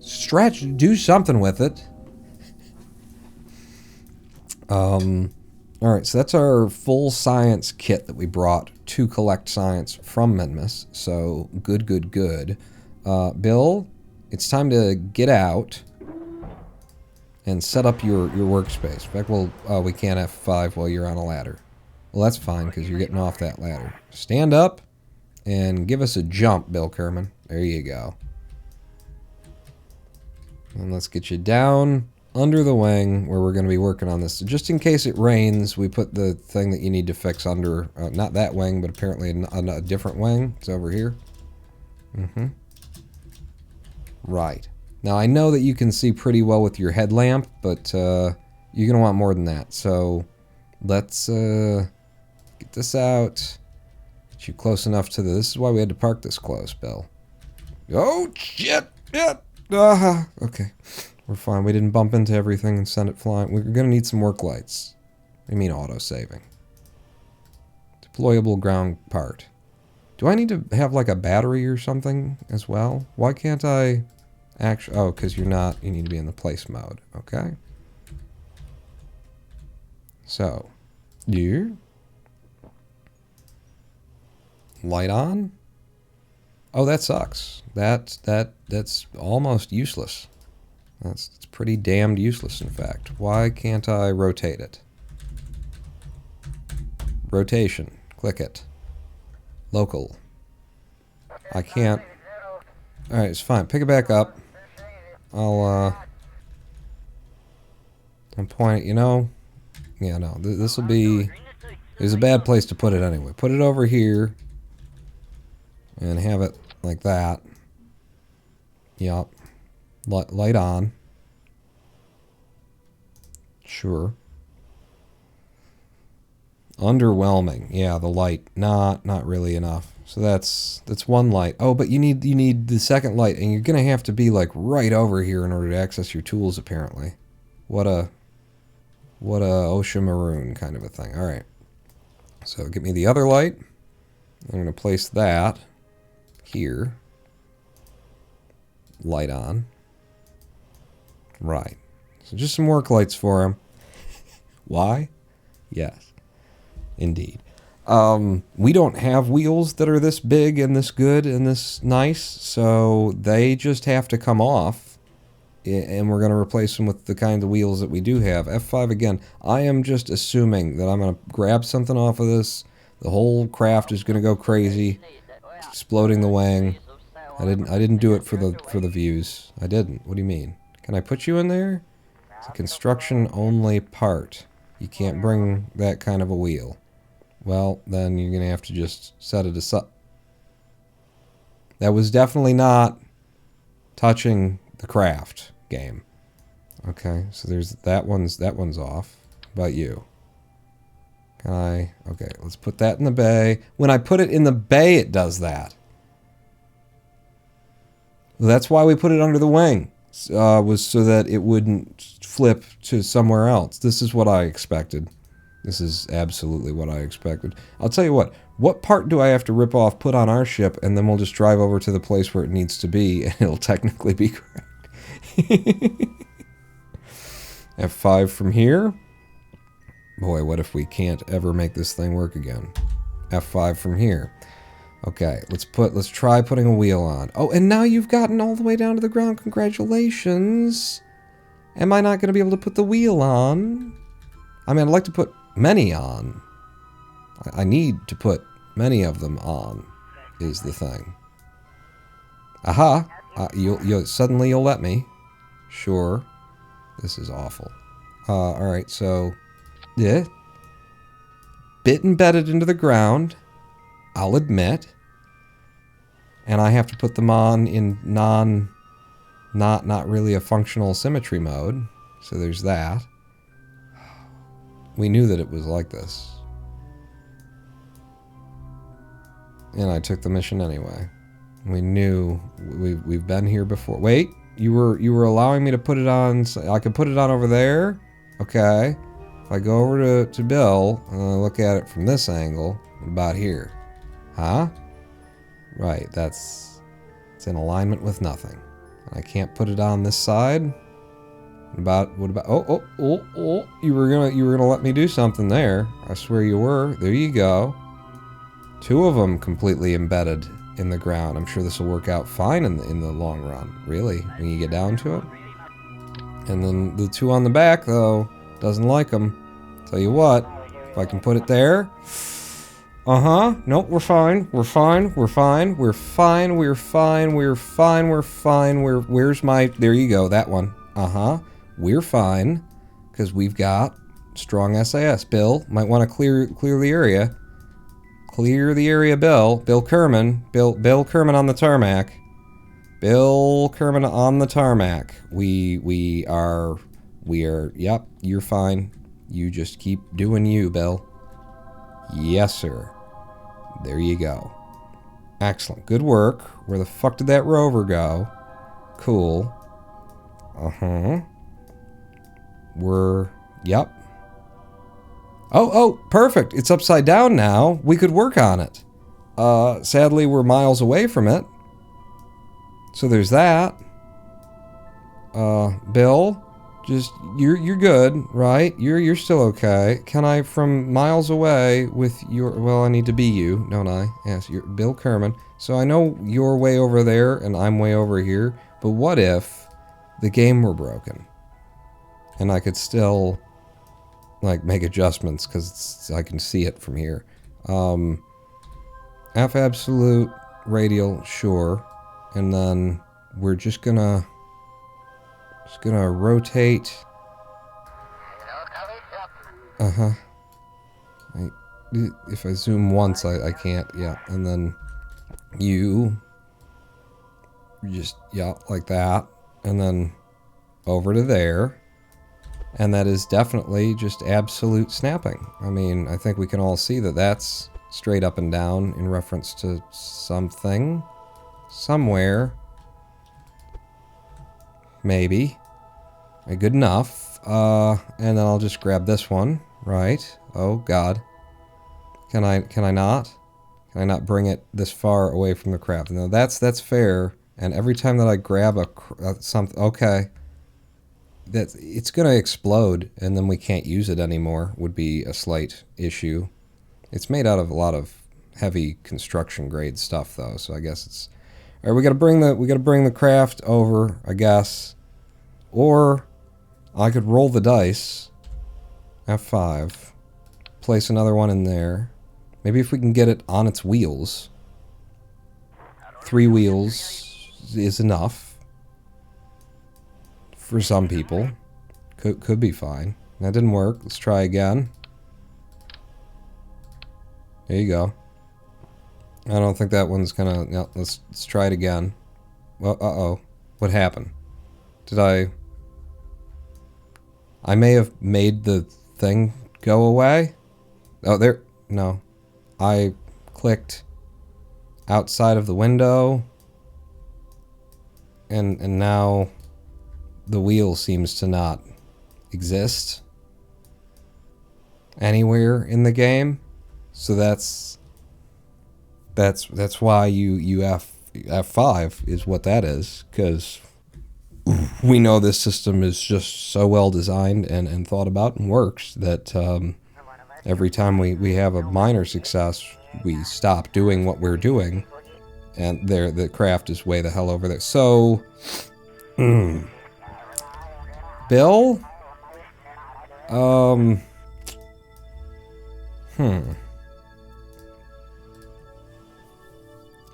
stretch, do something with it. Alright, so that's our full science kit that we brought to collect science from Minmus. So, good, good, good. Bill, it's time to get out and set up your workspace. In fact, we can't F5 while you're on a ladder. Well, that's fine, because you're getting off that ladder. Stand up and give us a jump, Bill Kerman. There you go. And let's get you down under the wing where we're going to be working on this. So just in case it rains, we put the thing that you need to fix under, not that wing, but apparently a different wing. It's over here. Right. Now, I know that you can see pretty well with your headlamp, but you're going to want more than that. So let's get this out. Get you close enough to this is why we had to park this close, Bill. Oh, shit! Yeah. Okay. We're fine. We didn't bump into everything and send it flying. We're going to need some work lights. I mean auto-saving. Deployable ground part. Do I need to have like a battery or something as well? Why can't I actually... Oh, because you're not... You need to be in the place mode. Okay. So. You. Light on. Oh, that sucks. That's almost useless. It's pretty damned useless, in fact. Why can't I rotate it? Rotation. Click it. Local. I can't. Alright, it's fine. Pick it back up. I'll point it, you know? Yeah, no. This will be... It's a bad place to put it anyway. Put it over here. And have it like that. Yup. Light on. Sure. Underwhelming. Yeah, the light. Not really enough. So that's one light. Oh, but you need the second light, and you're gonna have to be like right over here in order to access your tools, apparently. What a OSHA maroon kind of a thing. Alright. So get me the other light. I'm gonna place that here. Light on. Right. So just some work lights for him. Why? Yes. Indeed. We don't have wheels that are this big and this good and this nice, so they just have to come off, and we're going to replace them with the kind of wheels that we do have. F5 again. I am just assuming that I'm going to grab something off of this. The whole craft is going to go crazy, exploding the wing. I didn't do it for the views. I didn't. What do you mean? Can I put you in there? It's a construction only part. You can't bring that kind of a wheel. Well, then you're going to have to just set it aside. That was definitely not touching the craft game. Okay, so there's that one's off. How about you? Can I? Okay, let's put that in the bay. When I put it in the bay, it does that. That's why we put it under the wing. Was so that it wouldn't flip to somewhere else. This is what I expected. This is absolutely what I expected. I'll tell you what part do I have to rip off, put on our ship, and then we'll just drive over to the place where it needs to be, and it'll technically be correct. F5 from here. Boy, what if we can't ever make this thing work again? F5 from here. Okay, let's try putting a wheel on. Oh, and now you've gotten all the way down to the ground. Congratulations. Am I not going to be able to put the wheel on? I mean, I'd like to put many on. I need to put many of them on, is the thing. Aha! Suddenly you'll let me. Sure. This is awful. Alright, so... Yeah. Bit embedded into the ground. I'll admit. And I have to put them on in not really a functional symmetry mode. So there's that. We knew that it was like this. And I took the mission anyway. We knew we've been here before. Wait, you were allowing me to put it on. I could put it on over there. Okay. If I go over to Bill, and I look at it from this angle, what about here? Huh? Right, it's in alignment with nothing. I can't put it on this side. What about, oh, you were gonna let me do something there. I swear you were. There you go. 2 of them completely embedded in the ground. I'm sure this will work out fine in the long run, really, when you get down to it. And then the 2 on the back, though, doesn't like them. Tell you what, if I can put it there. Nope, we're fine. We're fine. We're fine. We're fine. We're fine. We're fine. We're fine. Where's my... There you go, that one. We're fine, because we've got strong SAS. Bill, might want to clear the area. Clear the area, Bill. Bill Kerman. Bill Kerman on the tarmac. Bill Kerman on the tarmac. We are, yep, you're fine. You just keep doing you, Bill. Yes, sir. There you go. Excellent. Good work. Where the fuck did that rover go? Cool. Yep. Oh, perfect. It's upside down now. We could work on it. Sadly, we're miles away from it. So there's that. Bill, just, you're good, right? You're still okay. Can I, from miles away with your, well, I need to be you, don't I? Yes, you're Bill Kerman. So I know you're way over there and I'm way over here, but what if the game were broken? And I could still, like, make adjustments because I can see it from here. F absolute radial, sure. And then we're just gonna rotate. If I zoom once, I can't. Yeah, and then you just, yeah, like that, and then over to there. And that is definitely just absolute snapping. I mean, I think we can all see that that's straight up and down in reference to something, somewhere, maybe. Good enough. And then I'll just grab this one, right? Oh God, can I not? Can I not bring it this far away from the craft? No, that's fair. And every time that I grab something, okay. It's going to explode, and then we can't use it anymore, would be a slight issue. It's made out of a lot of heavy construction grade stuff, though, so I guess it's... Alright, we gotta bring the craft over, I guess. Or I could roll the dice. F5. Place another one in there. Maybe if we can get it on its wheels. 3 wheels is enough. For some people. Could be fine. That didn't work. Let's try again. There you go. I don't think that one's gonna... No, let's try it again. Well, uh-oh. What happened? Did I may have made the thing go away? Oh, there... No. I clicked outside of the window. And now... the wheel seems to not exist anywhere in the game, so that's why you F5 is what that is, because we know this system is just so well designed and thought about and works that every time we have a minor success, we stop doing what we're doing, and the craft is way the hell over there. So. Bill?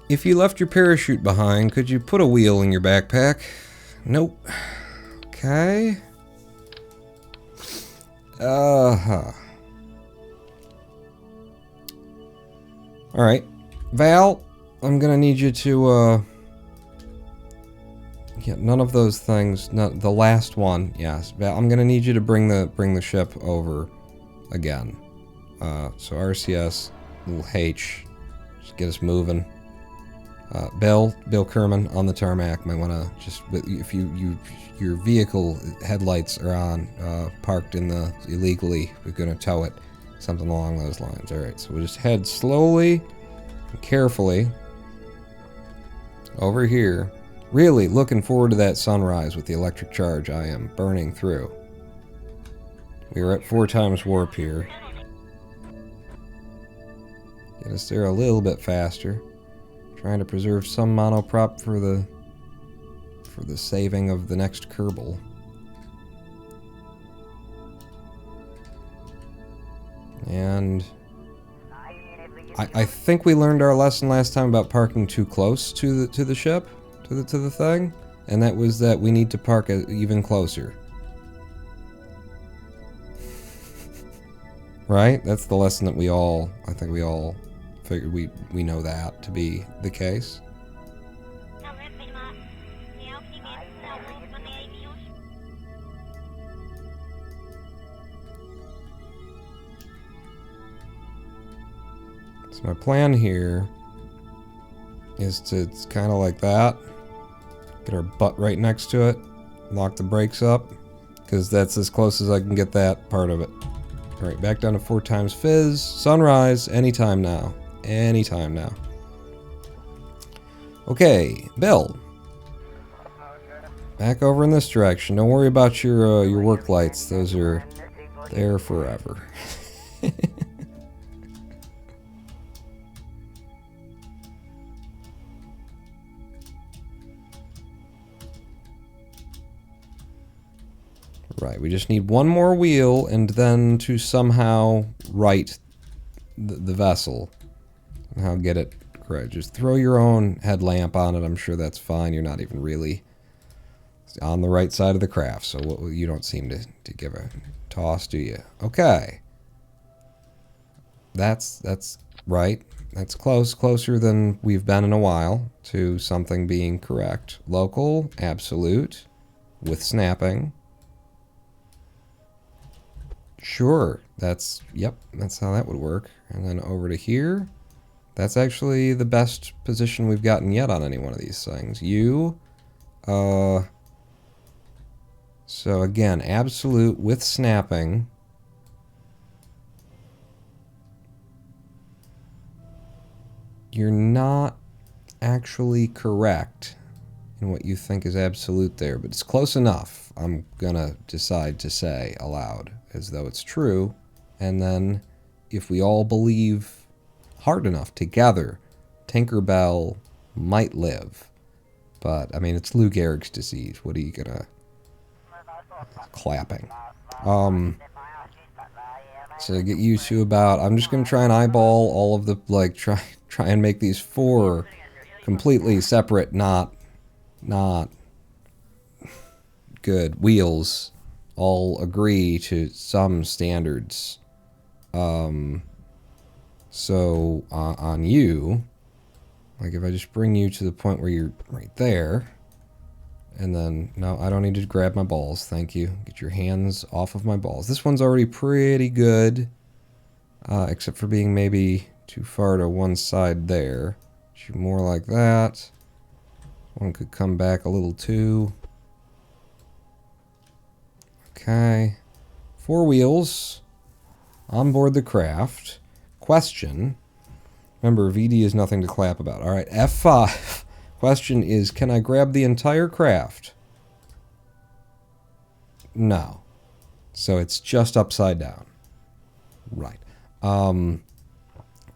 If you left your parachute behind, could you put a wheel in your backpack? Nope. Okay. Alright. Val, I'm gonna need you to, yeah, none of those things. The last one, yes. I'm gonna need you to bring the ship over again. So RCS, little H, just get us moving. Bill Kerman on the tarmac might want to just, if your vehicle headlights are on, parked in the illegally, we're going to tow it, something along those lines. All right, so we'll just head slowly and carefully over here. Really looking forward to that sunrise with the electric charge I am burning through. We are at 4 times warp here. Get us there a little bit faster. Trying to preserve some monoprop for the saving of the next Kerbal. And I think we learned our lesson last time about parking too close to the ship, to the thing, and that was that we need to park even closer. Right? That's the lesson that I think we all figured we know that to be the case. So my plan here is to, it's kind of like that. Get our butt right next to it. Lock the brakes up. Because that's as close as I can get that part of it. Alright, back down to 4 times fizz. Sunrise, anytime now. Anytime now. Okay, Bill. Back over in this direction. Don't worry about your work lights. Those are there forever. Right, we just need one more wheel and then to somehow right the vessel. Somehow get it correct. Just throw your own headlamp on it. I'm sure that's fine. You're not even really on the right side of the craft, so you don't seem to give a toss, do you? Okay. That's right. That's closer than we've been in a while to something being correct. Local, absolute, with snapping. Sure, yep, that's how that would work. And then over to here. That's actually the best position we've gotten yet on any one of these things. So again, absolute with snapping. You're not actually correct in what you think is absolute there, but it's close enough. I'm gonna decide to say aloud as though it's true, and then if we all believe hard enough together, Tinkerbell might live. But I mean, it's Lou Gehrig's disease. What are you gonna clapping? So get used to about. I'm just gonna try and eyeball all of the try and make these 4 completely separate, not good wheels all agree to some standards. So on you, like if I just bring you to the point where you're right there, and then, no, I don't need to grab my balls, thank you. Get your hands off of my balls. This one's already pretty good, except for being maybe too far to one side there. Shoot more like that. One could come back a little too. Okay. 4 wheels on board the craft. Question. Remember, VD is nothing to clap about. Alright, F5. Question is, can I grab the entire craft? No. So it's just upside down. Right.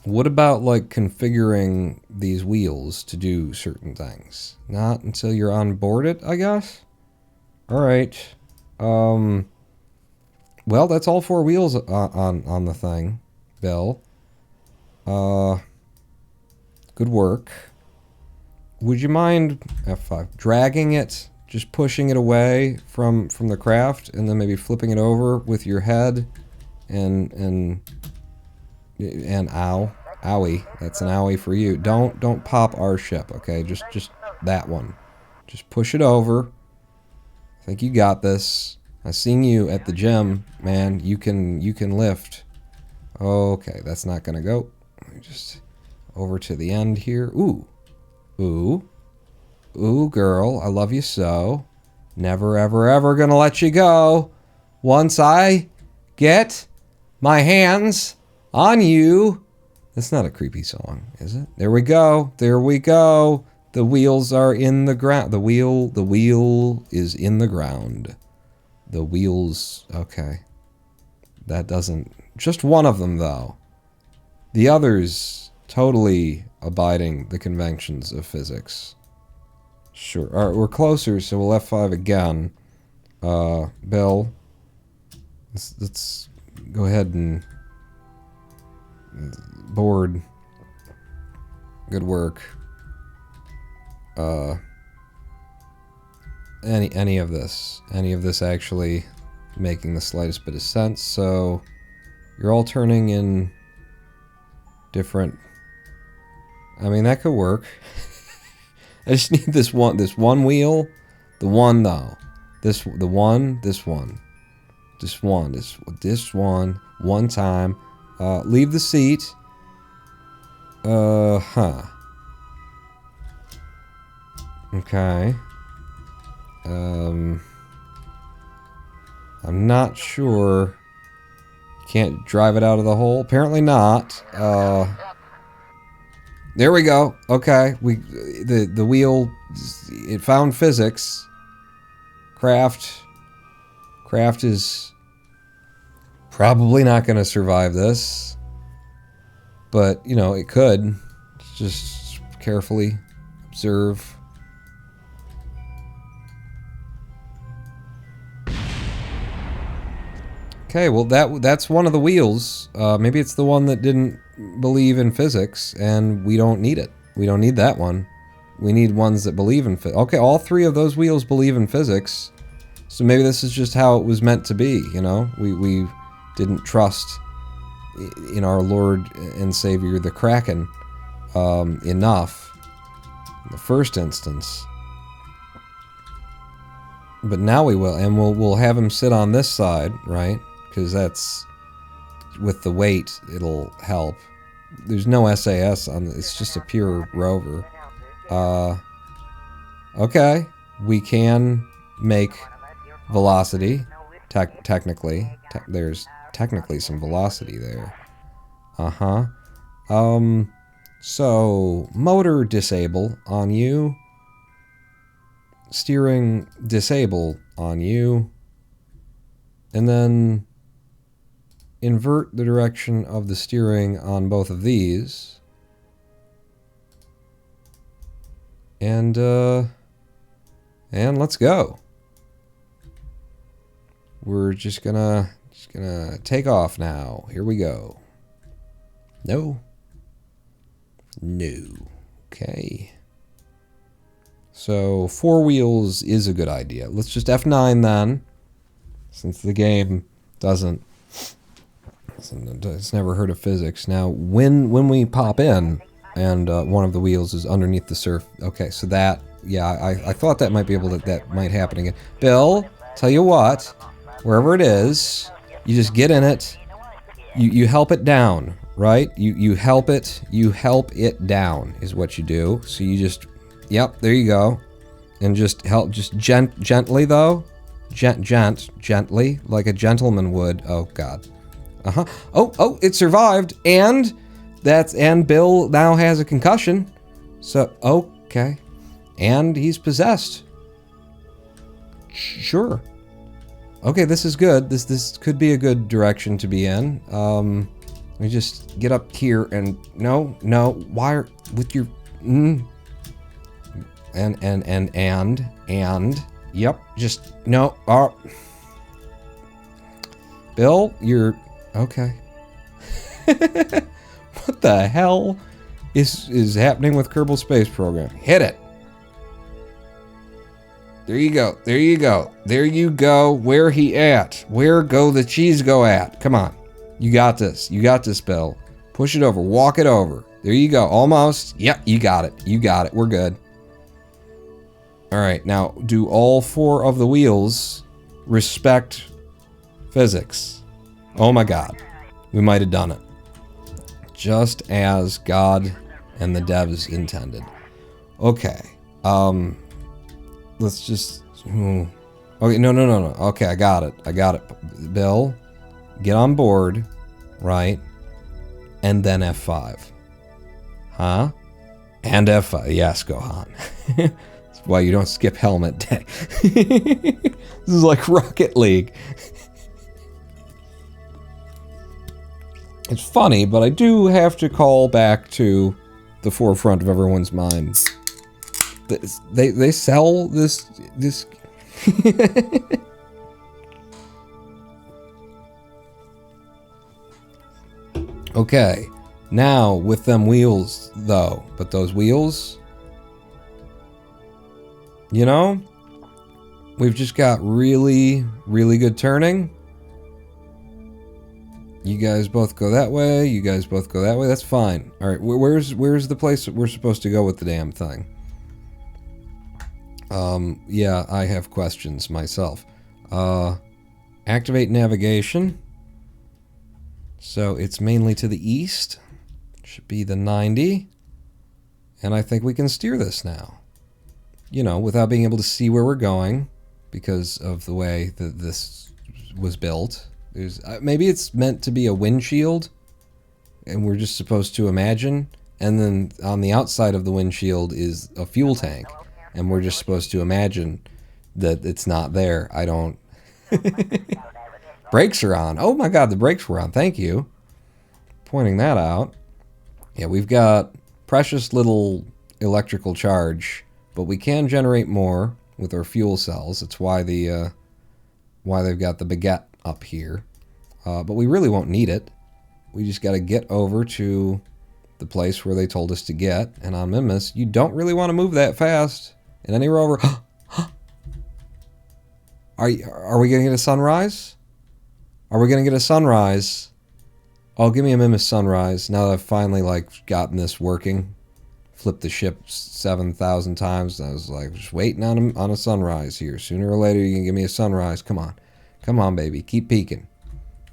What about, like, configuring these wheels to do certain things? Not until you're on board it, I guess? Alright. Well, that's all 4 wheels on the thing, Bill. Good work. Would you mind, F5, dragging it, just pushing it away from the craft, and then maybe flipping it over with your head, and owie, that's an owie for you. Don't pop our ship, okay? Just that one. Just push it over. I think you got this. I seen you at the gym, man. You can lift. Okay, that's not gonna go. Just over to the end here. Ooh. Ooh. Ooh, girl, I love you so. Never, ever, ever gonna let you go. Once I get my hands on you. That's not a creepy song, is it? There we go. There we go. The wheels are in the ground. The wheel is in the ground. The wheels, okay. That doesn't, just one of them though. The others totally abiding the conventions of physics. Sure, all right, we're closer, so we'll F5 again. Bill, let's go ahead and board. Good work. Any of this actually making the slightest bit of sense. So you're all turning in different. I mean, that could work. I just need this one wheel, the one though, this one, one time. Leave the seat. Okay. I'm not sure. You can't drive it out of the hole? Apparently not. There we go. Okay. The wheel, it found physics. Craft is probably not going to survive this. But, you know, it could. Just carefully observe. Okay, well that's one of the wheels. Maybe it's the one that didn't believe in physics, and we don't need it. We don't need that one. We need ones that believe in physics. Okay, all three of those wheels believe in physics. So maybe this is just how it was meant to be, you know? We didn't trust in our Lord and Savior, the Kraken, enough in the first instance. But now we will, and we'll have him sit on this side, right? Because that's, with the weight, it'll help. There's no SAS on it's just a pure rover. Okay, we can make velocity, technically. There's technically some velocity there. So, motor disable on you. Steering disable on you. And then invert the direction of the steering on both of these. And let's go. We're just gonna take off now. Here we go. No. Okay. So 4 wheels is a good idea. Let's just F9 then, since the game it's never heard of physics. Now, when we pop in and one of the wheels is underneath the surf. Okay, so that, yeah, I thought that might be able to, that might happen again. Bill, tell you what, wherever it is, you just get in it. You help it down, right? You help it down is what you do. So you just, yep, there you go. And just help, just gently though. Gently, like a gentleman would. Oh God. Oh, it survived, and Bill now has a concussion. So, okay. And he's possessed. Sure. Okay, this is good. This could be a good direction to be in. Let me just get up here and no, wire with your and yep, just no. Bill, you're okay. What the hell is happening with Kerbal Space Program? Hit it. There you go. There you go. There you go. Where he at? Where go the cheese go at? Come on. You got this. You got this, Bill. Push it over. Walk it over. There you go. Almost. Yep, you got it. You got it. We're good. All right. Now, do all 4 of the wheels respect physics? Oh my God. We might have done it. Just as God and the devs intended. Okay. Let's just... Okay, no. Okay, I got it. Bill, get on board, right? And then F5. Huh? And F5. Yes, Gohan. That's why you don't skip helmet day. This is like Rocket League. It's funny, but I do have to call back to the forefront of everyone's mind. They sell this Okay, now with them wheels though, but those wheels, you know, we've just got really good turning. You guys both go that way, you guys both go that way, that's fine. Alright, where's the place that we're supposed to go with the damn thing? Yeah, I have questions myself. Activate navigation. So it's mainly to the east. Should be the 90. And I think we can steer this now. You know, without being able to see where we're going because of the way that this was built. Maybe it's meant to be a windshield and we're just supposed to imagine. And then on the outside of the windshield is a fuel tank. And we're just supposed to imagine that it's not there. I don't... Brakes are on. Oh my god, the brakes were on. Thank you. Pointing that out. Yeah, we've got precious little electrical charge, but we can generate more with our fuel cells. That's why why they've got the baguette up here. But we really won't need it. We just got to get over to the place where they told us to get. And on Minmus, you don't really want to move that fast. In any rover... Are we going to get a sunrise? Are we going to get a sunrise? Oh, give me a Minmus sunrise. Now that I've finally, like, gotten this working. Flipped the ship 7,000 times. And I was, like, just waiting on a sunrise here. Sooner or later, you can give me a sunrise. Come on. Come on, baby. Keep peeking.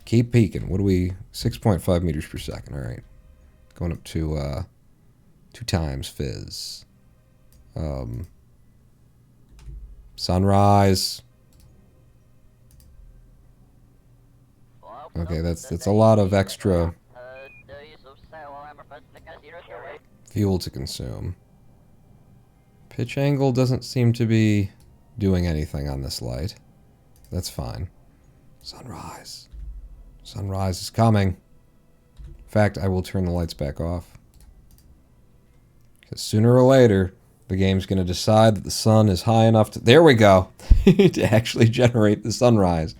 Keep peeking. What do we... 6.5 meters per second. All right. Going up to, 2 times fizz. Sunrise. Okay, that's a lot of extra fuel to consume. Pitch angle doesn't seem to be doing anything on this light. That's fine. Sunrise. Sunrise is coming. In fact, I will turn the lights back off. Because sooner or later, the game's going to decide that the sun is high enough to... There we go! To actually generate the sunrise.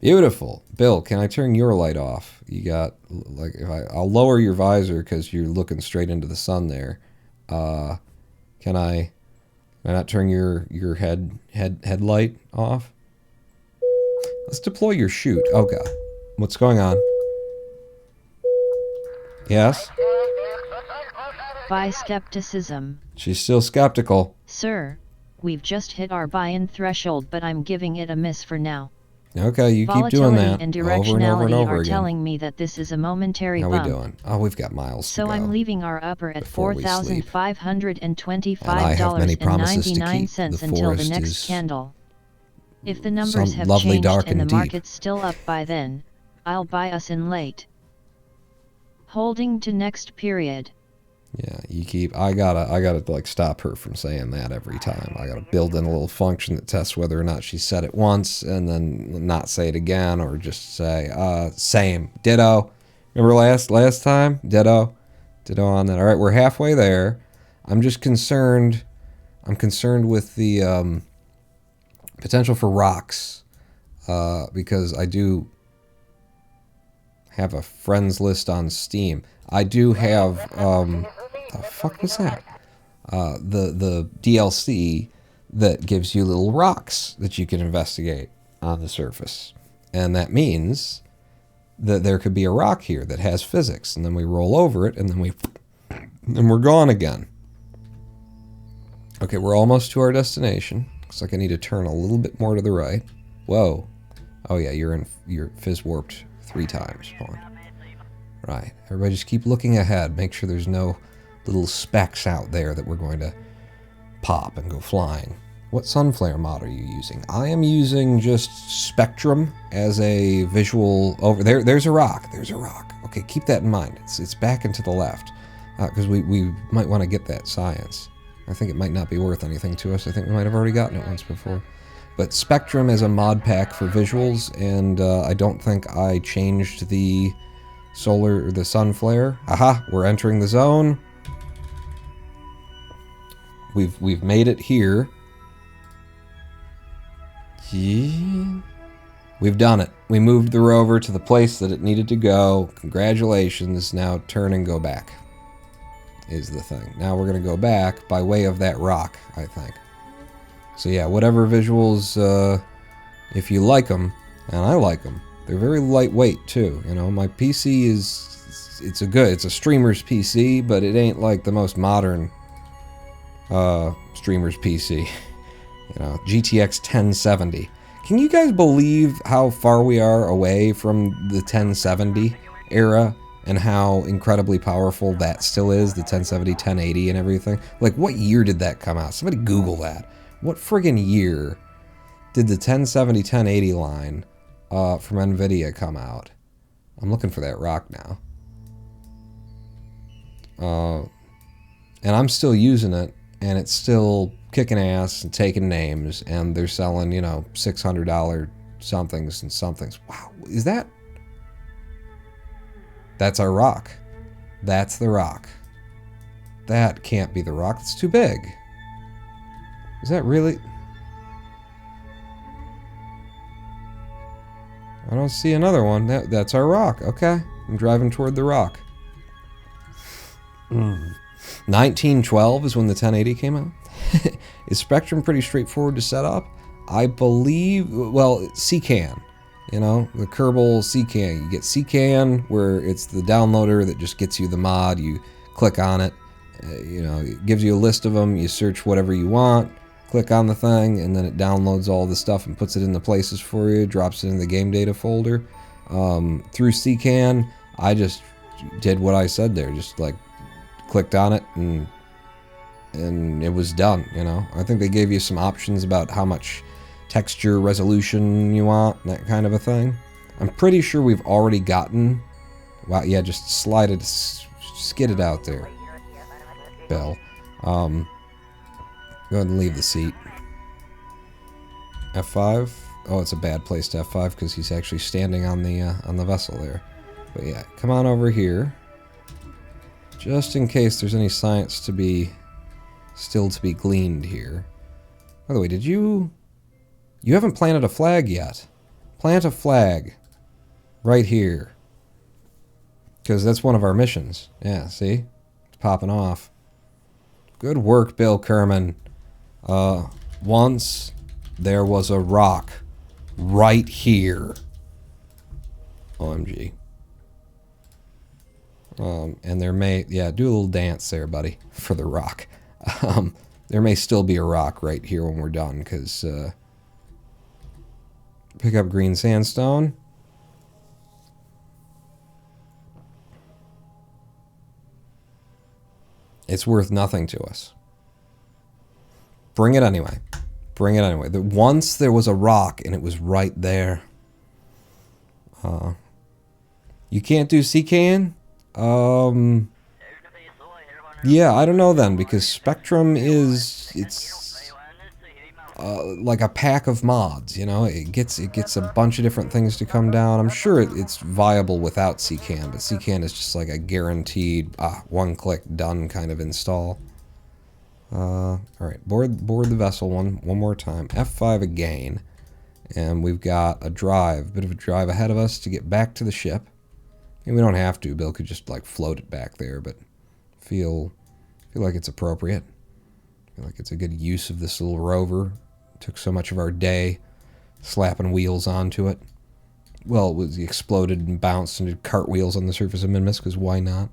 Beautiful. Bill, can I turn your light off? You got... like, I'll lower your visor because you're looking straight into the sun there. Can I not turn your headlight off? Let's deploy your chute. Oh, God. What's going on? Yes? By skepticism. She's still skeptical. Sir, we've just hit our buy-in threshold, but I'm giving it a miss for now. Okay, you keep doing that and over and over and directionality over are again. telling me that this is a momentary How bump. we doing? Oh, we've got miles to So go. I'm leaving our upper at before we sleep. $4,525.99 until the next is candle. If the numbers have lovely, changed dark, and the and deep. market's still up by then, I'll buy us in late. Holding to next period. Yeah, you keep... I gotta like stop her from saying that every time. I gotta build in a little function that tests whether or not she said it once and then not say it again, or just say, same, ditto. Remember last time? Ditto. Ditto on that. Alright, we're halfway there. I'm just concerned... I'm concerned with the, potential for rocks. Because I do have a friends list on Steam. I do have, the fuck was that? The DLC that gives you little rocks that you can investigate on the surface. And that means that there could be a rock here that has physics, and then we roll over it, and then we're gone again. Okay, we're almost to our destination. Looks like I need to turn a little bit more to the right. Whoa. Oh yeah, you're fizz warped 3 times, Pawn. Right. Everybody just keep looking ahead. Make sure there's no little specks out there that we're going to pop and go flying. What sunflare mod are you using? I am using just Spectrum as a visual over there. There's a rock. There's a rock. Okay, keep that in mind. It's back and to the left because we might want to get that science. I think it might not be worth anything to us. I think we might have already gotten it once before. But Spectrum is a mod pack for visuals, and I don't think I changed the the sun flare. Aha, we're entering the zone. We've made it here. Yeah. We've done it. We moved the rover to the place that it needed to go. Congratulations. Now turn and go back is the thing. Now we're going to go back by way of that rock, I think. So yeah, whatever visuals, if you like them, and I like them, they're very lightweight too. You know, my PC it's a streamer's PC, but it ain't like the most modern streamer's PC. You know, GTX 1070. Can you guys believe how far we are away from the 1070 era and how incredibly powerful that still is, the 1070, 1080 and everything? Like, what year did that come out? Somebody Google that. What friggin' year did the 1070, 1080 line from NVIDIA come out? I'm looking for that rock now. And I'm still using it, and it's still kicking ass and taking names, and they're selling, you know, $600 somethings and somethings. Wow, is that? That's our rock. That's the rock. That can't be the rock. It's too big. Is that really? I don't see another one. That's our rock. Okay, I'm driving toward the rock. 1912 is when the 1080 came out. Is Spectrum pretty straightforward to set up? I believe, well, CCAN, you know, the Kerbal CCAN. You get CCAN, where it's the downloader that just gets you the mod. You click on it, you know, it gives you a list of them. You search whatever you want, click on the thing, and then it downloads all the stuff and puts it in the places for you, drops it in the game data folder. Through CCAN, I just did what I said there, just like clicked on it and it was done, you know. I think they gave you some options about how much texture resolution you want, and that kind of a thing. I'm pretty sure we've already gotten... Wow, yeah, just slide it, skid it out there, Bill. Go ahead and leave the seat. F5? Oh, it's a bad place to F5 because he's actually standing on the vessel there. But yeah, come on over here. Just in case there's any science to be... still to be gleaned here. By the way, did you... You haven't planted a flag yet. Plant a flag. Right here. Because that's one of our missions. Yeah, see? It's popping off. Good work, Bill Kerman. Once there was a rock right here. OMG. And there may... Yeah, do a little dance there, buddy, for the rock. There may still be a rock right here when we're done, because pick up green sandstone. It's worth nothing to us. Bring it anyway. Bring it anyway. Once there was a rock, and it was right there. You can't do CCAN? Yeah, I don't know then, because Spectrum is, it's like a pack of mods, you know? It gets a bunch of different things to come down. I'm sure it's viable without CCAN, but CCAN is just like a guaranteed, one-click done kind of install. Alright, board the vessel one more time. F5 again, and we've got a bit of a drive ahead of us to get back to the ship. And we don't have to, Bill could just like float it back there, but feel like it's appropriate. Feel like it's a good use of this little rover. It took so much of our day slapping wheels onto it. Well, it was exploded and bounced and did cartwheels on the surface of Minmus, because why not?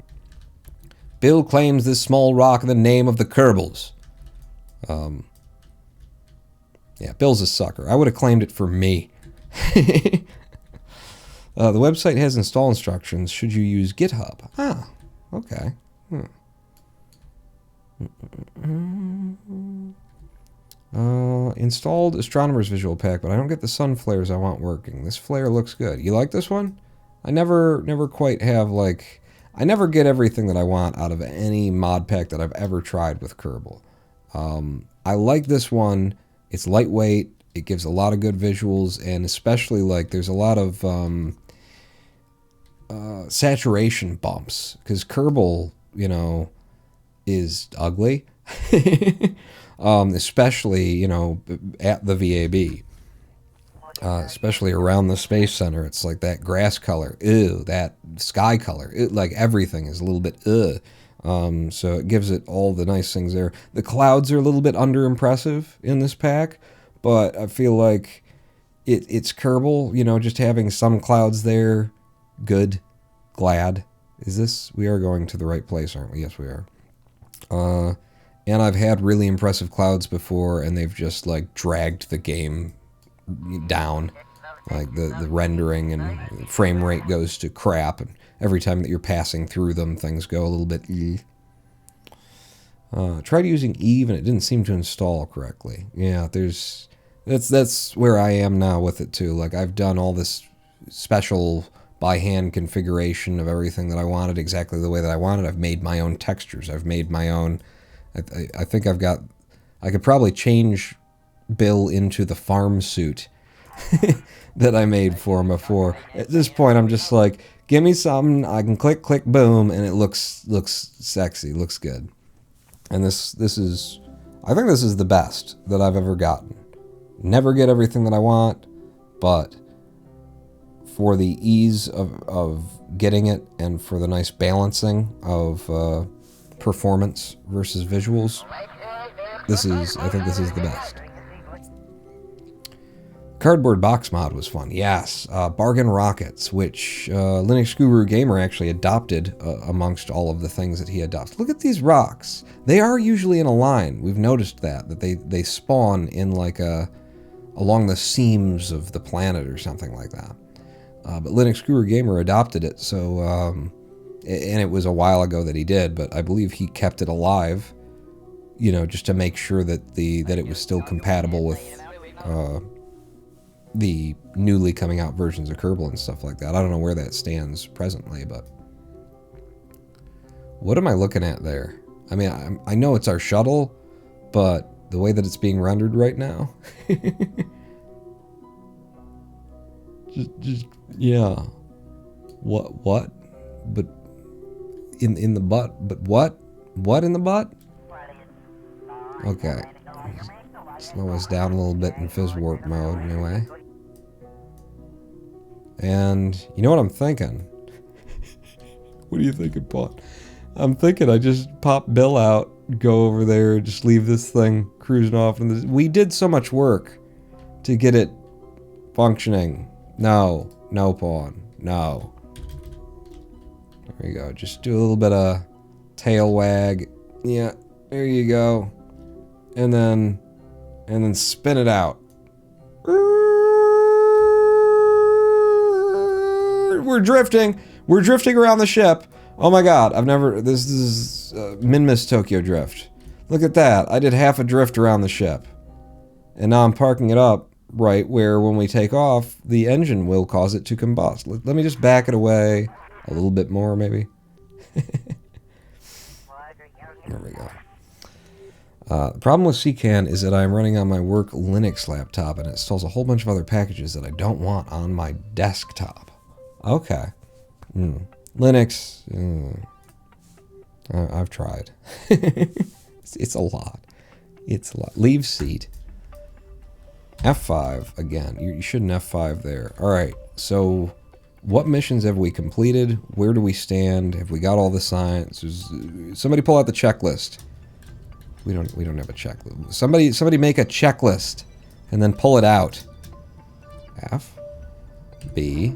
Bill claims this small rock in the name of the Kerbals. Yeah, Bill's a sucker. I would have claimed it for me. The website has install instructions. Should you use GitHub? Okay. Installed Astronomer's Visual Pack, but I don't get the sun flares I want working. This flare looks good. You like this one? I never quite have, like... I never get everything that I want out of any mod pack that I've ever tried with Kerbal. I like this one. It's lightweight. It gives a lot of good visuals, and especially, like, there's a lot of saturation bumps, because Kerbal, you know, is ugly. Especially, you know, at the VAB. Especially around the Space Center. It's like that grass color. Ew. That sky color. Like, everything is a little bit so it gives it all the nice things there. The clouds are a little bit underimpressive in this pack, but I feel like it's Kerbal, you know, just having some clouds there. Good. Glad. We are going to the right place, aren't we? Yes, we are. And I've had really impressive clouds before, and they've just, like, dragged the game down. Like, the rendering and frame rate goes to crap, and every time that you're passing through them, things go a little bit... tried using Eve, and it didn't seem to install correctly. Yeah, that's where I am now with it, too. Like, I've done all this special by-hand configuration of everything that I wanted exactly the way that I wanted. I've made my own textures. I've made my own... I think I could probably change Bill into the farm suit that I made for him before. At this point, I'm just like, give me something, I can click, click, boom, and it looks sexy, looks good. And this is, I think this is the best that I've ever gotten. Never get everything that I want, but for the ease of getting it and for the nice balancing of performance versus visuals, I think this is the best. Cardboard box mod was fun. Yes, Bargain Rockets, which Linux Guru Gamer actually adopted amongst all of the things that he adopts. Look at these rocks. They are usually in a line. We've noticed that they spawn in like along the seams of the planet or something like that. But Linux Guru Gamer adopted it, so and it was a while ago that he did, but I believe he kept it alive, you know, just to make sure that it was still compatible with the newly coming out versions of Kerbal and stuff like that. I don't know where that stands presently, but what am I looking at there? I mean, I know it's our shuttle, but the way that it's being rendered right now, just yeah. What? But in the butt? But what? What in the butt? Okay. Slow us down a little bit in fizz warp mode, anyway. And you know what I'm thinking? What are you thinking, Paul? I'm thinking I just pop Bill out, go over there, just leave this thing cruising off. And we did so much work to get it functioning. No, Pawn, no. There you go. Just do a little bit of tail wag. Yeah, there you go. And then spin it out. We're drifting. We're drifting around the ship. Oh my god, this is Minmus Tokyo Drift. Look at that. I did half a drift around the ship. And now I'm parking it up right where when we take off, the engine will cause it to combust. Let me just back it away a little bit more, maybe. There we go. The problem with CCAN is that I'm running on my work Linux laptop and it installs a whole bunch of other packages that I don't want on my desktop. Okay. Linux. I've tried. It's a lot. It's a lot. Leave seat. F5 again. You shouldn't F5 there. Alright, so what missions have we completed? Where do we stand? Have we got all the science? Somebody pull out the checklist. We don't have a checklist. Somebody make a checklist and then pull it out. F B.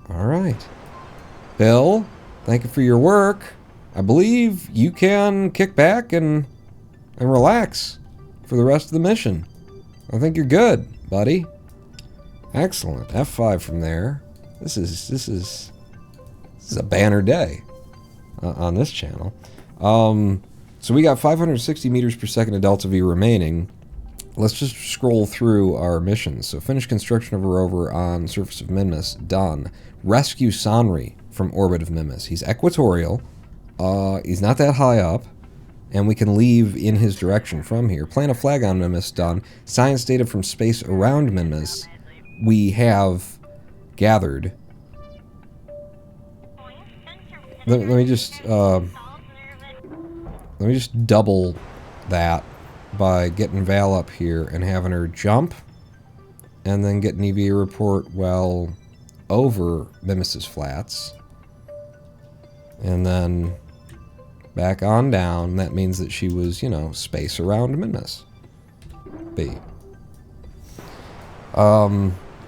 All right. Bill, thank you for your work. I believe you can kick back and relax for the rest of the mission. I think you're good, buddy. Excellent. F5 from there. This is a banner day on this channel. So we got 560 meters per second of delta V remaining. let's just scroll through our missions. So finish construction of a rover on surface of Minmus. Done. Rescue Sanri from orbit of Minmus. He's equatorial. He's not that high up. And we can leave in his direction from here. Plant a flag on Minmus. Done. Science data from space around Minmus. We have gathered. Let me just double that by getting Val up here and having her jump, and then get an EVA report well over Minmus's flats, and then back on down. That means that she was, you know, space around Minmus. B.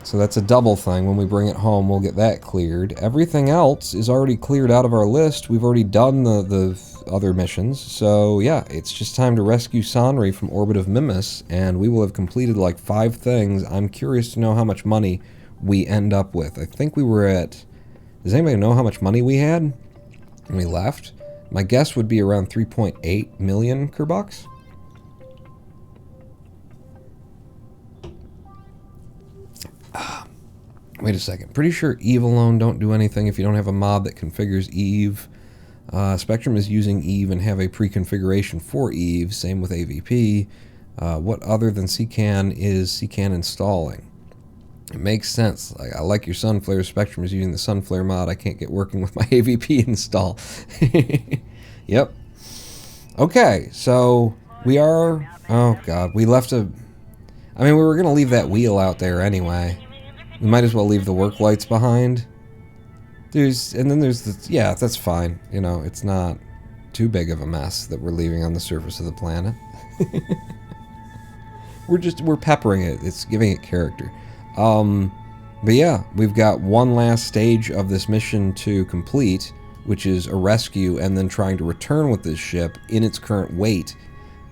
So that's a double thing. When we bring it home, we'll get that cleared. Everything else is already cleared out of our list. We've already done the other missions. So yeah, it's just time to rescue Sanri from orbit of Minmus, and we will have completed like 5 things. I'm curious to know how much money we end up with. I think we were at... Does anybody know how much money we had when we left? My guess would be around 3.8 million Kerbucks. Wait a second. Pretty sure Eve alone don't do anything if you don't have a mod that configures Eve. Spectrum is using Eve and have a pre-configuration for Eve. Same with AVP. What other than CCAN is CCAN installing? It makes sense. I like your Sunflare. Spectrum is using the Sunflare mod. I can't get working with my AVP install. Yep. Okay, so we are... Oh, God. We left a... I mean, we were going to leave that wheel out there anyway. We might as well leave the work lights behind. And then there's the... Yeah, that's fine. You know, it's not too big of a mess that we're leaving on the surface of the planet. We're peppering it. It's giving it character. But yeah, we've got one last stage of this mission to complete, which is a rescue and then trying to return with this ship in its current weight.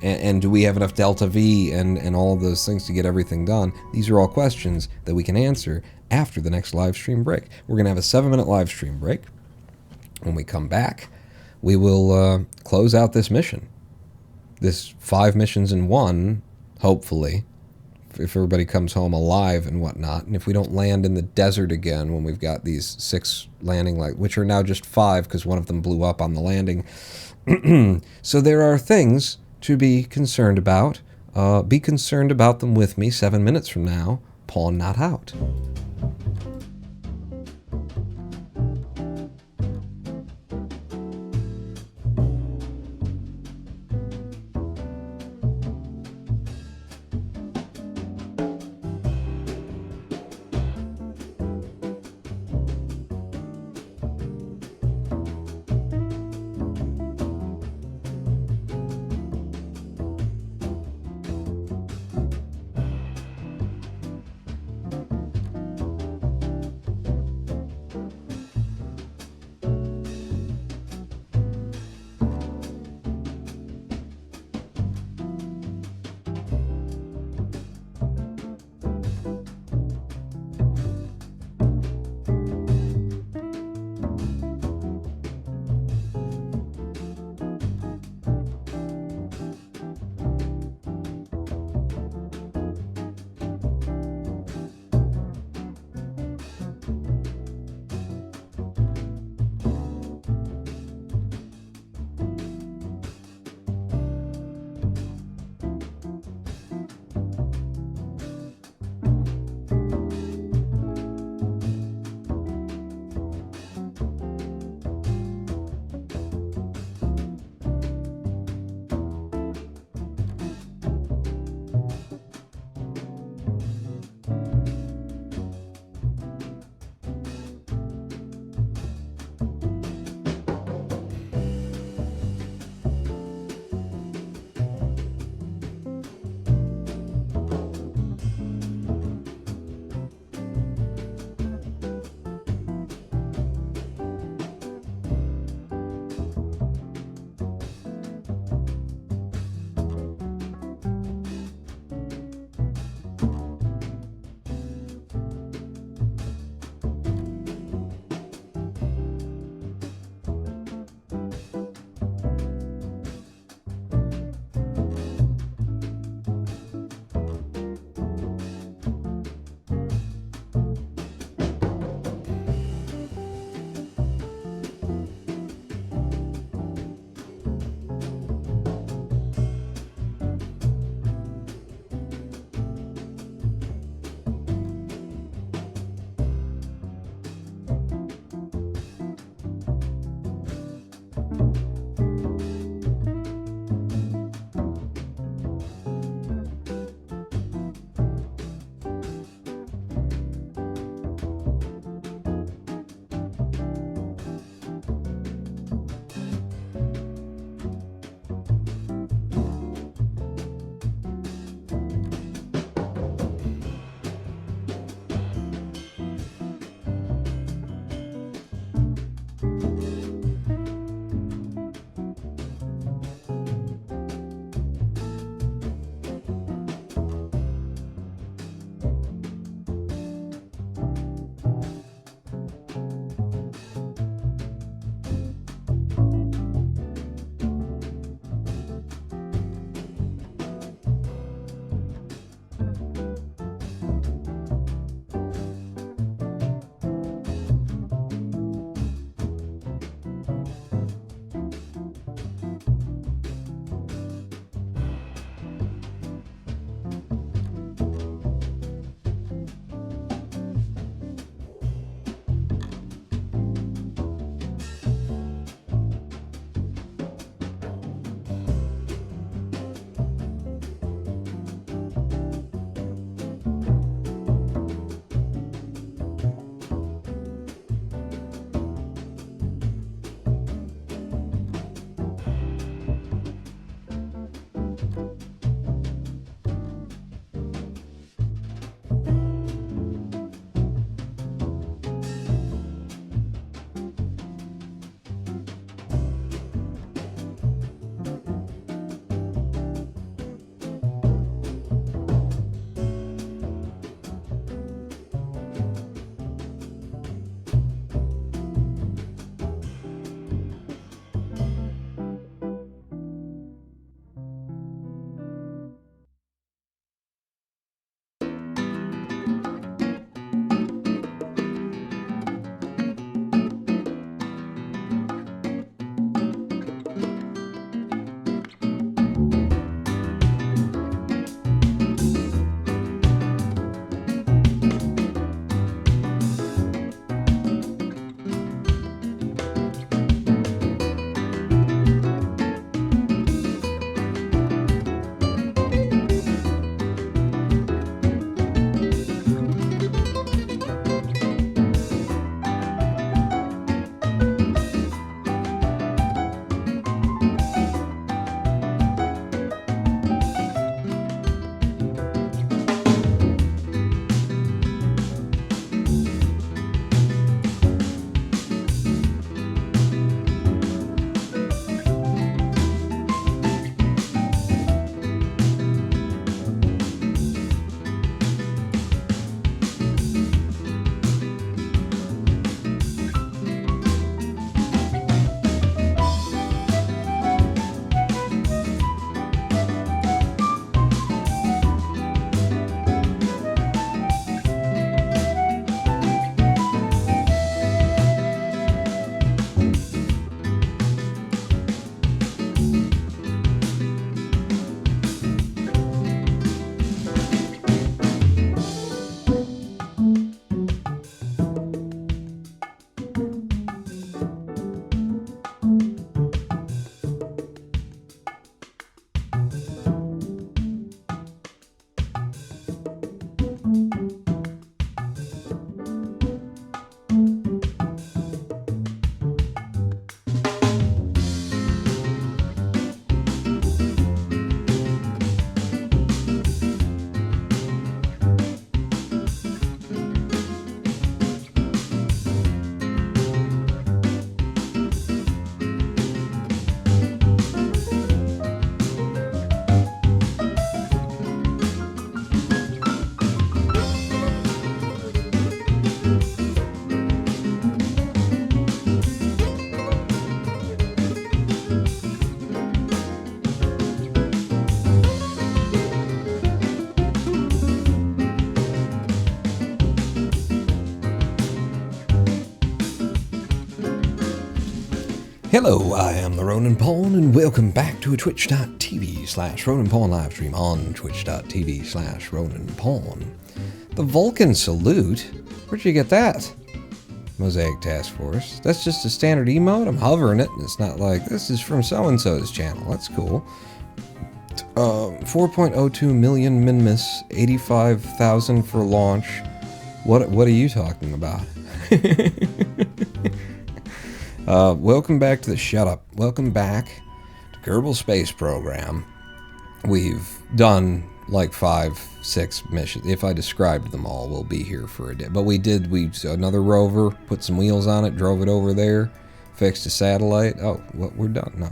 And do we have enough Delta V and all of those things to get everything done? These are all questions that we can answer after the next live stream break. We're going to have a 7-minute live stream break. When we come back, we will close out this mission. This 5 missions in one, hopefully, if everybody comes home alive and whatnot. And if we don't land in the desert again when we've got these 6 landing lights, which are now just 5 because one of them blew up on the landing. So there are things to be concerned about. Be concerned about them with me 7 minutes from now. Pawn not out. Hello, I am the Ronan Pawn, and welcome back to a twitch.tv/Ronan Pawn live stream on twitch.tv/Ronan Pawn. The Vulcan salute? Where'd you get that? Mosaic Task Force. That's just a standard emote? I'm hovering it, and it's not like, this is from so-and-so's channel. That's cool. 4.02 million Minmus, 85,000 for launch. What are you talking about? Welcome back to the Shut Up. Welcome back to Kerbal Space Program. We've done like 5-6 missions. If I described them all, we'll be here for a day. But we another rover, put some wheels on it, drove it over there, fixed a satellite. Oh, well, we're done. No.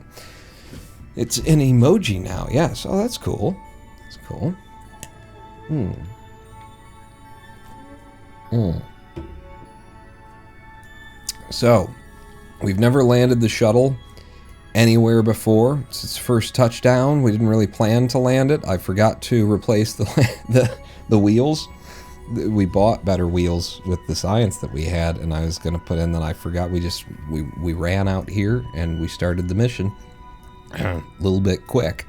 It's an emoji now. Yes. Oh, that's cool. That's cool. So, we've never landed the shuttle anywhere before. It's its first touchdown. We didn't really plan to land it. I forgot to replace the wheels. We bought better wheels with the science that we had, and I was going to put in, then I forgot. We ran out here, and we started the mission a little bit quick,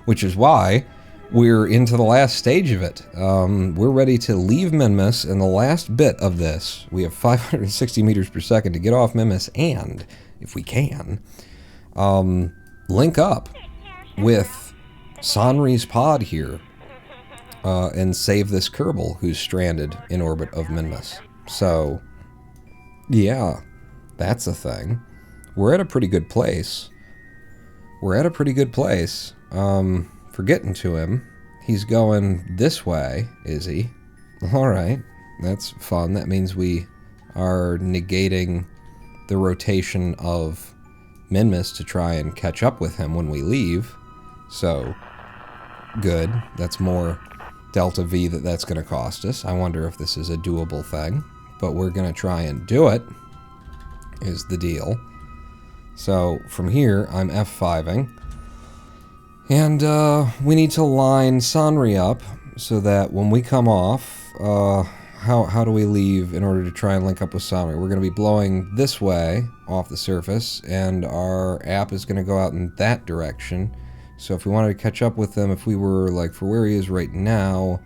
which is why we're into the last stage of it. We're ready to leave Minmus, and the last bit of this, we have 560 meters per second to get off Minmus, and, if we can, link up with Sanri's pod here, and save this Kerbal who's stranded in orbit of Minmus. So, yeah, that's a thing. We're at a pretty good place. For getting to him. He's going this way, is he? Alright, that's fun. That means we are negating the rotation of Minmus to try and catch up with him when we leave. So, good. That's more delta V that's going to cost us. I wonder if this is a doable thing. But we're going to try and do it, is the deal. So, from here, I'm F5ing. And we need to line Sanri up so that when we come off, how do we leave in order to try and link up with Sanri? We're going to be blowing this way off the surface, and our app is going to go out in that direction. So if we wanted to catch up with them, if we were like for where he is right now,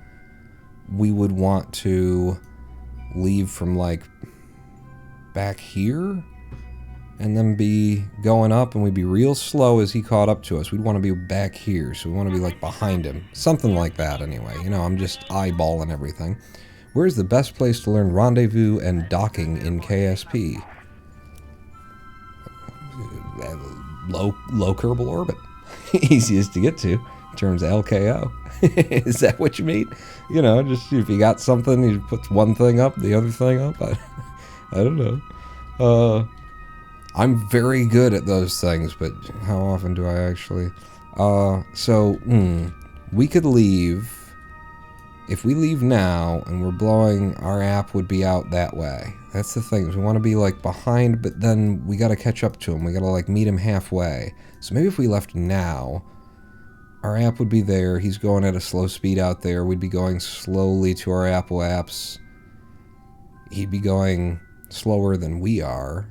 we would want to leave from like back here and then be going up, and we'd be real slow as he caught up to us. We'd want to be back here, so we want to be like behind him. Something like that anyway. You know, I'm just eyeballing everything. Where's the best place to learn rendezvous and docking in KSP? Low Kerbal orbit. Easiest to get to in terms of LKO. Is that what you mean? You know, just if you got something, you put one thing up, the other thing up. I don't know. I'm very good at those things, but how often do I actually? We could leave. If we leave now and we're blowing, our app would be out that way. That's the thing. We want to be like behind, but then we got to catch up to him. We got to like meet him halfway. So maybe if we left now, our app would be there. He's going at a slow speed out there. We'd be going slowly to our Apple apps. He'd be going slower than we are.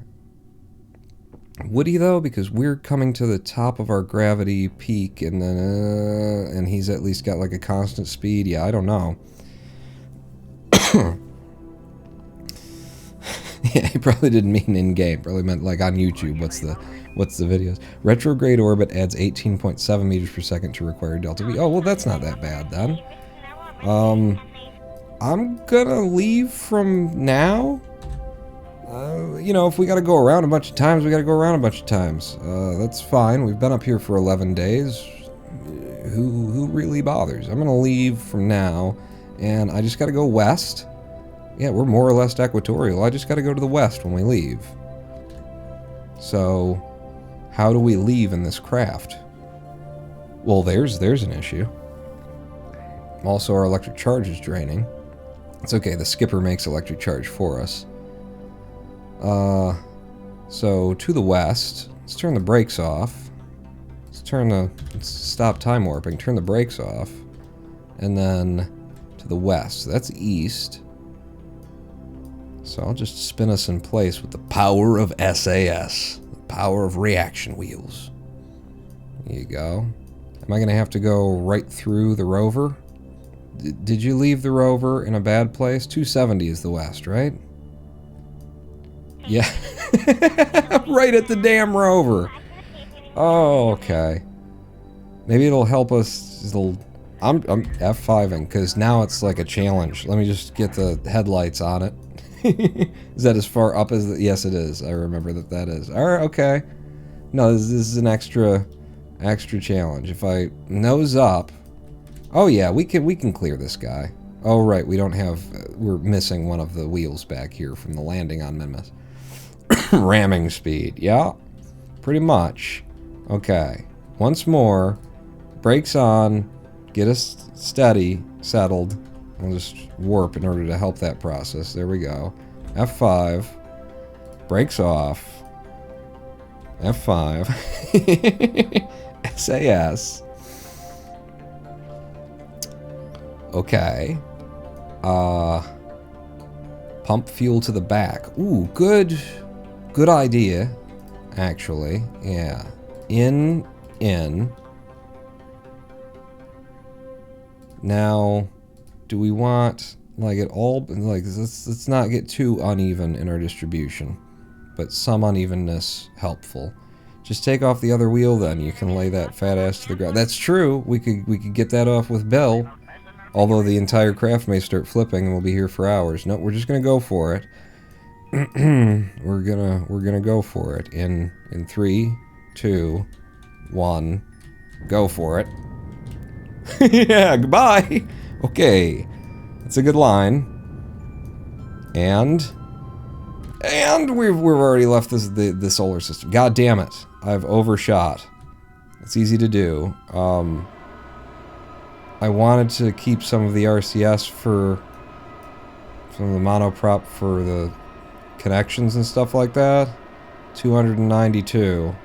Would he though? Because we're coming to the top of our gravity peak, and then and he's at least got like a constant speed. Yeah, I don't know. Yeah, he probably didn't mean in game. Probably meant like on YouTube. What's the videos? Retrograde orbit adds 18.7 meters per second to required delta V. Oh well, that's not that bad then. I'm gonna leave from now. You know, if we gotta go around a bunch of times, we gotta go around a bunch of times. That's fine. We've been up here for 11 days. Who really bothers? I'm gonna leave from now, and I just gotta go west. Yeah, we're more or less equatorial. I just gotta go to the west when we leave. So, how do we leave in this craft? Well, there's an issue. Also, our electric charge is draining. It's okay, the skipper makes electric charge for us. So to the west, let's turn the brakes off. Let's stop time warping, turn the brakes off, and then to the west. That's east. So I'll just spin us in place with the power of SAS. The Power of reaction wheels. There you go. Am I going to have to go right through the rover? Did you leave the rover in a bad place? 270 is the west, right? Yeah. Right at the damn rover. Oh, okay. Maybe it'll help us. I'm F5ing because now it's like a challenge. Let me just get the headlights on it. Is that as far up as yes, it is. I remember that is. All right, okay. No, this is an extra challenge. If I nose up, oh yeah, we can clear this guy. Oh right, we don't have. We're missing one of the wheels back here from the landing on Minmus. Ramming speed, yeah, pretty much. Okay, once more. Brakes on, get us steady, settled. I'll just warp in order to help that process. There we go. F5. Brakes off. F5. SAS. Okay. Pump fuel to the back. Ooh, good idea, actually. Yeah. In. Now, do we want, like, it all, like, let's not get too uneven in our distribution, but some unevenness helpful. Just take off the other wheel then, you can lay that fat ass to the ground. That's true, we could get that off with Bill, although the entire craft may start flipping and we'll be here for hours. No, we're just gonna go for it. we're gonna go for it in 3, 2, 1, go for it. Yeah, goodbye. Okay, that's a good line. And we've already left the solar system. God damn it! I've overshot. It's easy to do. I wanted to keep some of the RCS for some of the monoprop for the connections and stuff like that. 292.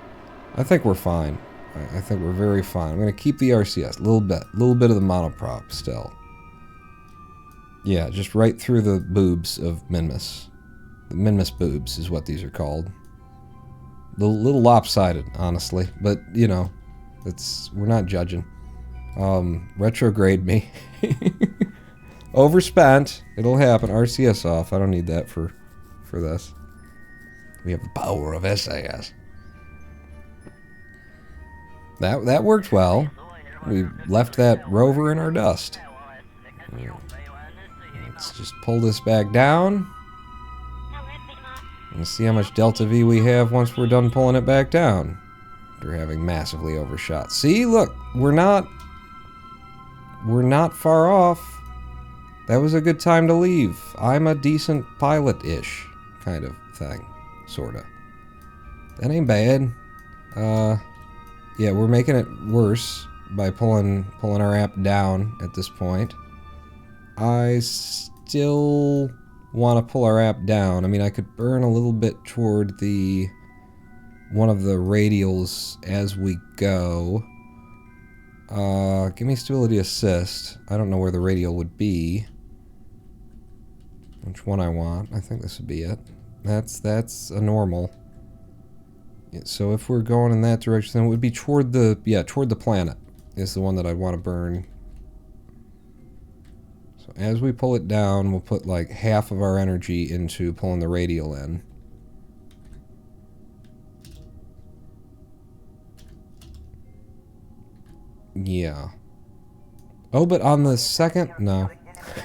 I think we're fine. I think we're very fine. I'm going to keep the RCS. A little bit of the monoprop still. Yeah, just right through the boobs of Minmus. The Minmus boobs is what these are called. Little lopsided, honestly. But, you know, we're not judging. Retrograde me. Overspent. It'll happen. RCS off. I don't need that for this. We have the power of SAS. That worked well. We left that rover in our dust. Let's just pull this back down. And see how much Delta V we have once we're done pulling it back down. After having massively overshot. See, look, we're not far off. That was a good time to leave. I'm a decent pilot-ish kind of thing. Sorta. That ain't bad. Yeah, we're making it worse by pulling our app down at this point. I still want to pull our app down. I mean, I could burn a little bit toward one of the radials as we go. Give me stability assist. I don't know where the radial would be. Which one I want. I think this would be it. That's a normal. Yeah, so if we're going in that direction, then it would be toward the planet is the one that I'd want to burn. So as we pull it down, we'll put like half of our energy into pulling the radial in. Yeah. Oh, but on the second, no.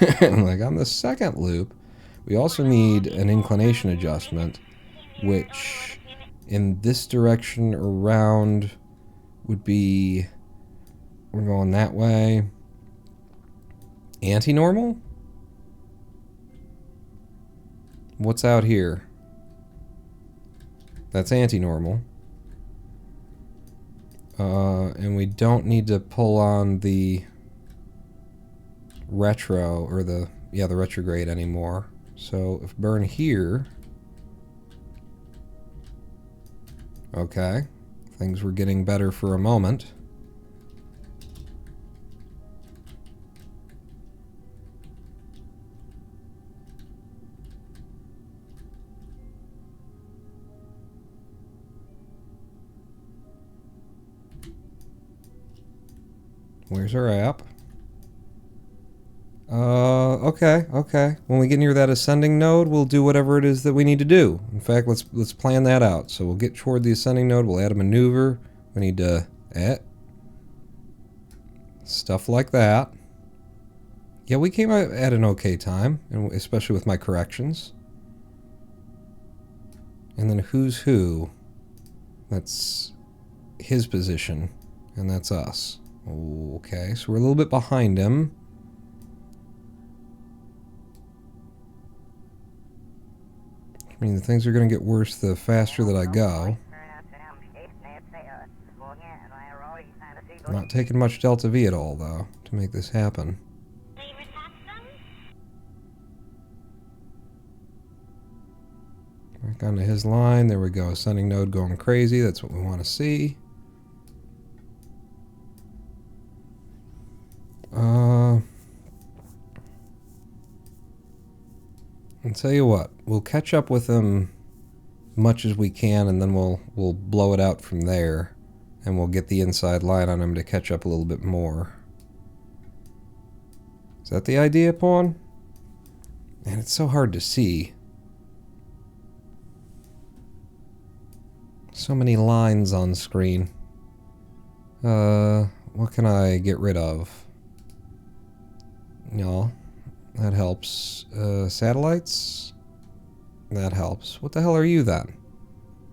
Like on the second loop, we also need an inclination adjustment, which in this direction around would be, we're going that way. Anti-normal? What's out here? That's anti-normal. And we don't need to pull on the retro, or the retrograde anymore. So if burn here, okay, things were getting better for a moment. Where's our app? Okay, okay. When we get near that ascending node, we'll do whatever it is that we need to do. In fact, let's plan that out. So we'll get toward the ascending node, we'll add a maneuver. We need to add stuff like that. Yeah, we came out at an okay time, and especially with my corrections. And then who's who? That's his position, and that's us. Okay, so we're a little bit behind him. I mean, things are going to get worse the faster that I go. Not taking much Delta V at all, though, to make this happen. Back onto his line. There we go. Ascending node going crazy. That's what we want to see. I'll tell you what. We'll catch up with him much as we can, and then we'll blow it out from there, and we'll get the inside line on him to catch up a little bit more. Is that the idea, Pawn? Man, it's so hard to see. So many lines on screen. What can I get rid of? No, that helps. Satellites? That helps. What the hell are you then?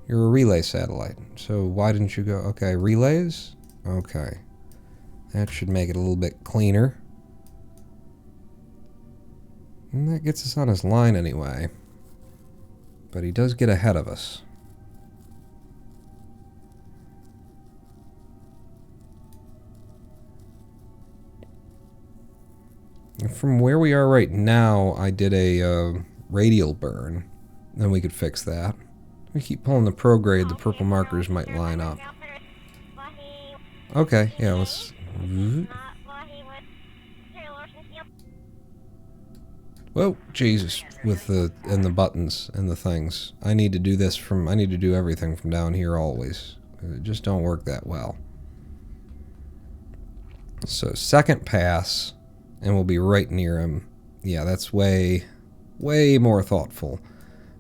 You're a relay satellite. So why didn't you go? Okay, relays? Okay. That should make it a little bit cleaner. And that gets us on his line anyway. But he does get ahead of us. From where we are right now, I did a radial burn. Then we could fix that. We keep pulling the prograde, the purple markers might line up. Okay, yeah, let's... Whoa, Jesus, with the buttons and the things. I need to do this from... I need to do everything from down here always. It just don't work that well. So, second pass... and we'll be right near him. Yeah, that's way more thoughtful.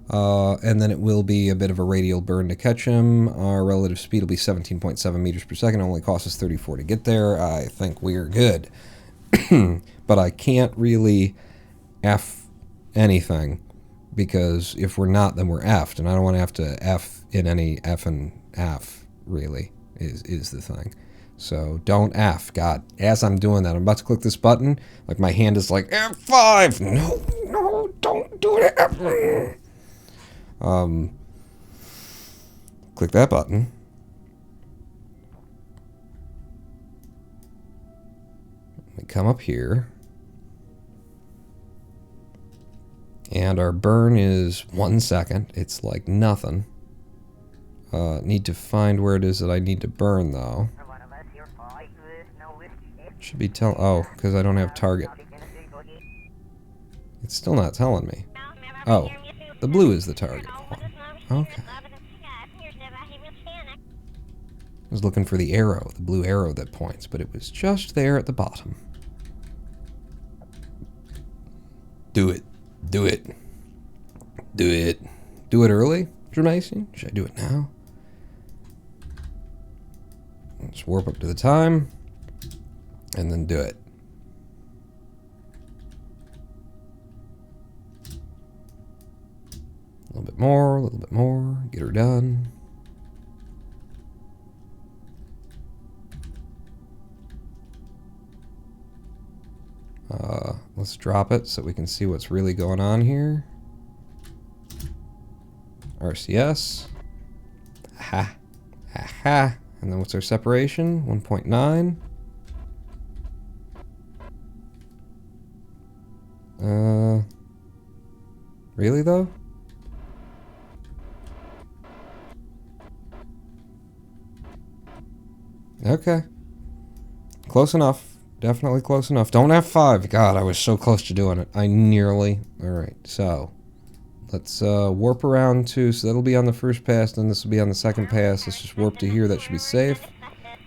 And then it will be a bit of a radial burn to catch him. Our relative speed will be 17.7 meters per second. It only costs us 34 to get there. I think we're good. But I can't really F anything, because if we're not, then we're F'd. And I don't want to have to F in any F and F, really, is the thing. So don't F. God, as I'm doing that, I'm about to click this button. Like my hand is like F5. No, don't do it. Click that button. We come up here, and our burn is 1 second. It's like nothing. Need to find where it is that I need to burn though. Should be oh, because I don't have target. It's still not telling me. Oh, the blue is the target. Okay. I was looking for the arrow, the blue arrow that points, but it was just there at the bottom. Do it. Do it. Do it. Do it early, Jermaine? Should I do it now? Let's warp up to the time. And then do it. A little bit more, get her done. Let's drop it so we can see what's really going on here. RCS. Aha. Aha. And then what's our separation? 1.9. Really though? Okay. Close enough. Definitely close enough. Don't F5. God, I was so close to doing it. I nearly... Alright, so... let's warp around to... so that'll be on the first pass, then this will be on the second pass. Let's just warp to here. That should be safe.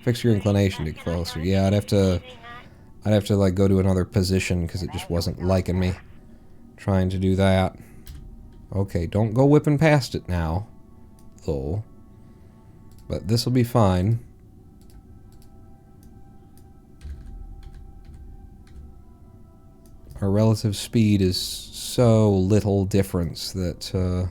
Fix your inclination to get closer. Yeah, I'd have to like go to another position because it just wasn't liking me trying to do that. Okay, don't go whipping past it now, though. But this will be fine. Our relative speed is so little difference that it'll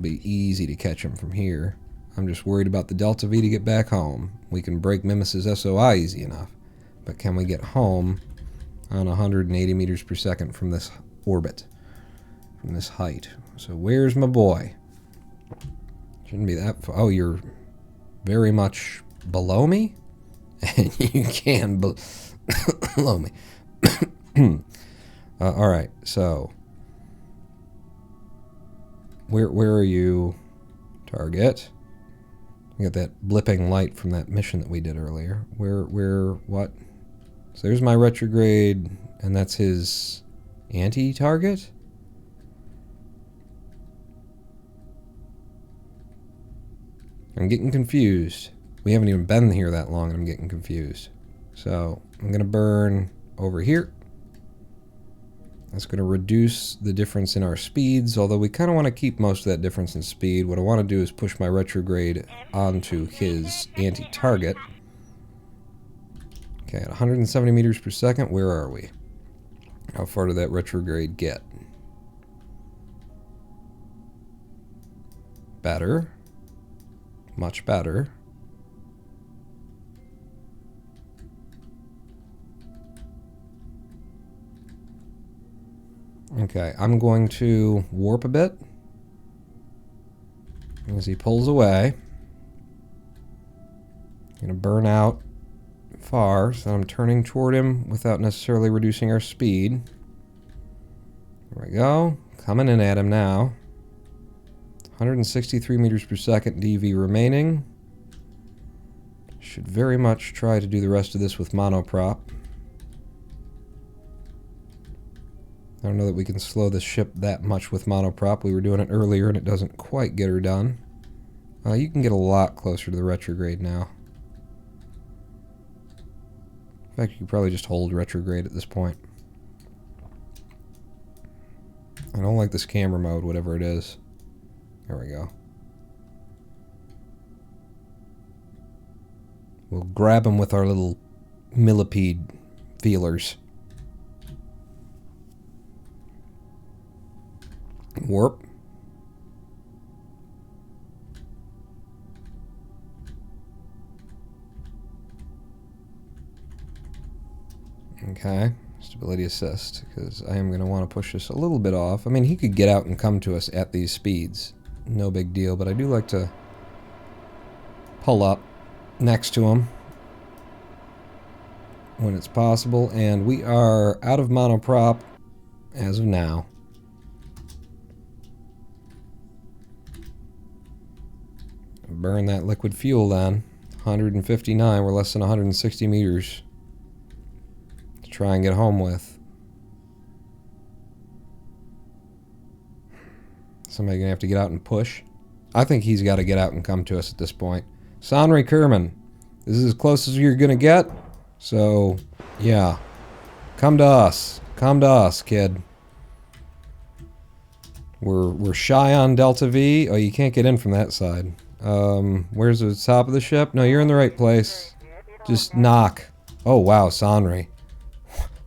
be easy to catch him from here. I'm just worried about the Delta V to get back home. We can break Minmus's SOI easy enough. But can we get home on 180 meters per second from this orbit? From this height. So where's my boy? Shouldn't be that far. Oh, you're very much below me? And you can below me. Alright, so where are you, target? We got that blipping light from that mission that we did earlier. What? So there's my retrograde, and that's his anti-target? I'm getting confused. We haven't even been here that long, and I'm getting confused. So I'm going to burn over here. That's going to reduce the difference in our speeds, although we kind of want to keep most of that difference in speed. What I want to do is push my retrograde onto his anti-target. Okay, at 170 meters per second, where are we? How far did that retrograde get? Better. Much better. Okay, I'm going to warp a bit as he pulls away. I'm going to burn out far, so I'm turning toward him without necessarily reducing our speed. There we go. Coming in at him now. 163 meters per second DV remaining. Should very much try to do the rest of this with monoprop. I don't know that we can slow the ship that much with monoprop. We were doing it earlier and it doesn't quite get her done. You can get a lot closer to the retrograde now. In fact, you could probably just hold retrograde at this point. I don't like this camera mode, whatever it is. There we go. We'll grab him with our little millipede feelers. Warp. Okay, stability assist, because I am going to want to push this a little bit off. I mean, he could get out and come to us at these speeds. No big deal, but I do like to pull up next to him when it's possible, and we are out of monoprop as of now. Burn that liquid fuel then. 159, we're less than 160 meters to try and get home with. Somebody gonna have to get out and push. I think he's got to get out and come to us at this point. Sanri Kerman, this is as close as you're gonna get. So, yeah. Come to us. Come to us, kid. We're shy on Delta V. Oh, you can't get in from that side. Where's the top of the ship? No, you're in the right place. Just knock. Oh, wow, Sanri.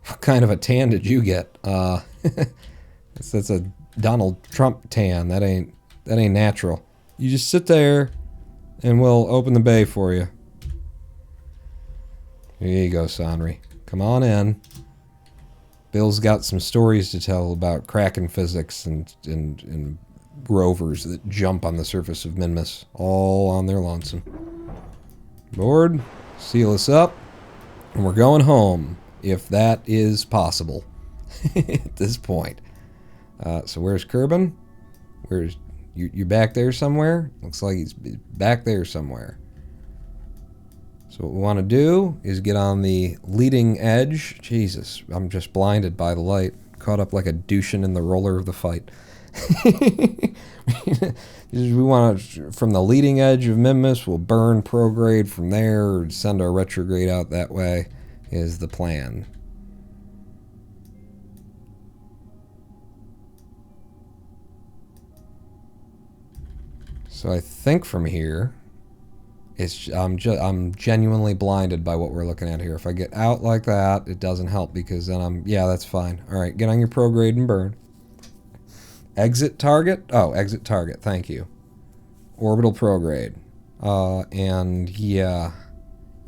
What kind of a tan did you get? That's a Donald Trump tan. That ain't natural. You just sit there and we'll open the bay for you. Here you go, Sanri. Come on in. Bill's got some stories to tell about Kraken physics and rovers that jump on the surface of Minmus, all on their lonesome. Board, seal us up, and we're going home, if that is possible at this point. So where's Kerbal? Where's you're back there somewhere? Looks like he's back there somewhere. So what we want to do is get on the leading edge. Jesus, I'm just blinded by the light. Caught up like a douchen in the roller of the fight. We want to, from the leading edge of Minmus, we'll burn prograde from there, or send our retrograde out that way, is the plan. So I think from here, I'm genuinely blinded by what we're looking at here. If I get out like that, it doesn't help because then yeah, that's fine. All right, get on your prograde and burn. Exit target? Oh, exit target, thank you. Orbital prograde. And yeah,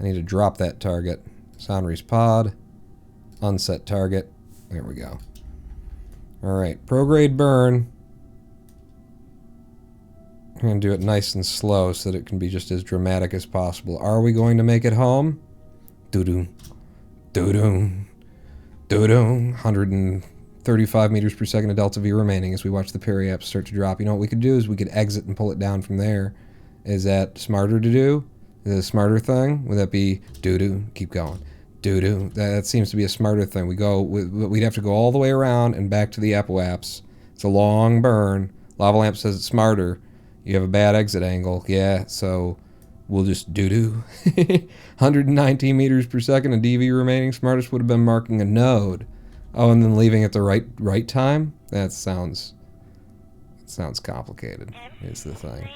I need to drop that target. Soundry's pod. Unset target. There we go. All right, prograde burn. I'm going to do it nice and slow so that it can be just as dramatic as possible. Are we going to make it home? Doo-doo. Doo-doo. Doo-doo. 135 meters per second of delta V remaining as we watch the periaps start to drop. You know what we could do is we could exit and pull it down from there. Is that smarter to do? Is it a smarter thing? Would that be doo-doo? Keep going. Doo-doo. That seems to be a smarter thing. We'd have to go all the way around and back to the apoaps. It's a long burn. Lava Lamp says it's smarter. You have a bad exit angle. Yeah, so we'll just doo-doo. 119 meters per second of DV remaining. Smartest would have been marking a node. Oh, and then leaving at the right time? That sounds complicated, is the thing.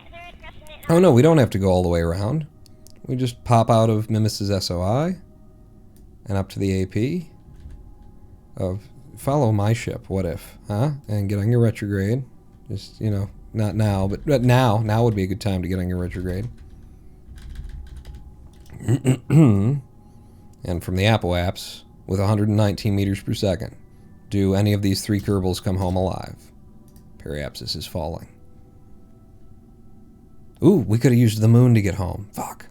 Oh no, we don't have to go all the way around. We just pop out of Minmus's SOI and up to the AP. Follow my ship, what if? Huh? And get on your retrograde. Just, you know, not now, but now would be a good time to get on your retrograde. And from the apoaps, with 119 meters per second, do any of these three Kerbals come home alive? Periapsis is falling. Ooh, we could have used the moon to get home. Fuck.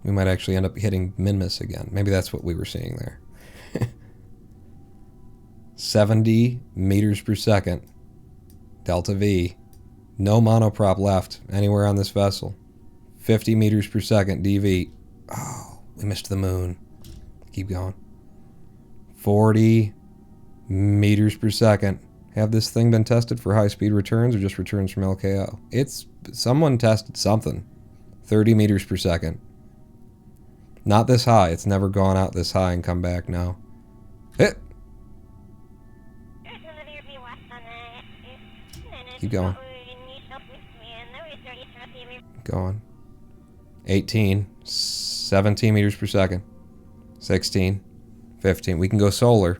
We might actually end up hitting Minmus again. Maybe that's what we were seeing there. 70 meters per second. Delta V. No monoprop left anywhere on this vessel. 50 meters per second DV. Oh, we missed the moon. Keep going. 40 meters per second. Have this thing been tested for high-speed returns or just returns from LKO? Someone tested something. 30 meters per second. Not this high. It's never gone out this high and come back now. Hit! Keep going. Go on. 18. 17 meters per second. 16. 15. We can go solar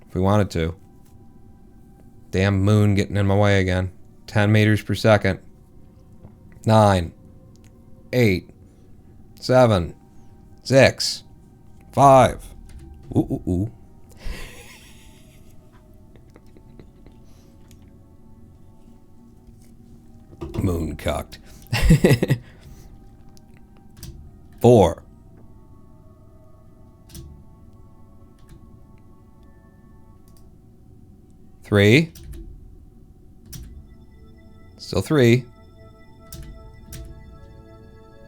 if we wanted to. Damn moon getting in my way again. 10 meters per second. 9. 8. 7. 6. 5. Ooh, ooh, ooh. Moon cocked. 4. 3. Still 3.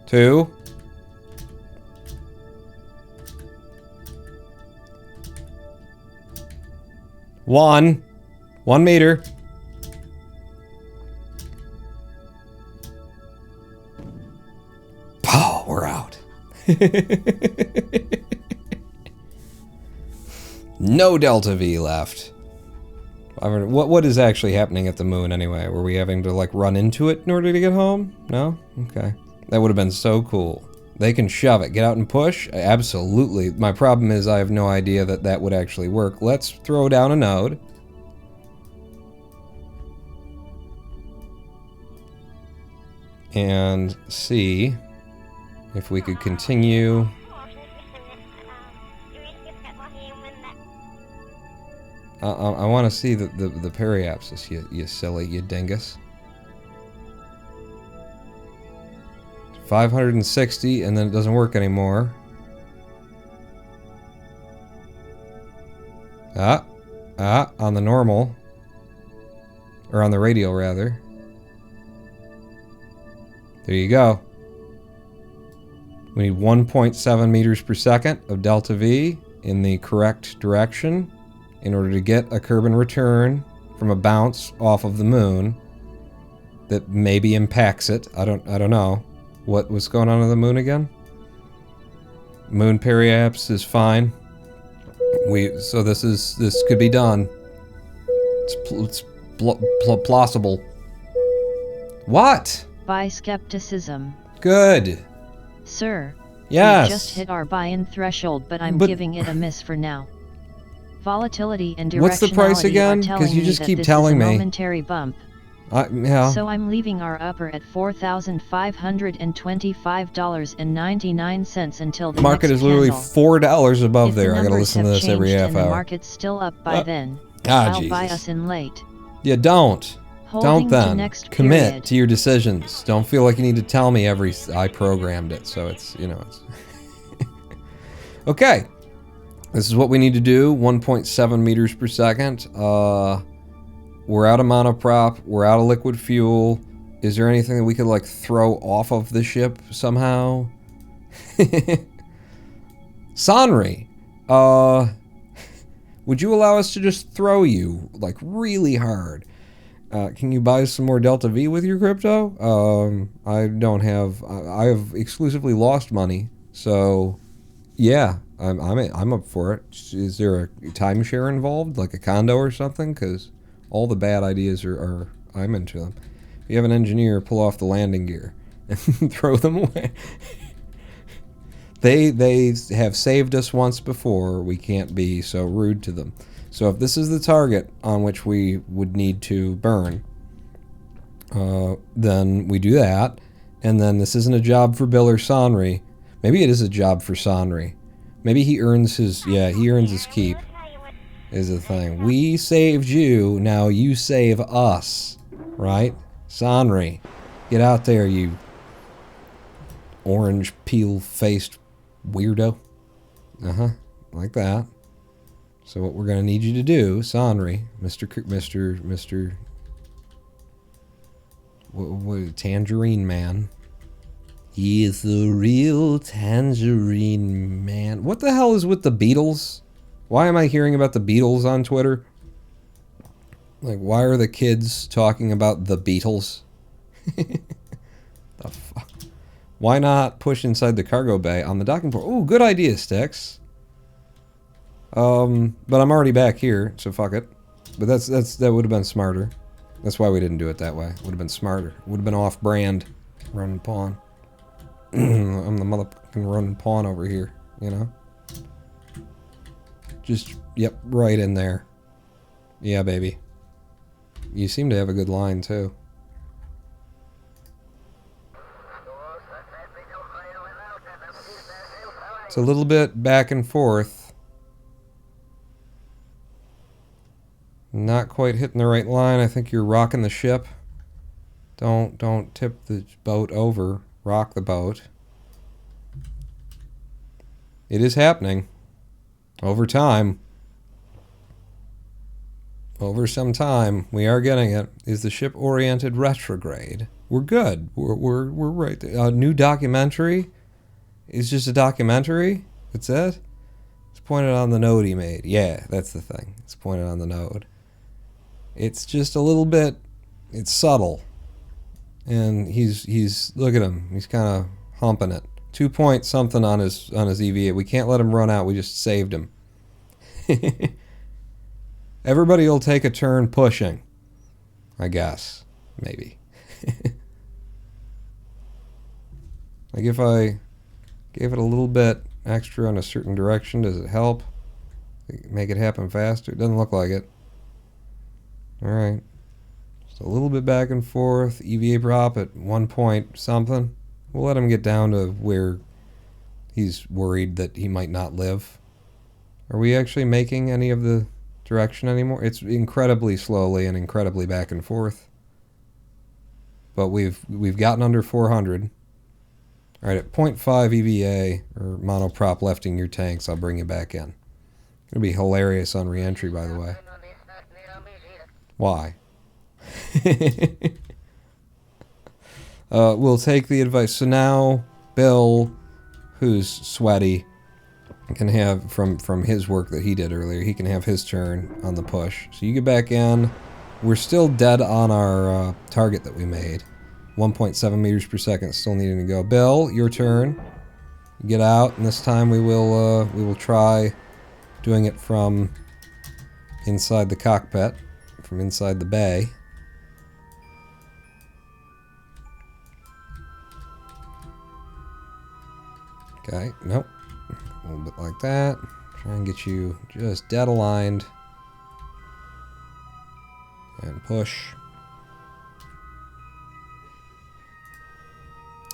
2. 1. 1 meter. Oh, we're out. No Delta V left. What is actually happening at the moon anyway? Were we having to like run into it in order to get home? No? Okay. That would have been so cool. They can shove it. Get out and push? Absolutely. My problem is I have no idea that that would actually work. Let's throw down a node. And see if we could continue. I want to see the periapsis, you silly, you dingus. 560, and then it doesn't work anymore. On the normal. Or on the radial, rather. There you go. We need 1.7 meters per second of delta V in the correct direction in order to get a Kerbal return from a bounce off of the moon that maybe impacts it. I don't know. What's going on the moon again? Moon periapse is fine. So this could be done. It's plausible. What? Buy skepticism. Good. Sir. Yes. We just hit our buy-in threshold, but I'm giving it a miss for now. Volatility and directionality What's the price again? Because you just keep telling me. Momentary bump. Yeah. So I'm leaving our upper at $4,525.99 until the market next is literally $4 above if there. The I gotta listen to this every half and hour. The market's still up by then. I'll Jesus. Buy us in late. Yeah, don't. Holding Don't then. Commit period. to your decisions. Don't feel like you need to tell me I programmed it, so it's, it's... Okay. This is what we need to do. 1.7 meters per second. We're out of monoprop. We're out of liquid fuel. Is there anything that we could, like, throw off of the ship somehow? Sanri, would you allow us to just throw you, like, really hard? Can you buy some more Delta V with your crypto? I don't have... I have exclusively lost money, so... Yeah, I'm up for it. Is there a timeshare involved, like a condo or something? Because all the bad ideas are I'm into them. If you have an engineer, pull off the landing gear and throw them away. They have saved us once before. We can't be so rude to them. So if this is the target on which we would need to burn, then we do that. And then this isn't a job for Bill or Sanri. Maybe it is a job for Sanri. Maybe he earns his... Yeah, he earns his keep. Is the thing. We saved you, now you save us. Right? Sanri. Get out there, you orange peel-faced weirdo. Uh-huh. Like that. So what we're going to need you to do, Sanri, Mr. Tangerine Man. He is the real Tangerine Man. What the hell is with the Beatles? Why am I hearing about the Beatles on Twitter? Like, why are the kids talking about the Beatles? The fuck? Why not push inside the cargo bay on the docking port? Ooh, good idea, Sticks. But I'm already back here, so fuck it. But that would have been smarter. That's why we didn't do it that way. Would have been smarter. Would have been off-brand. Running pawn. I'm the motherfucking running pawn over here, you know? Just, yep, right in there. Yeah, baby. You seem to have a good line, too. It's a little bit back and forth. Not quite hitting the right line. I think you're rocking the ship. Don't tip the boat over. Rock the boat. It is happening. Over time. Over some time. We are getting it. Is the ship oriented retrograde? We're good. We're right there. A new documentary? It's just a documentary? That's it? It's pointed on the node he made. Yeah, that's the thing. It's pointed on the node. It's just a little bit... It's subtle. And he's look at him. He's kind of humping it. 2 point something on his EVA. We can't let him run out. We just saved him. Everybody will take a turn pushing. I guess. Maybe. Like if I gave it a little bit extra in a certain direction, does it help? Make it happen faster? It doesn't look like it. Alright. Just a little bit back and forth. EVA prop at 1 point something. We'll let him get down to where he's worried that he might not live. Are we actually making any of the direction anymore? It's incredibly slowly and incredibly back and forth. But we've gotten under 400. Alright, at 0.5 EVA, or monoprop lefting your tanks, I'll bring you back in. It'll be hilarious on re-entry, by the way. Why? We'll take the advice. So now, Bill, who's sweaty, can have, from his work that he did earlier, he can have his turn on the push. So you get back in, we're still dead on our target that we made. 1.7 meters per second, still needing to go. Bill, your turn. Get out, and this time we will try doing it from inside the cockpit, from inside the bay. Okay, nope. A little bit like that. Try and get you just dead aligned. And push.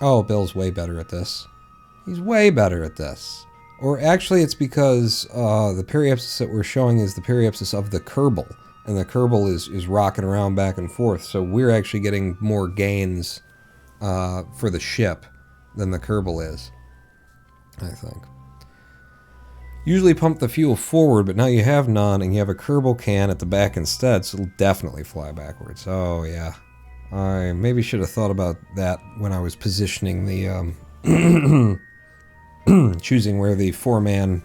Oh, Bill's way better at this. He's way better at this. Or actually, it's because the periapsis that we're showing is the periapsis of the Kerbal. And the Kerbal is rocking around back and forth. So we're actually getting more gains for the ship than the Kerbal is, I think. Usually pump the fuel forward, but now you have none, and you have a Kerbal can at the back instead, so it'll definitely fly backwards. Oh, yeah. I maybe should have thought about that when I was positioning the, choosing where the 4-man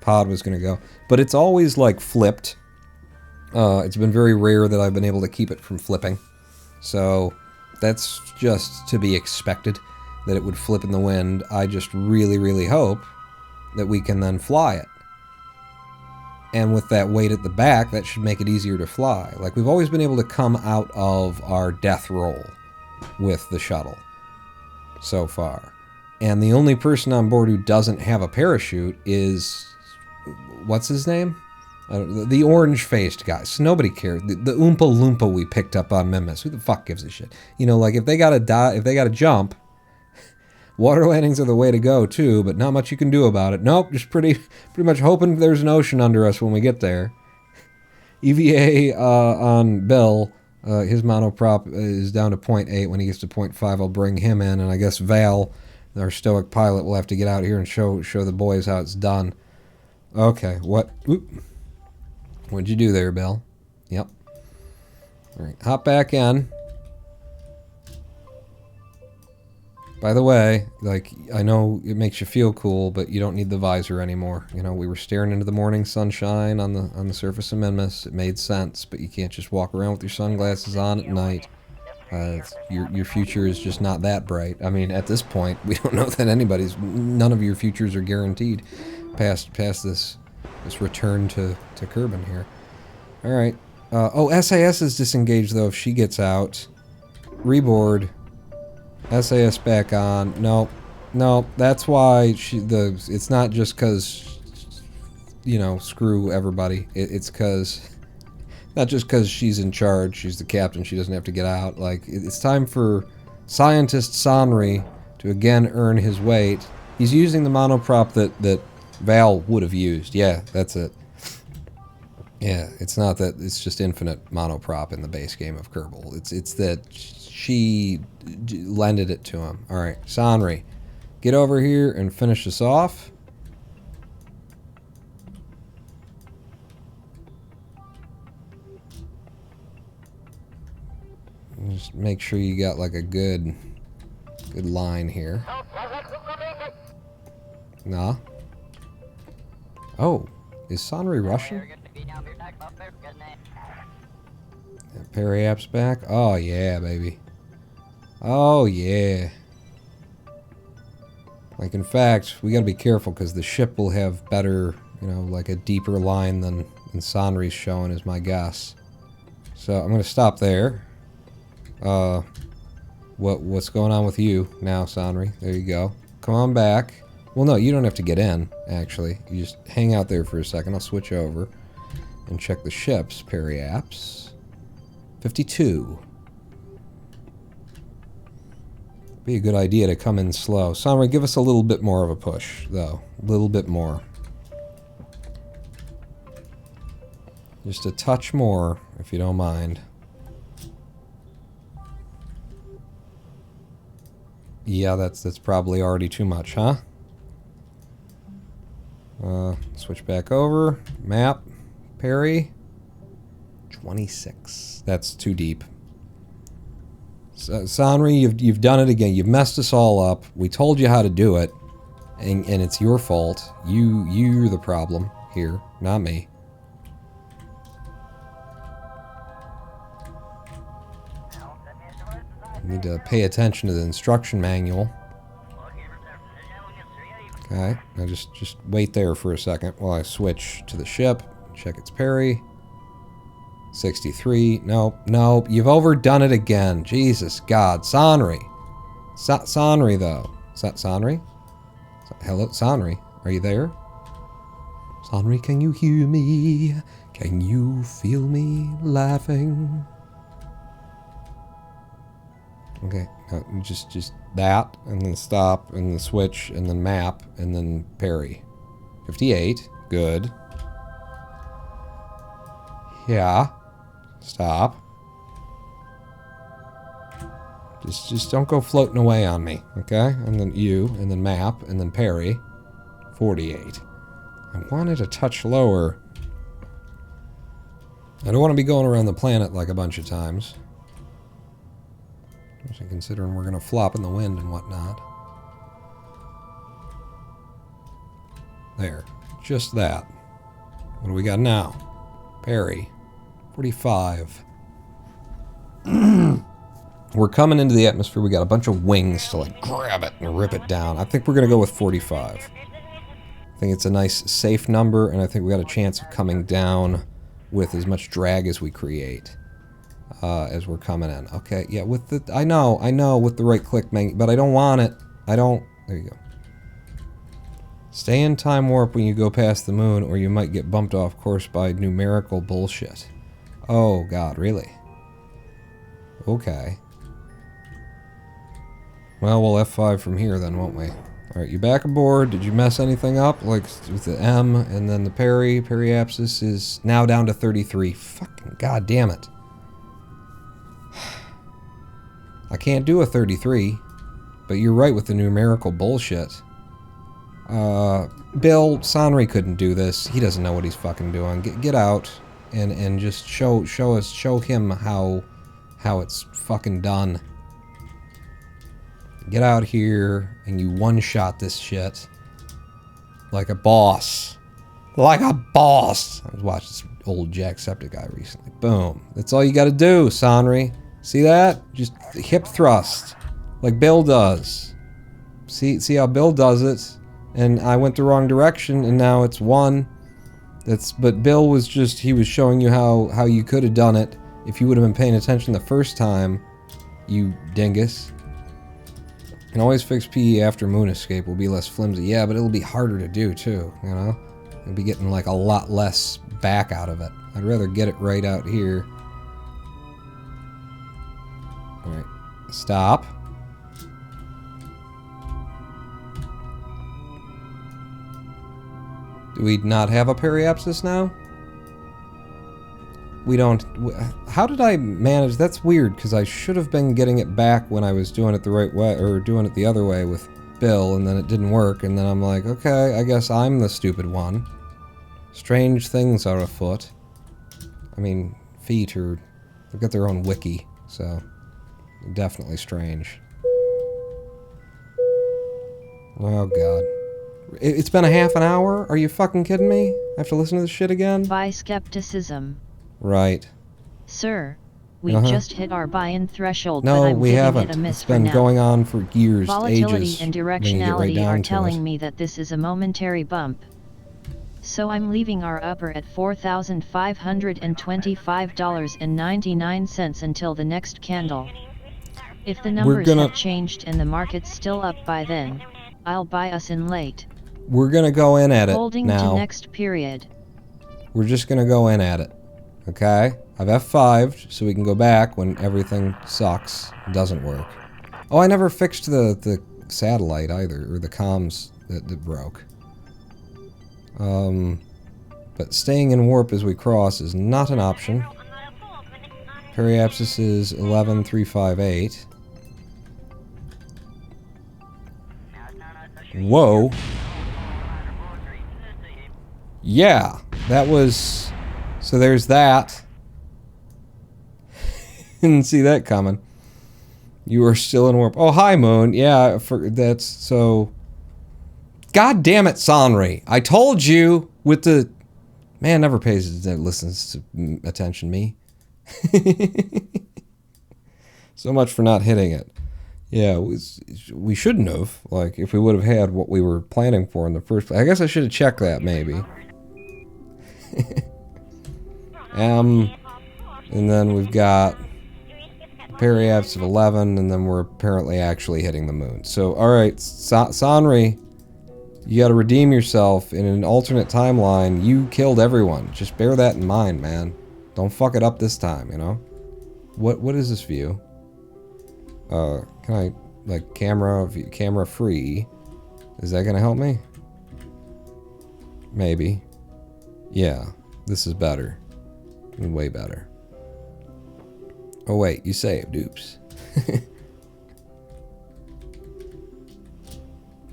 pod was going to go. But it's always, like, flipped. It's been very rare that I've been able to keep it from flipping. So that's just to be expected, that it would flip in the wind. I just really, really hope that we can then fly it. And with that weight at the back, that should make it easier to fly. Like, we've always been able to come out of our death roll with the shuttle so far. And the only person on board who doesn't have a parachute is... what's his name? The orange-faced guy. So nobody cares. The Oompa Loompa we picked up on Minmus. Who the fuck gives a shit? You know, like, if they gotta jump... water landings are the way to go, too, but not much you can do about it. Nope, just pretty much hoping there's an ocean under us when we get there. EVA on Bill, his monoprop is down to 0.8. When he gets to 0.5, I'll bring him in, and I guess Val, our stoic pilot, will have to get out here and show the boys how it's done. Okay, what? Oop. What'd you do there, Bill? Yep. All right, hop back in. By the way, like, I know it makes you feel cool, but you don't need the visor anymore. You know, we were staring into the morning sunshine on the surface of Minmus. It made sense, but you can't just walk around with your sunglasses on at night. Your future is just not that bright. I mean, at this point, we don't know that none of your futures are guaranteed past this return to Kerbin here. All right. Oh, SAS is disengaged, though, if she gets out. Reboard. SAS back on. No, that's why it's not just because, you know, screw everybody. It's because, not just because she's in charge, she's the captain, she doesn't have to get out. Like, it's time for scientist Sanri to again earn his weight. He's using the monoprop that Val would have used. Yeah, that's it. Yeah, it's not that it's just infinite monoprop in the base game of Kerbal. It's that she lended it to him. All right, Sanri, get over here and finish this off. Just make sure you got like a good line here. Nah. Oh, is Sanri Russian? Periap's back. Oh yeah, baby. Oh yeah. Like, in fact, we gotta be careful because the ship will have better, you know, like a deeper line than Sanri's showing, is my guess. So I'm gonna stop there. What's going on with you now, Sanri? There you go. Come on back. Well, no, you don't have to get in, actually. You just hang out there for a second. I'll switch over and check the ships. Periaps. 52. Be a good idea to come in slow. Sanri, give us a little bit more of a push, though. A little bit more. Just a touch more, if you don't mind. Yeah, that's probably already too much, huh? Switch back over. Map. Perry. 26. That's too deep. Sanri, you've done it again. You've messed us all up. We told you how to do it, and it's your fault. You're the problem here, not me. Need to pay attention to the instruction manual. Okay, now just wait there for a second while I switch to the ship. Check its parry. 63. Nope, you've overdone it again. Jesus God. Sanri. Sanri, though. Is that Sanri? Hello, Sanri. Are you there? Sanri, can you hear me? Can you feel me laughing? Okay, just that, and then stop, and then switch, and then map, and then parry. 58. Good. Yeah. Stop. Just don't go floating away on me, okay? And then you, and then map, and then parry. 48. I wanted a touch lower. I don't want to be going around the planet like a bunch of times. Especially considering we're going to flop in the wind and whatnot. There. Just that. What do we got now? Parry. 45. We're coming into the atmosphere. We got a bunch of wings to like grab it and rip it down. I think we're going to go with 45. I think it's a nice safe number, and I think we got a chance of coming down with as much drag as we create as we're coming in. Okay, yeah, with the... I know, with the right click, but I don't want it. I don't... There you go. Stay in time warp when you go past the moon, or you might get bumped off course by numerical bullshit. Oh, God, really? Okay. Well, we'll F5 from here then, won't we? Alright, you back aboard. Did you mess anything up? Like, with the M, and then the parry. Periapsis is now down to 33. Fucking god damn it. I can't do a 33. But you're right with the numerical bullshit. Bill, Sanri couldn't do this. He doesn't know what he's fucking doing. Get out and just show him how it's fucking done. Get out here and you one-shot this shit like a boss. Like a boss. I was watching this old Jacksepticeye recently. Boom. That's all you gotta do, Sanri. See that? Just hip thrust. Like Bill does. See how Bill does it? And I went the wrong direction, and now it's 1. But Bill was just, he was showing you how you could have done it if you would have been paying attention the first time, you dingus. Can always fix PE after moon escape, will be less flimsy. Yeah, but it'll be harder to do too, you know? You'll be getting like a lot less back out of it. I'd rather get it right out here. Alright, stop. Do we not have a periapsis now? We don't... How did I manage... That's weird, because I should have been getting it back when I was doing it the right way, or doing it the other way with Bill, and then it didn't work, and then I'm like, okay, I guess I'm the stupid one. Strange things are afoot. I mean, feet are... They've got their own wiki, so... Definitely strange. Oh, God. It's been a half an hour? Are you fucking kidding me? I have to listen to this shit again? Buy skepticism. Right. Sir, we just hit our buy-in threshold, no, but I'm we giving haven't. it a miss It's been for going now. on for years, Volatility ages. and When you get right directionality down are to telling it. me that this is a momentary bump. So I'm leaving our upper at $4,525.99 until the next candle. If the numbers have changed and the market's still up by then, I'll buy us in late. We're gonna go in at it Holding now. to next period. We're just gonna go in at it. Okay? I've F5'd so we can go back when everything sucks, doesn't work. Oh, I never fixed the satellite either, or the comms that broke. But staying in warp as we cross is not an option. Periapsis is 11358. Whoa. Yeah, that was... So there's that. Didn't see that coming. You are still in warp. Oh, hi, Moon. Yeah, that's so... God damn it, Sanri. I told you with the... Man never listens to attention, me. So much for not hitting it. Yeah, we shouldn't have. Like, if we would have had what we were planning for in the first place. I guess I should have checked that, maybe. And then we've got periapse of 11, and then we're apparently actually hitting the moon. So, alright, Sanri, you gotta redeem yourself. In an alternate timeline, you killed everyone. Just bear that in mind, man. Don't fuck it up this time, you know? What is this view? Can I, like, camera free? Is that gonna help me? Maybe. Yeah, this is better. Way better. Oh wait, you saved, oops.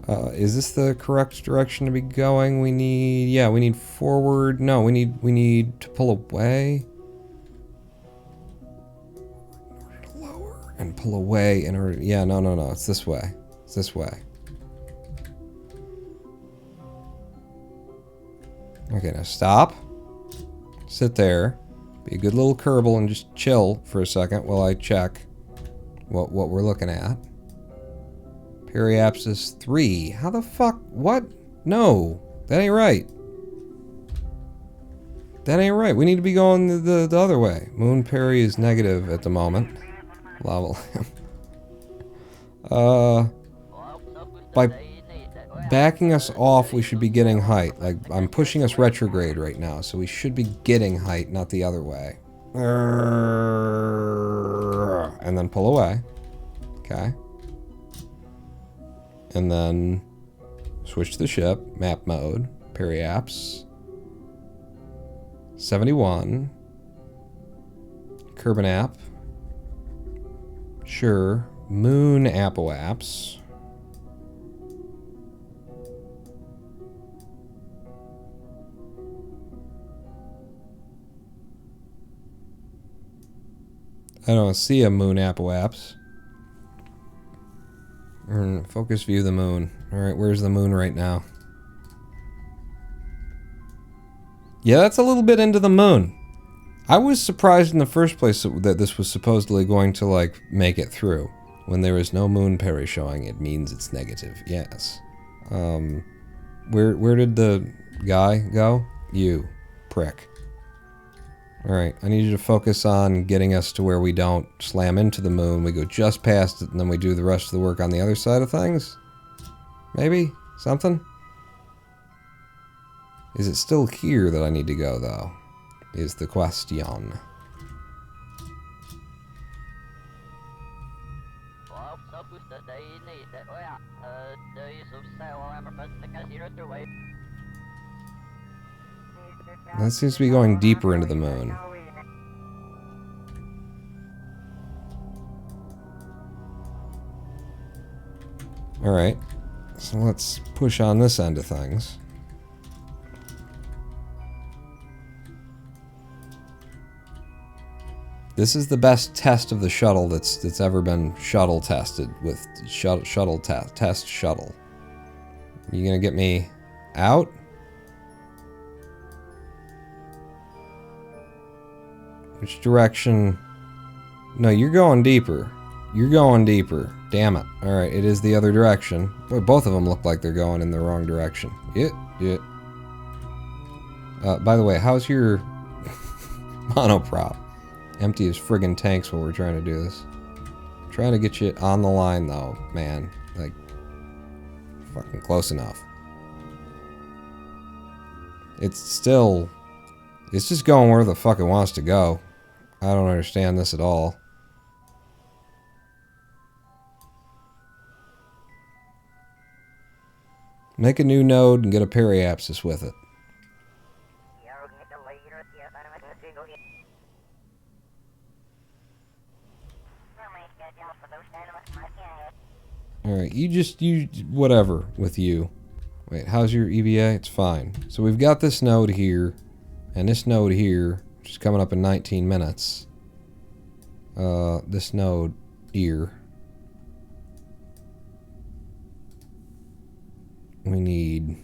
Is this the correct direction to be going? We need forward. No, we need to pull away. In order to lower and pull away in order, yeah, no, it's this way. It's this way. Okay, now stop. Sit there. Be a good little Kerbal and just chill for a second while I check what we're looking at. Periapsis 3. How the fuck? What? No. That ain't right. That ain't right. We need to be going the other way. Moon peri is negative at the moment. Level. By backing us off, we should be getting height. Like, I'm pushing us retrograde right now, so we should be getting height, not the other way. And then pull away. Okay. And then switch the ship, map mode, periapse. 71. Kerbal app. Sure. Moon apoapse. I don't see a moon apoapse. Focus view the moon. Alright, where's the moon right now? Yeah, that's a little bit into the moon. I was surprised in the first place that this was supposedly going to, like, make it through. When there is no moon peri showing, it means it's negative. Yes. Where did the guy go? You. Prick. Alright, I need you to focus on getting us to where we don't slam into the moon, we go just past it, and then we do the rest of the work on the other side of things? Maybe? Something? Is it still here that I need to go, though? Is the question. That seems to be going deeper into the moon. Alright, so let's push on this end of things. This is the best test of the shuttle that's ever been shuttle tested with test shuttle. You gonna get me out? Which direction? No, you're going deeper. You're going deeper. Damn it. Alright, it is the other direction. Boy, both of them look like they're going in the wrong direction. Yeah. By the way, how's your monoprop? Empty as friggin' tanks while we're trying to do this. I'm trying to get you on the line, though, man. Like, fucking close enough. It's just going where the fuck it wants to go. I don't understand this at all. Make a new node and get a periapsis with it. Alright, you whatever with you. Wait, how's your EVA? It's fine. So we've got this node here, and this node here, which is coming up in 19 minutes. This node here. We need...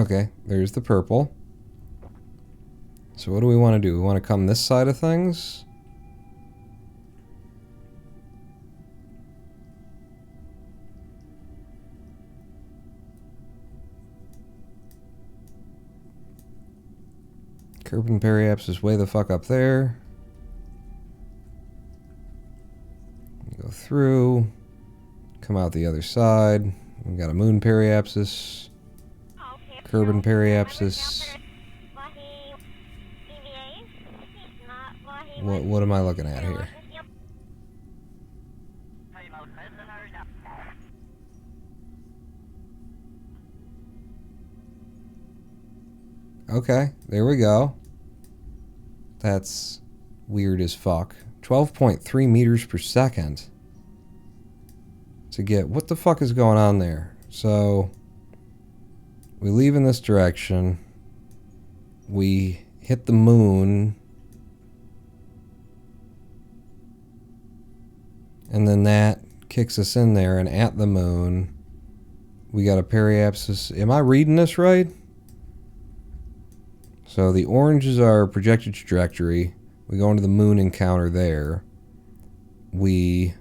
Okay, there's the purple. So what do we want to do? We want to come this side of things? Kerbal periapsis is way the fuck up there. Go through. Come out the other side. We got a moon periapsis. Kerbal periapsis. What am I looking at here? Okay, there we go. That's weird as fuck. 12.3 meters per second. To get... What the fuck is going on there? So... we leave in this direction. We hit the moon. And then that kicks us in there, and at the moon, we got a periapsis. Am I reading this right? So the orange is our projected trajectory. We go into the moon encounter there. We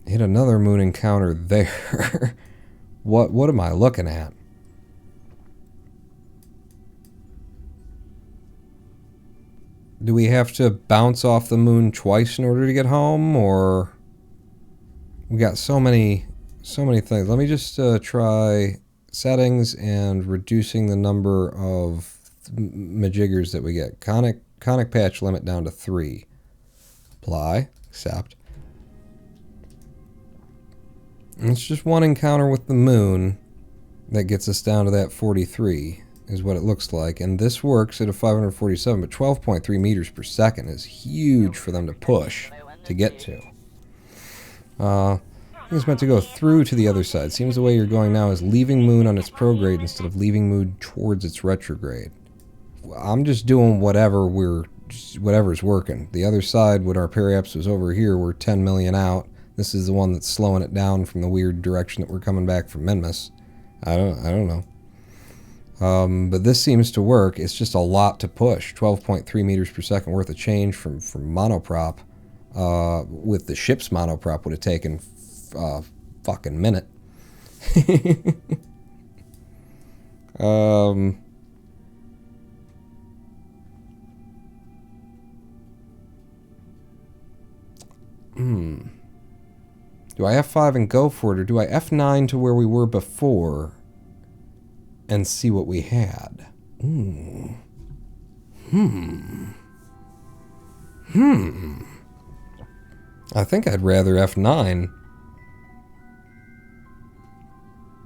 hit another moon encounter there. What am I looking at? Do we have to bounce off the moon twice in order to get home, or we got so many things. Let me just try settings and reducing the number of majiggers that we get. Conic patch limit down to 3. Apply, accept. And it's just one encounter with the moon that gets us down to that 43. Is what it looks like, and this works at a 547, but 12.3 meters per second is huge for them to push to get to. I think it's meant to go through to the other side. Seems the way you're going now is leaving moon on its prograde instead of leaving moon towards its retrograde. I'm just doing whatever's working. The other side, what our periapsis was over here, we're 10 million out. This is the one that's slowing it down from the weird direction that we're coming back from Minmus. I don't know. But this seems to work. It's just a lot to push. 12.3 meters per second worth of change from monoprop. With the ship's monoprop would have taken a fucking minute. Do I F5 and go for it, or do I F9 to where we were before and see what we had? I think I'd rather F9.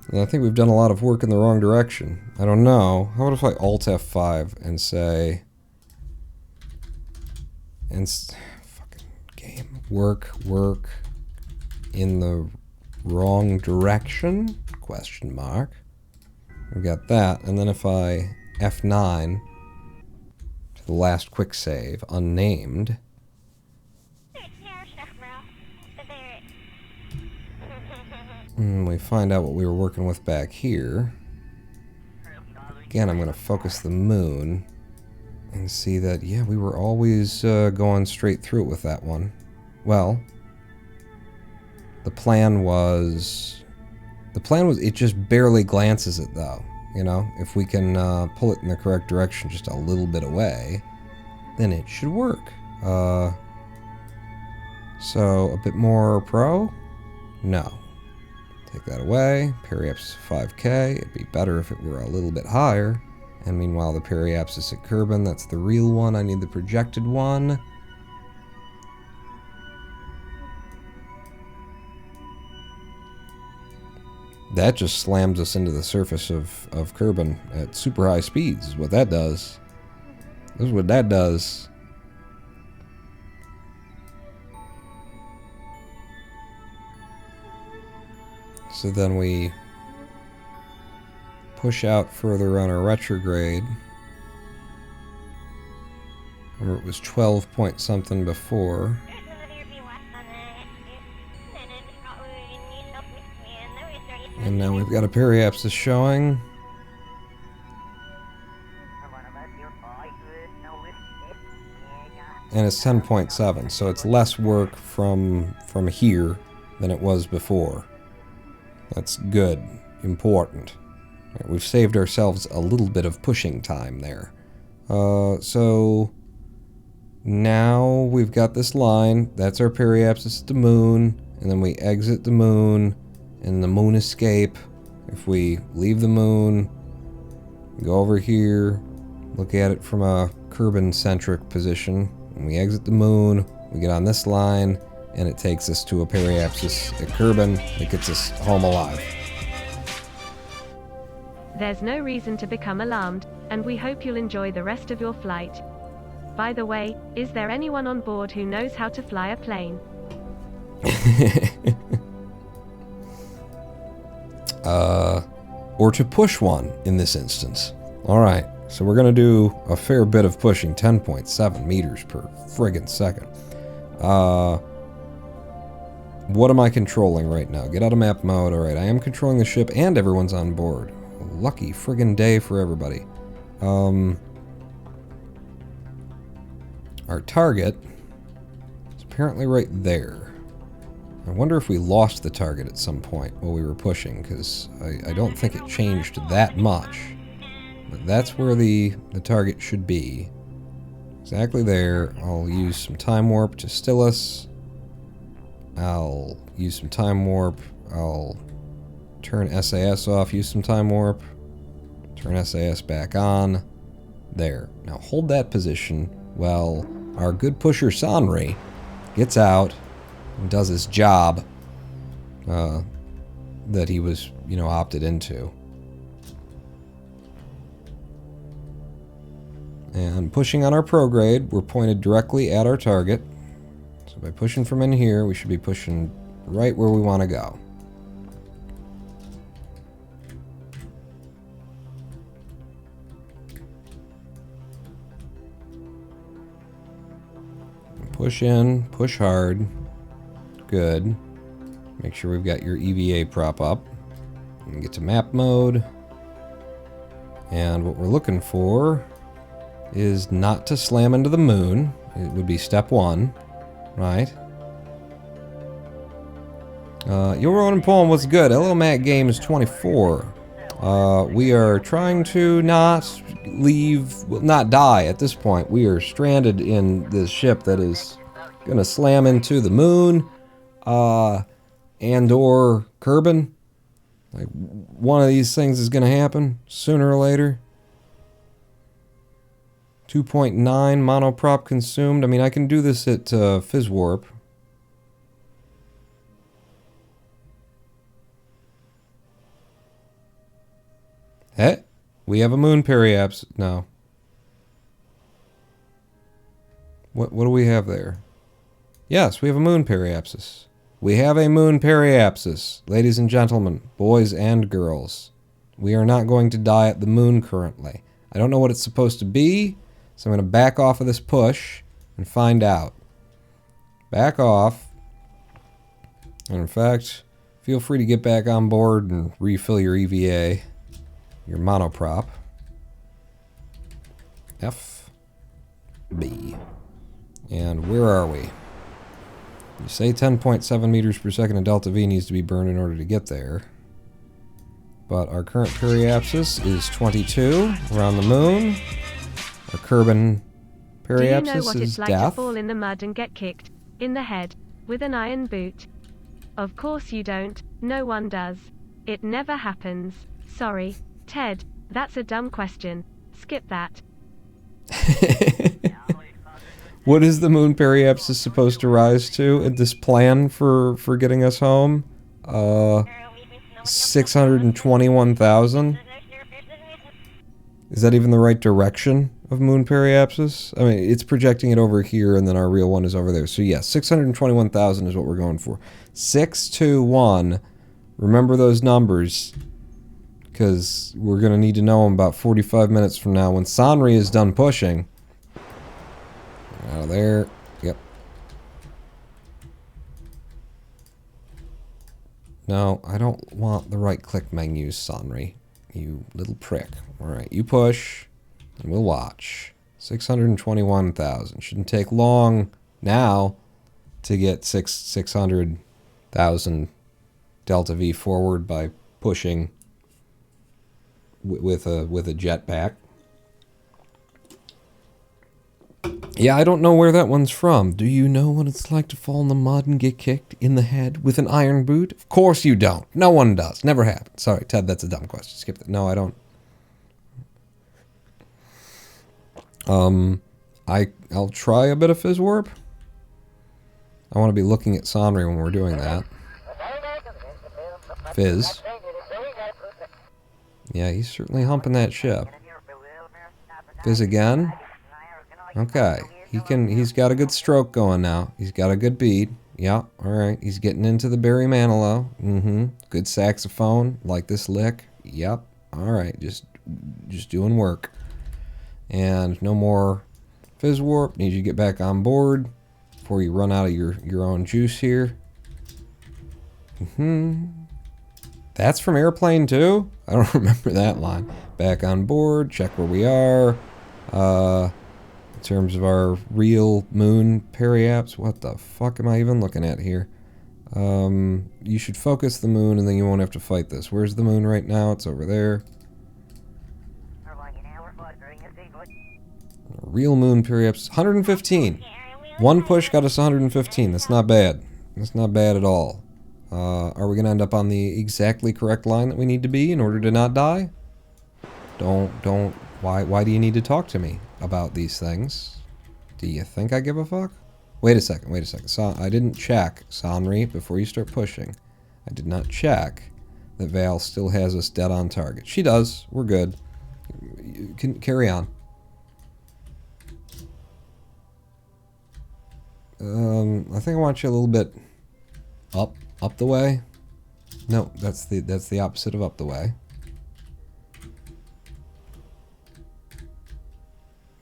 And I think we've done a lot of work in the wrong direction. I don't know. How about if I Alt F5 and say... fucking game. Work in the wrong direction? Question mark. We got that, and then if I F9 to the last quick save, unnamed, and we find out what we were working with back here. Again, I'm going to focus the moon and see that, yeah, we were always going straight through it with that one. Well, the plan was, it just barely glances it, though. You know, if we can pull it in the correct direction just a little bit away, then it should work. So, a bit more pro? No. Take that away. Periapsis 5K. It'd be better if it were a little bit higher. And meanwhile, the periapsis at Kerbal, that's the real one. I need the projected one. That just slams us into the surface of Kerbal at super high speeds, is what that does. This is what that does. So then we push out further on our retrograde. Remember, it was 12 point something before. And now we've got a periapsis showing. And it's 10.7, so it's less work from here than it was before. That's good. Important. Right, we've saved ourselves a little bit of pushing time there. So now we've got this line. That's our periapsis at the moon. And then we exit the moon and the moon escape. If we leave the moon, go over here, look at it from a Kerbal-centric position. When we exit the moon, we get on this line, and it takes us to a periapsis at Kerbal. It gets us home alive. There's no reason to become alarmed, and we hope you'll enjoy the rest of your flight. By the way, is there anyone on board who knows how to fly a plane? Or to push one in this instance. Alright, so we're going to do a fair bit of pushing, 10.7 meters per friggin' second. What am I controlling right now? Get out of map mode. Alright, I am controlling the ship and everyone's on board. Lucky friggin' day for everybody. Our target is apparently right there. I wonder if we lost the target at some point while we were pushing, because I don't think it changed that much. But that's where the target should be. Exactly there. I'll use some time warp to still us. I'll use some time warp. I'll turn SAS off, use some time warp. Turn SAS back on. There. Now hold that position while our good pusher Sanri gets out and does his job that he was, opted into. And pushing on our prograde, we're pointed directly at our target. So by pushing from in here, we should be pushing right where we want to go. Push in, push hard. Good. Make sure we've got your EVA prop up. And get to map mode. And what we're looking for is not to slam into the moon. It would be step one, right? Your Ronan Poem was good. Hello, Matt Games 24. We are trying to not die at this point. We are stranded in this ship that is gonna slam into the moon, and or Kerbal. Like, one of these things is gonna happen sooner or later. 2.9 monoprop consumed. I mean, I can do this at Fizz Warp. Hey, we have a moon periapsis. No. What do we have there? Yes, we have a moon periapsis. We have a moon periapsis, ladies and gentlemen, boys and girls. We are not going to die at the moon currently. I don't know what it's supposed to be, so I'm going to back off of this push and find out. Back off. And in fact, feel free to get back on board and refill your EVA, your monoprop. F, B. And where are we? You say 10.7 meters per second and delta V needs to be burned in order to get there. But our current periapsis is 22. We're on the moon. Our Kerbal periapsis is death. Do you know what it's like to fall in the mud and get kicked in the head with an iron boot? Of course you don't. No one does. It never happens. Sorry, Ted. That's a dumb question. Skip that. What is the moon periapsis supposed to rise to at this plan for getting us home? 621,000? Is that even the right direction of moon periapsis? I mean, it's projecting it over here, and then our real one is over there. So yes, 621,000 is what we're going for. 621. Remember those numbers, because we're going to need to know them about 45 minutes from now when Sanri is done pushing. Out of there. Yep. No, I don't want the right-click menus, Sonri. You little prick. Alright, you push, and we'll watch. 621,000. Shouldn't take long now to get 600,000 delta V forward by pushing with a jetpack. Yeah, I don't know where that one's from. Do you know what it's like to fall in the mud and get kicked in the head with an iron boot? Of course you don't. No one does. Never happened. Sorry, Ted, that's a dumb question. Skip that. No, I don't. I'll try a bit of Fizz Warp. I want to be looking at Sonri when we're doing that. Fizz. Yeah, he's certainly humping that ship. Fizz again. Okay, he's got a good stroke going now. He's got a good beat. Yeah, alright. He's getting into the Barry Manilow. Good saxophone. Like this lick. Yep. Alright, just doing work. And no more Fizz Warp. Need you to get back on board before you run out of your own juice here. That's from Airplane too? I don't remember that line. Back on board. Check where we are. In terms of our real moon periaps, what the fuck am I even looking at here? You should focus the moon and then you won't have to fight this. Where's the moon right now? It's over there. Real moon periaps, 115. One push got us 115. That's not bad. That's not bad at all. Are we going to end up on the exactly correct line that we need to be in order to not die? Why do you need to talk to me about these things? Do you think I give a fuck? Wait a second. I didn't check, Sonri, before you start pushing. I did not check that Val still has us dead on target. She does. We're good. You can carry on. I think I want you a little bit up the way. No, that's the opposite of up the way.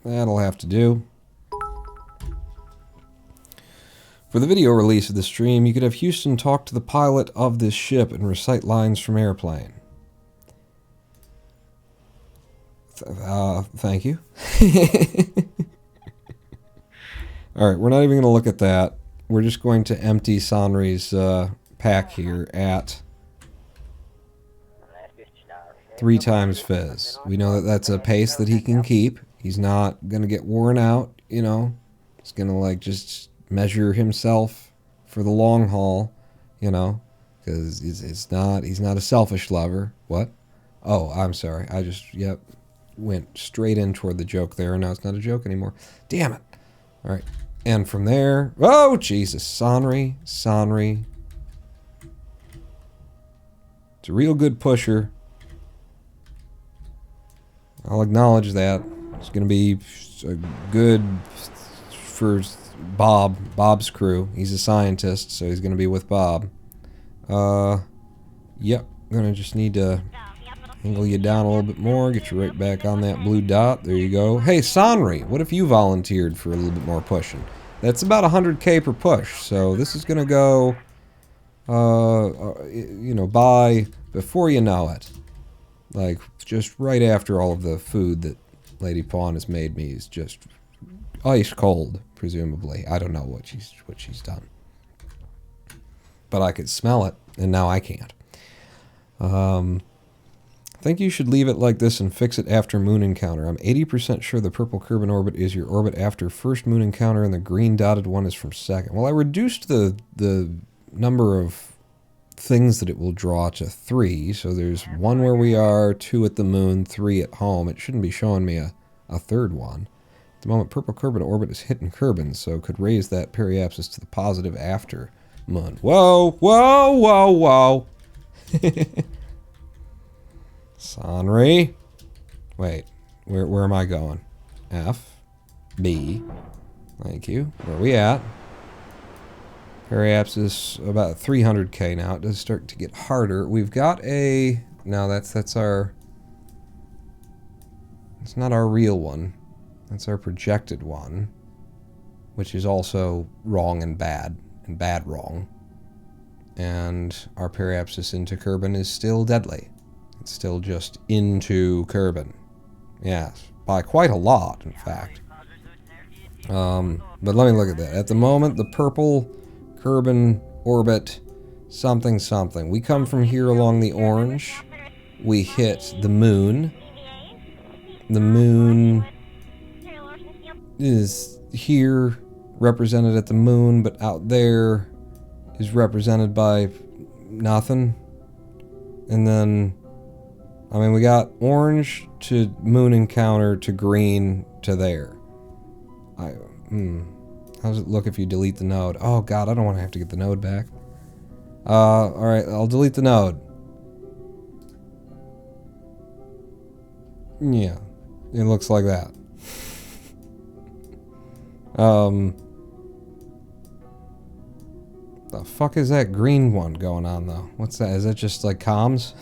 That'll have to do. For the video release of the stream, you could have Houston talk to the pilot of this ship and recite lines from Airplane. Thank you. Alright, we're not even going to look at that. We're just going to empty Sonri's pack here at 3 times Fizz. We know that that's a pace that he can keep. He's not going to get worn out, you know. He's going to, like, just measure himself for the long haul, you know. Because he's not a selfish lover. What? Oh, I'm sorry. I just, went straight in toward the joke there, and now it's not a joke anymore. Damn it. All right. And from there, oh, Jesus. Sonri. It's a real good pusher. I'll acknowledge that. It's going to be good for Bob's crew. He's a scientist, so he's going to be with Bob. Yep. I'm going to just need to angle you down a little bit more, get you right back on that blue dot. There you go. Hey, Sonri, what if you volunteered for a little bit more pushing? That's about 100k per push, so this is going to go, by before you know it. Like, just right after all of the food that Lady Pawn has made me is just ice cold, presumably. I don't know what she's done. But I could smell it, and now I can't. I think you should leave it like this and fix it after moon encounter. I'm 80% sure the purple Kerbal orbit is your orbit after first moon encounter, and the green dotted one is from second. Well, I reduced the number of things that it will draw to 3, so there's 1 where we are, 2 at the moon, 3 at home. It shouldn't be showing me a third one. At the moment, purple Kerbal orbit is hitting Kerbin, so could raise that periapsis to the positive after moon. Whoa! Sonri. Wait, where am I going? F, B. Thank you. Where are we at? Periapsis about 300k now. It does start to get harder. We've got a... No, that's our... It's not our real one. That's our projected one. Which is also wrong and bad. And bad wrong. and our periapsis into Kerbin is still deadly. It's still just into Kerbin. Yes, by quite a lot, in fact. But let me look at that. At the moment, the purple Kerbin orbit, something, something. We come from here along the orange. We hit the moon. The moon is here, represented at the moon, but out there is represented by nothing. And then, I mean, we got orange to moon encounter to green to there. How does it look if you delete the node? Oh god, I don't want to have to get the node back. Alright, I'll delete the node. Yeah, it looks like that. The fuck is that green one going on though? What's that? Is that just like comms?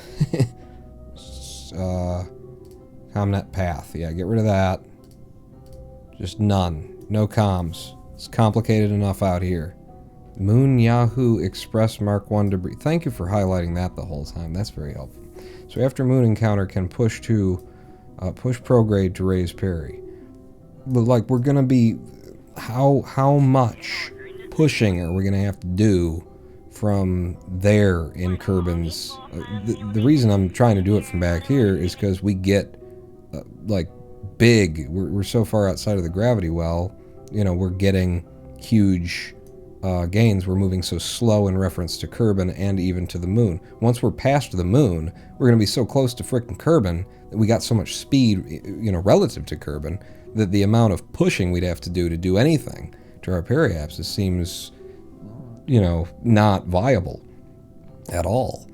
Comnet path. Yeah, get rid of that. Just none. No comms. It's complicated enough out here. Moon Yahoo Express Mark 1 debris. Thank you for highlighting that the whole time. That's very helpful. So after moon encounter can push prograde to raise parry. But like we're gonna be how much pushing are we gonna have to do from there in Kerbin's? The reason I'm trying to do it from back here is because we get like big. We're so far outside of the gravity well. You know, we're getting huge gains. We're moving so slow in reference to Kerbin and even to the moon. Once we're past the moon, we're going to be so close to frickin' Kerbin that we got so much speed, you know, relative to Kerbin, that the amount of pushing we'd have to do anything to our periapsis seems, you know, not viable at all.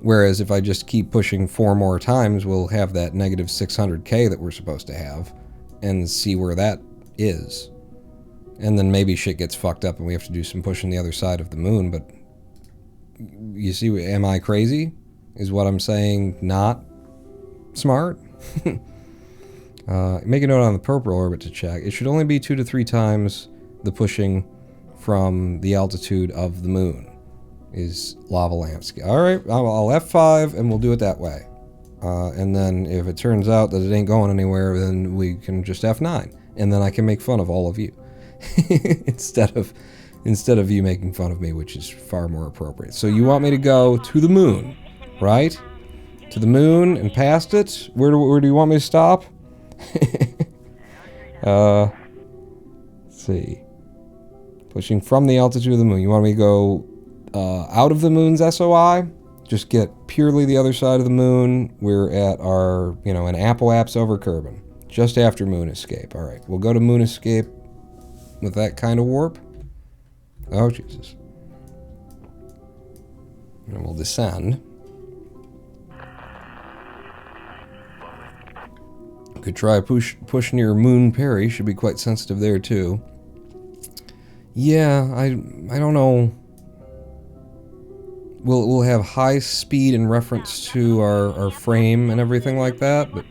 Whereas if I just keep pushing 4 more times, we'll have that negative 600k that we're supposed to have and see where that is. And then maybe shit gets fucked up and we have to do some pushing the other side of the moon, but you see, am I crazy? Is what I'm saying not smart? Make a note on the purple orbit to check. It should only be 2 to 3 times the pushing from the altitude of the moon is lava lamp. Alright, I'll F5 and we'll do it that way. And then if it turns out that it ain't going anywhere, then we can just F9. And then I can make fun of all of you. instead of you making fun of me, which is far more appropriate. So you want me to go to the moon, right? To the moon and past it? Where do you want me to stop? Let's see. Pushing from the altitude of the moon. You want me to go out of the moon's SOI? Just get purely the other side of the moon. We're at our, you know, an apoapse over Kerbin. Just after moon escape. Alright, we'll go to moon escape with that kind of warp. Oh, Jesus. And we'll descend. Could try push near moon parry. Should be quite sensitive there, too. Yeah, I don't know. We'll have high speed in reference to our frame and everything like that, but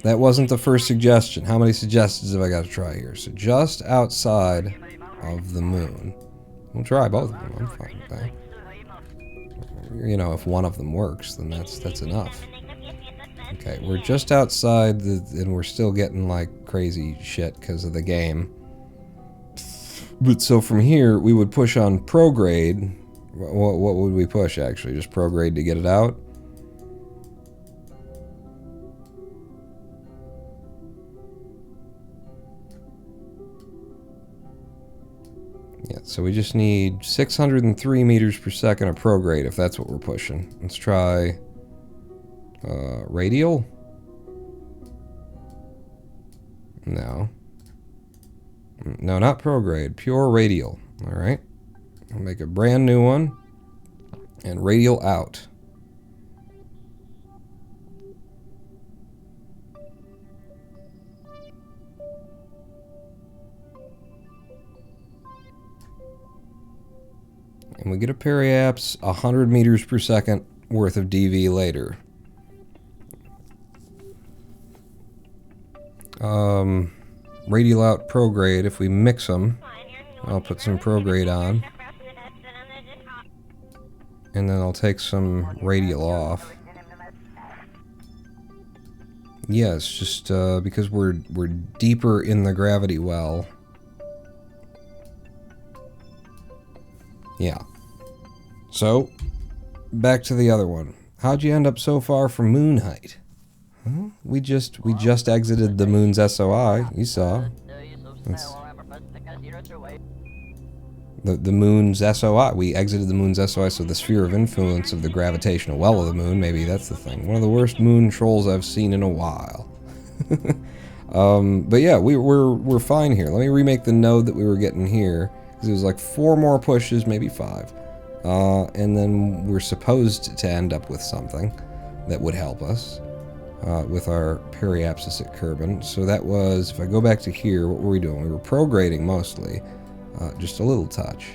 that wasn't the first suggestion. How many suggestions have I got to try here? So just outside of the moon. We'll try both of them. I'm fine with that. You know, if one of them works, then that's enough. Okay, we're just outside, and we're still getting like crazy shit because of the game. But so from here, we would push on prograde. What would we push, actually? Just prograde to get it out? Yeah, so we just need 603 meters per second of prograde, if that's what we're pushing. Let's try radial? No. No, not prograde. Pure radial. Alright. I'll make a brand new one. And radial out. And we get a periapse 100 meters per second worth of DV later. Radial out prograde, if we mix them, I'll put some prograde on. And then I'll take some radial off. Yeah, it's just because we're deeper in the gravity well. Yeah. So, back to the other one. How'd you end up so far from moon height? Huh? We just exited the moon's SOI. You saw. The moon's SOI. We exited the moon's SOI, so the sphere of influence of the gravitational well of the moon. Maybe that's the thing. One of the worst moon trolls I've seen in a while. But yeah, we're fine here. Let me remake the node that we were getting here, because it was like 4 more pushes, maybe 5. And then we're supposed to end up with something that would help us with our periapsis at Kerbal. So that was, if I go back to here, what were we doing? We were prograding mostly. Just a little touch.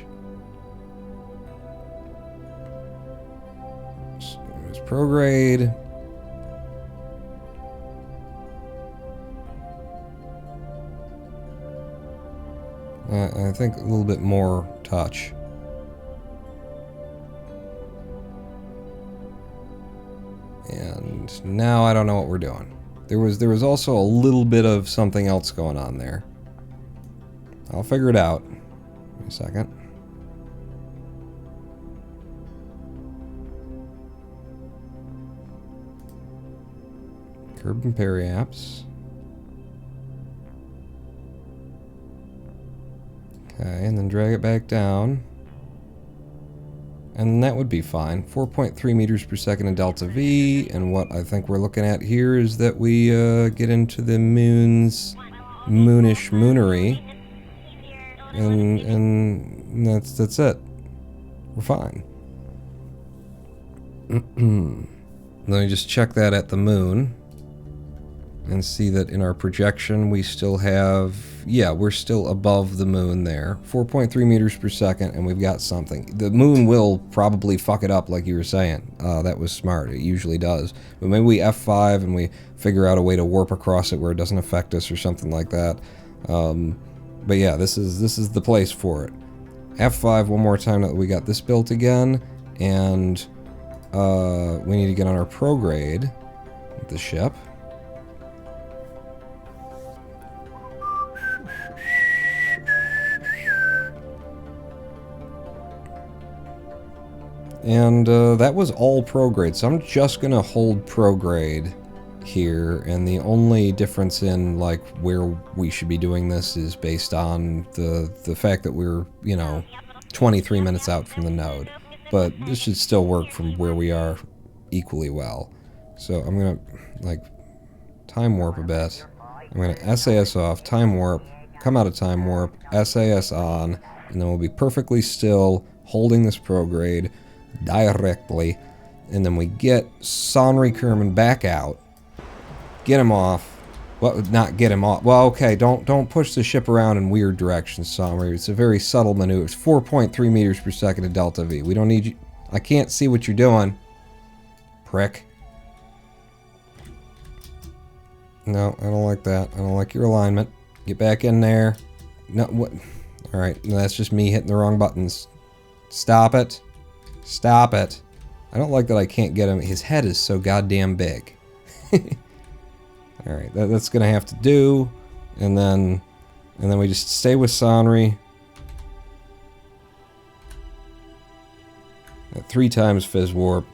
So it was prograde. I think a little bit more touch. And now I don't know what we're doing. There was also a little bit of something else going on there. I'll figure it out. Give me a second. Kerbal periaps. Okay, and then drag it back down. And that would be fine. 4.3 meters per second in delta V, and what I think we're looking at here is that we get into the moon's moonish moonery, and that's it. We're fine. Let me just check that at the moon and see that in our projection we still have, yeah, we're still above the moon there. 4.3 meters per second, and we've got something. The moon will probably fuck it up like you were saying. That was smart. It usually does. But maybe we F5 and we figure out a way to warp across it where it doesn't affect us or something like that. But yeah, this is the place for it. F5 one more time now that we got this built again, and we need to get on our prograde with the ship. And that was all prograde, so I'm just gonna hold prograde here, and the only difference in like where we should be doing this is based on the fact that we're, you know, 23 minutes out from the node. But this should still work from where we are equally well. So I'm gonna like time warp a bit. I'm gonna SAS off, time warp, come out of time warp, SAS on, and then we'll be perfectly still holding this prograde directly, and then we get Sonry Kerman back out, get him off. Well, not get him off. Well, okay, don't push the ship around in weird directions, Sonry. It's a very subtle maneuver. It's 4.3 meters per second at delta V. We don't need you. I can't see what you're doing, prick. No, I don't like that. I don't like your alignment. Get back in there. No, what? All right, no, that's just me hitting the wrong buttons. Stop it. Stop it. I don't like that I can't get him. His head is so goddamn big. Alright, that's gonna have to do. And then we just stay with Sonry. At 3 times Fizz Warp.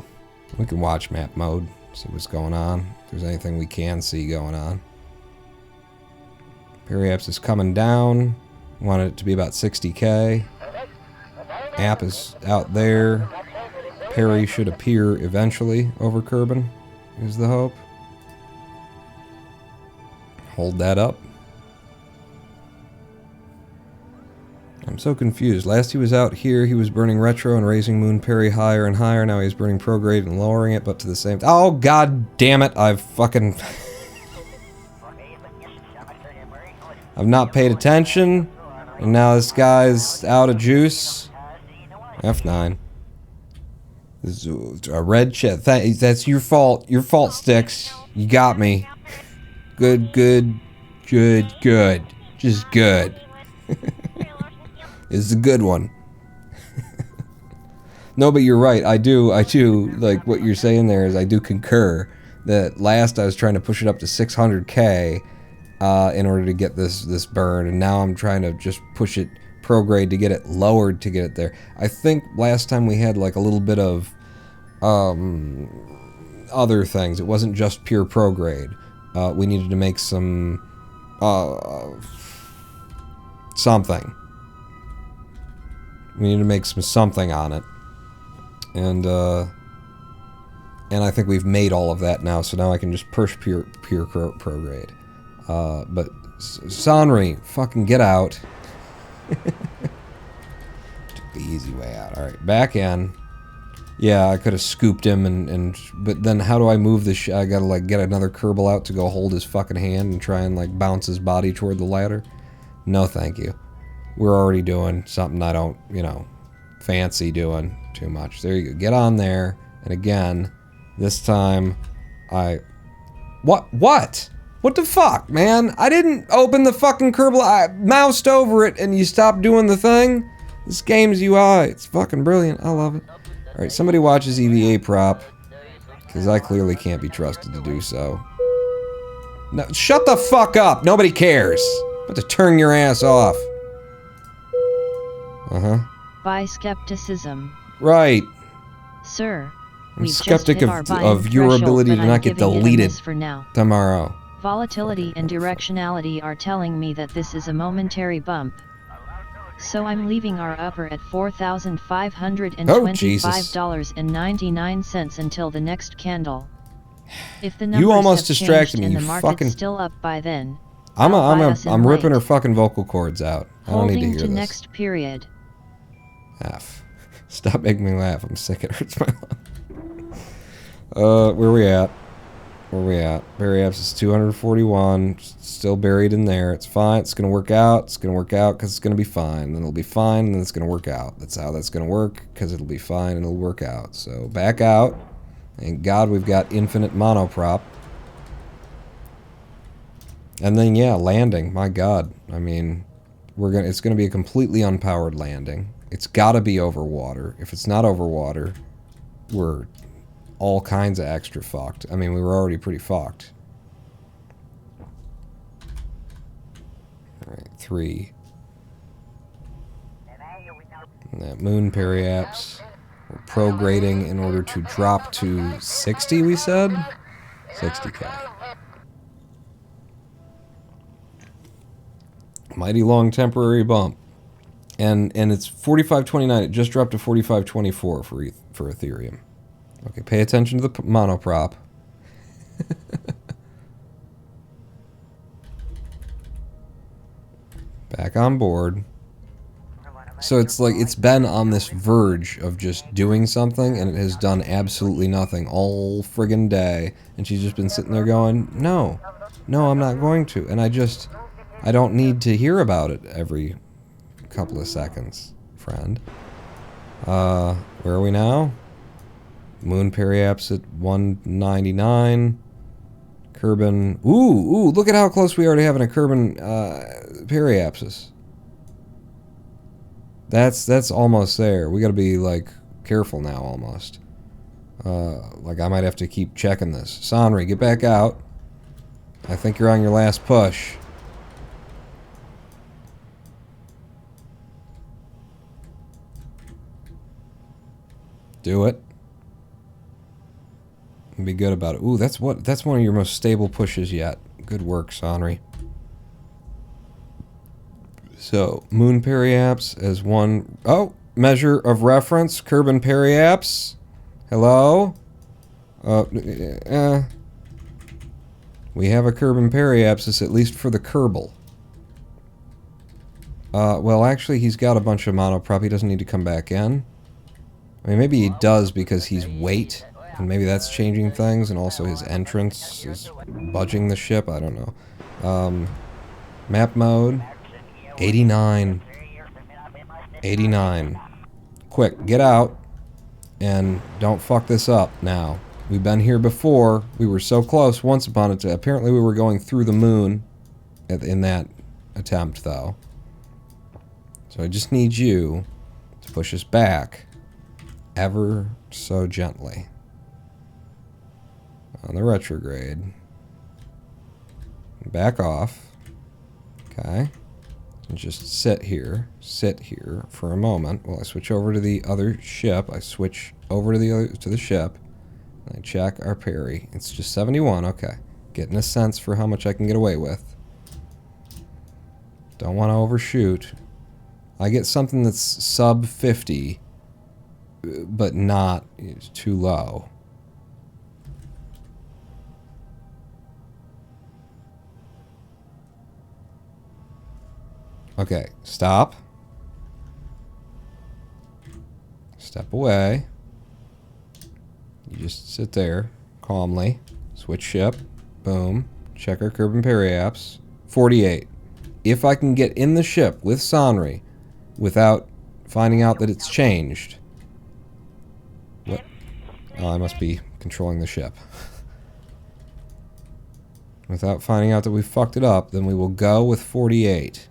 We can watch map mode, see what's going on. If there's anything we can see going on. Periaps is coming down. Wanted it to be about 60k. App is out there. Perry should appear eventually over Kerbal, is the hope. Hold that up. I'm so confused. Last he was out here, he was burning retro and raising Moon Perry higher and higher. Now he's burning prograde and lowering it, but to the same... Oh, god damn it! I've fucking... I've not paid attention, and now this guy's out of juice. F9. This is a red chip. That's your fault. Your fault, Sticks. You got me. Good, good, good, good. Just good. This is a good one. No, but you're right. I do, like what you're saying there is I do concur that last I was trying to push it up to 600k in order to get this burn, and now I'm trying to just push it prograde to get it lowered to get it there. I think last time we had like a little bit of other things. It wasn't just pure prograde. We needed to make some something. We need to make something on it. And I think we've made all of that now, so now I can just push pure prograde. But Sanri, fucking get out. Took the easy way out. Alright, back in. Yeah, I could have scooped him but then how do I move this I gotta like get another Kerbal out to go hold his fucking hand and try and like bounce his body toward the ladder? No thank you. We're already doing something I don't, you know, fancy doing too much. There you go. Get on there. And again, this time What? What the fuck, man? I didn't open the fucking Kerbal. I moused over it and you stopped doing the thing? This game's UI. It's fucking brilliant. I love it. Alright, somebody watches EVA prop. Because I clearly can't be trusted to do so. No, shut the fuck up! Nobody cares! I'm about to turn your ass off. Uh-huh. By skepticism. Right. Sir, I'm skeptic of your ability to not get deleted for now. tomorrow. Volatility and directionality are telling me that this is a momentary bump. So I'm leaving our upper at $4,525.99 until the next candle. If the numbers you almost have distracted changed me. and You the fucking. market's still up by then. I'm ripping her fucking vocal cords out. I don't need to hear Holding to this. next period. F. Stop making me laugh. I'm sick. It hurts my lung. Where we at? Where we at? Berry apps is 241. Still buried in there. It's fine. It's gonna work out. It's gonna work out because it's gonna be fine. Then it'll be fine. And then it's gonna work out. That's how that's gonna work because it'll be fine and it'll work out. So back out. Thank God we've got infinite monoprop. And then yeah, landing. My God. I mean, it's gonna be a completely unpowered landing. It's gotta be over water. If it's not over water, we're all kinds of extra fucked. I mean, we were already pretty fucked. Alright, 3. And that moon periapse. We're prograding in order to drop to 60, we said? 60k. Mighty long temporary bump. And it's 45.29. It just dropped to 45.24 for Ethereum. Okay, pay attention to the monoprop. Back on board. So it's like it's been on this verge of just doing something, and it has done absolutely nothing all friggin' day. And she's just been sitting there going, no, I'm not going to. And I don't need to hear about it every couple of seconds, friend. Where are we now? Moon periapse at 199. Kerbin. Ooh, look at how close we are to having a Kerbin periapsis. That's almost there. We gotta be, like, careful now, almost. Like, I might have to keep checking this. Sanri, get back out. I think you're on your last push. Do it. And be good about it. Ooh, that's one of your most stable pushes yet. Good work, Sanri. So, moon periapse as one... Oh, measure of reference. Kerbin periapse. Hello? We have a Kerbin periapsis, at least for the Kerbal. Well, actually, he's got a bunch of monoprop. He doesn't need to come back in. I mean, maybe he does because he's weight. And maybe that's changing things, and also his entrance is budging the ship. I don't know. Map mode. 89. 89. Quick, get out. And don't fuck this up now. We've been here before. We were so close once upon a time. Apparently we were going through the moon in that attempt, though. So I just need you to push us back. ever so gently on the retrograde. Back off. Okay. And just sit here for a moment while I switch over to the other ship. I switch over to the ship. And I check our parry. It's just 71. Okay. Getting a sense for how much I can get away with. Don't want to overshoot. I get something that's sub 50, but not too low. Okay, stop. Step away. You just sit there calmly. Switch ship. Boom. Check our curb and parry apps. 48. If I can get in the ship with Sanri without finding out that it's changed. What? Oh, I must be controlling the ship. Without finding out that we fucked it up, then we will go with 48.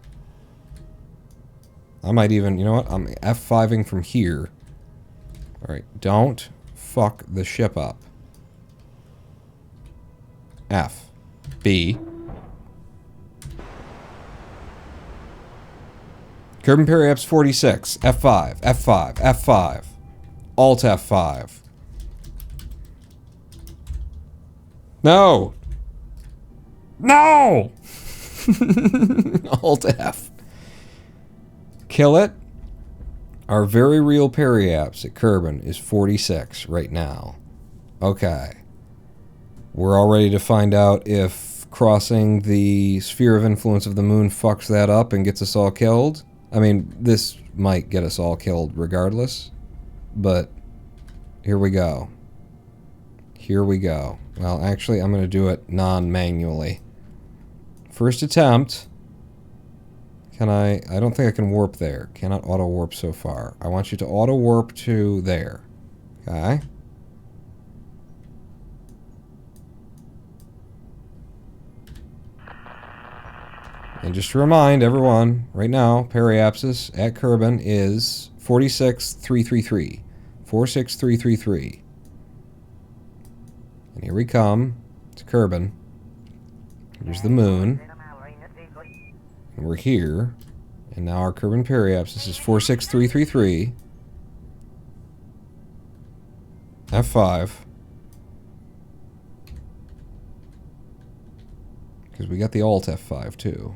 I might even, you know what? I'm F5ing from here. Alright, don't fuck the ship up. F. B. Curb and parry apps 46. F5. F5. F5. Alt F5. No! No! Alt F. Kill it. Our very real parry apps at Kerbin is 46 right now. Okay. We're all ready to find out if crossing the sphere of influence of the moon fucks that up and gets us all killed. I mean, this might get us all killed regardless. But here we go. Here we go. Well, actually, I'm going to do it non-manually. First attempt. Can I don't think I can warp there. Cannot auto-warp so far. I want you to auto-warp to there. Okay. And just to remind everyone, right now, periapsis at Kerbin is 46333. 46333. And here we come to Kerbin. Here's the moon. And we're here. And now our Kerbin periapsis is 46333. F5. Because we got the Alt F5 too.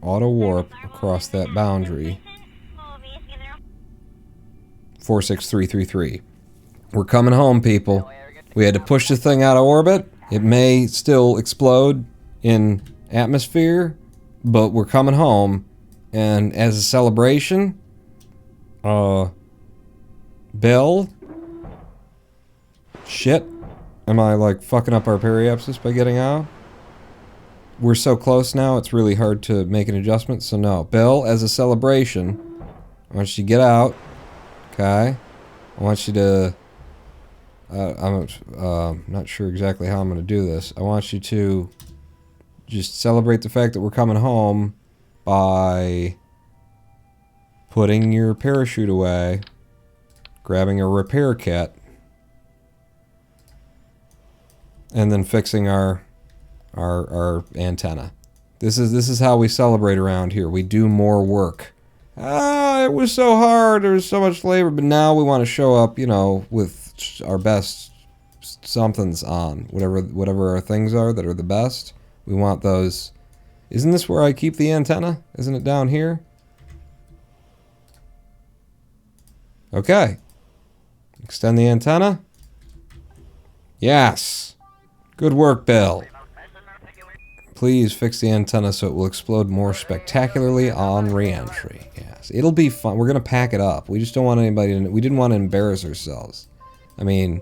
Auto warp across that boundary. 46333. We're coming home, people. We had to push the thing out of orbit. It may still explode in atmosphere, but we're coming home. And as a celebration, Bill? Shit. Am I like fucking up our periapsis by getting out? We're so close now, it's really hard to make an adjustment, so no. Bill, as a celebration, I want you to get out. Okay? I want you to... I'm not sure exactly how I'm going to do this. I want you to just celebrate the fact that we're coming home by putting your parachute away, grabbing a repair kit, and then fixing our antenna. This is how we celebrate around here. We do more work. It was so hard. There was so much labor, but now we want to show up, you know, with our best somethings on. Whatever our things are that are the best. We want those. Isn't this where I keep the antenna? Isn't it down here? Okay. Extend the antenna. Yes. Good work, Bill. Please fix the antenna so it will explode more spectacularly on re-entry. Yes, it'll be fun. We're gonna pack it up. We just don't want anybody to... We didn't want to embarrass ourselves. I mean,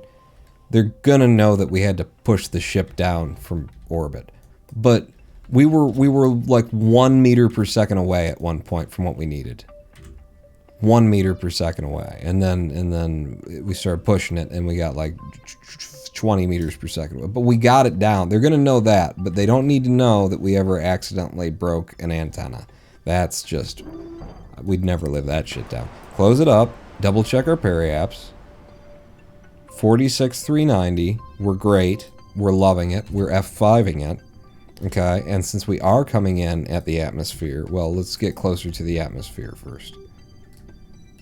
they're gonna know that we had to push the ship down from orbit. But we were like 1 meter per second away at one point from what we needed. 1 meter per second away. And then we started pushing it and we got like 20 meters per second. But we got it down. They're going to know that, but they don't need to know that we ever accidentally broke an antenna. That's just... We'd never live that shit down. Close it up. Double check our periapps. 46,390. We're great. We're loving it. We're F5ing it. Okay, and since we are coming in at the atmosphere, well, let's get closer to the atmosphere first.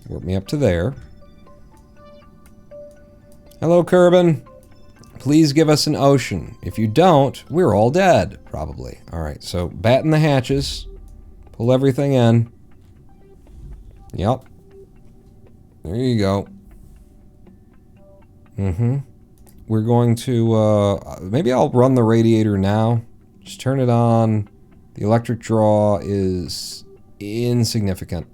Warp me up to there. Hello, Kerbal. Please give us an ocean. If you don't, we're all dead, probably. Alright, so batten the hatches. Pull everything in. Yep. There you go. We're going to, maybe I'll run the radiator now. Just turn it on. The electric draw is insignificant.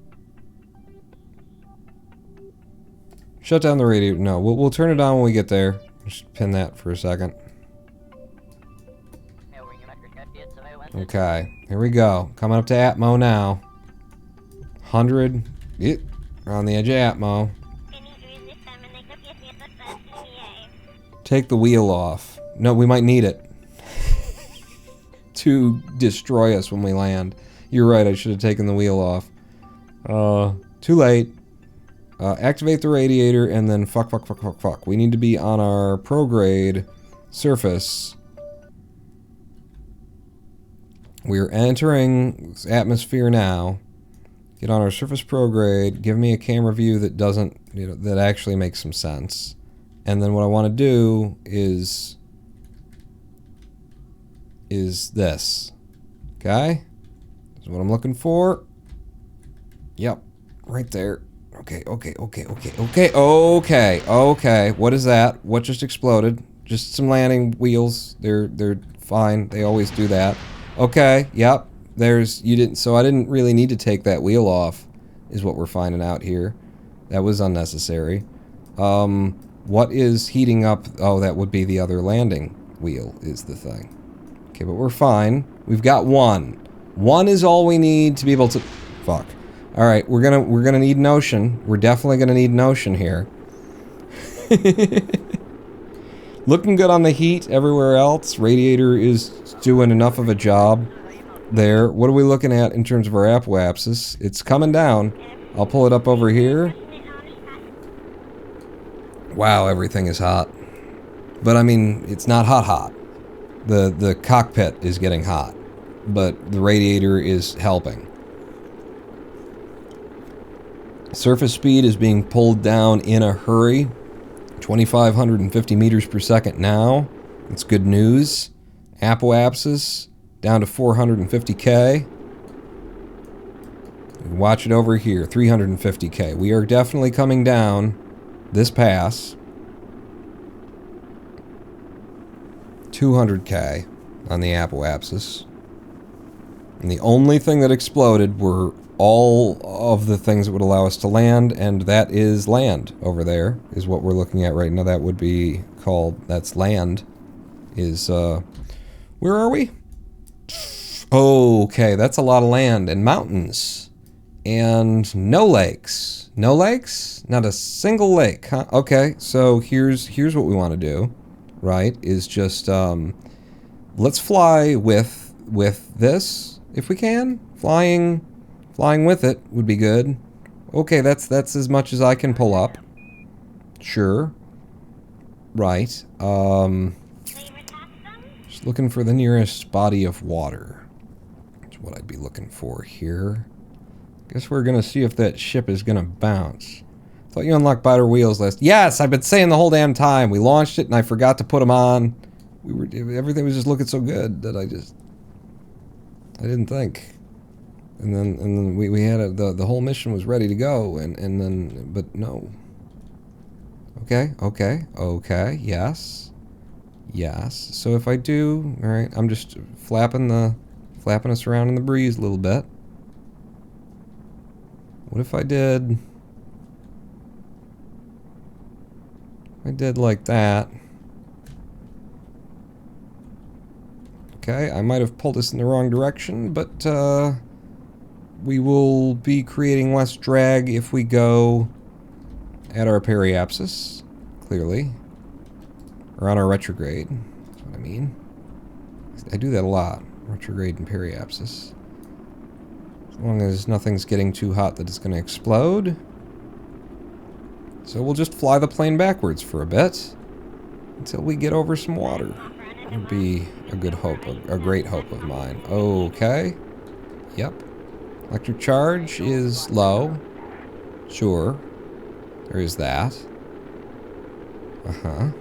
Shut down the radiator. No, we'll turn it on when we get there. Just pin that for a second. Okay, here we go. Coming up to Atmo now. 100. We're on the edge of Atmo. Take the wheel off. No, we might need it. To destroy us when we land. You're right, I should have taken the wheel off. Too late. Activate the radiator and then fuck. We need to be on our prograde surface. We're entering atmosphere now. Get on our surface prograde. Give me a camera view that doesn't, that actually makes some sense. And then what I want to do is this. Okay? That's what I'm looking for. Yep. Right there. Okay. What is that? What just exploded? Just some landing wheels. They're fine. They always do that. Okay. Yep. So I didn't really need to take that wheel off, is what we're finding out here. That was unnecessary. What is heating up? Oh, that would be the other landing wheel is the thing. Okay, but we're fine. We've got one. One is all we need to be able to... Fuck. Alright, we're gonna need an ocean. We're definitely gonna need an ocean here. Looking good on the heat everywhere else. Radiator is doing enough of a job there. What are we looking at in terms of our apoapsis? It's coming down. I'll pull it up over here. Wow, everything is hot. But I mean, it's not hot. The cockpit is getting hot, but the radiator is helping. Surface speed is being pulled down in a hurry. 2,550 meters per second now. That's good news. Apoapsis down to 450K. Watch it over here, 350K. We are definitely coming down this pass. 200K on the apoapsis. And the only thing that exploded were all of the things that would allow us to land, and that is land over there, is what we're looking at right now. That would be called, that's land, is, where are we? Okay, that's a lot of land and mountains. And no lakes. No lakes? Not a single lake, huh? Okay, so here's what we want to do, right, is just, let's fly with this, if we can. Flying with it would be good. Okay, that's as much as I can pull up. Sure. Right. Just looking for the nearest body of water. That's what I'd be looking for here. Guess we're gonna see if that ship is gonna bounce. Thought you unlocked better wheels last... Yes! I've been saying the whole damn time. We launched it and I forgot to put them on. Everything was just looking so good that I didn't think. And then we had the whole mission was ready to go, and then, but no. Okay, yes. So if I do, alright, I'm just flapping us around in the breeze a little bit. What if I did like that? Okay, I might have pulled us in the wrong direction, but, we will be creating less drag if we go at our periapsis, clearly. Or on our retrograde, that's what I mean. I do that a lot, retrograde and periapsis. As long as nothing's getting too hot that it's going to explode. So we'll just fly the plane backwards for a bit until we get over some water. It would be a good hope, a great hope of mine. Okay. Yep. Electric charge is low. Sure. There is that. Uh-huh.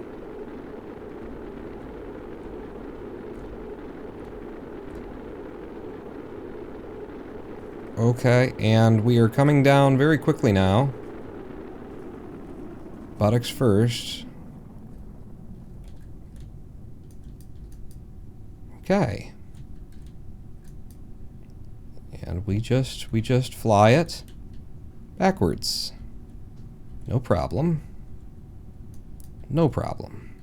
Okay, and we are coming down very quickly now. Buttocks first. Okay. And we just fly it backwards. No problem. No problem.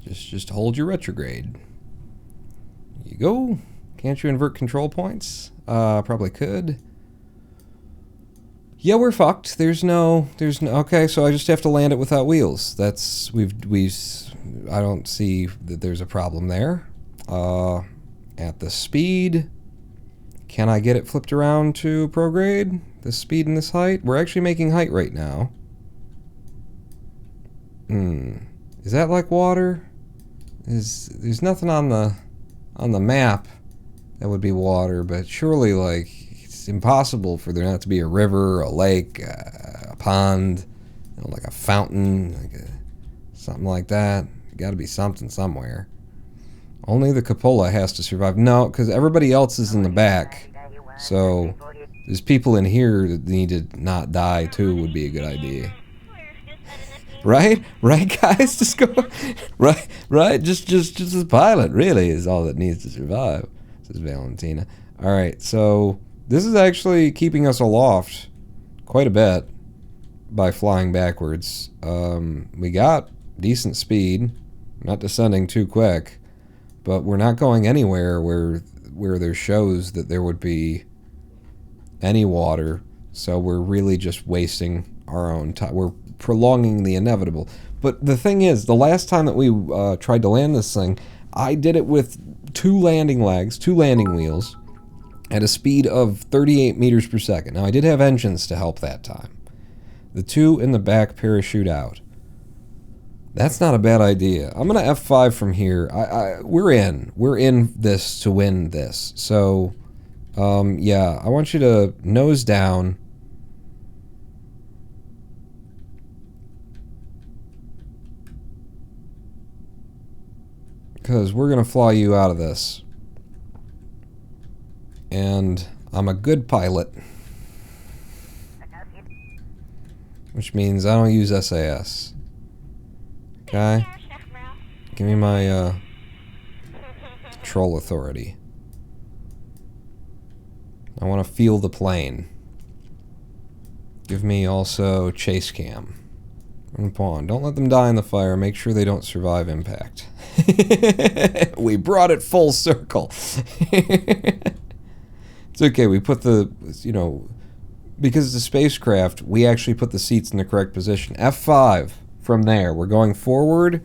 Just hold your retrograde. There you go. Can't you invert control points? Probably could. Yeah, we're fucked. There's no, okay, so I just have to land it without wheels. That's, I don't see that there's a problem there. At the speed, can I get it flipped around to prograde? The speed and this height? We're actually making height right now. Is that like water? There's nothing on the map that would be water, but surely, like, it's impossible for there not to be a river, a lake, a pond, you know, like a fountain, like something like that. Got to be something somewhere. Only the cupola has to survive. No, because everybody else is in the back. So there's people in here that need to not die too. Would be a good idea. Right, guys. Just go. Right. Just the pilot really is all that needs to survive. Says Valentina. All right, so this is actually keeping us aloft quite a bit by flying backwards. We got decent speed, not descending too quick, but we're not going anywhere where there shows that there would be any water. So we're really just wasting our own time. We're prolonging the inevitable. But the thing is, the last time that we tried to land this thing, I did it with two landing wheels, at a speed of 38 meters per second. Now, I did have engines to help that time. The two in the back parachute out. That's not a bad idea. I'm going to F5 from here. We're in this to win this. So, yeah, I want you to nose down. Because we're going to fly you out of this. And I'm a good pilot. Which means I don't use SAS. Okay? Give me my control authority. I want to feel the plane. Give me also chase cam. And pawn. Don't let them die in the fire. Make sure they don't survive impact. We brought it full circle. It's okay. We put the, you know, because it's a spacecraft, we actually put the seats in the correct position. F5 from there. We're going forward.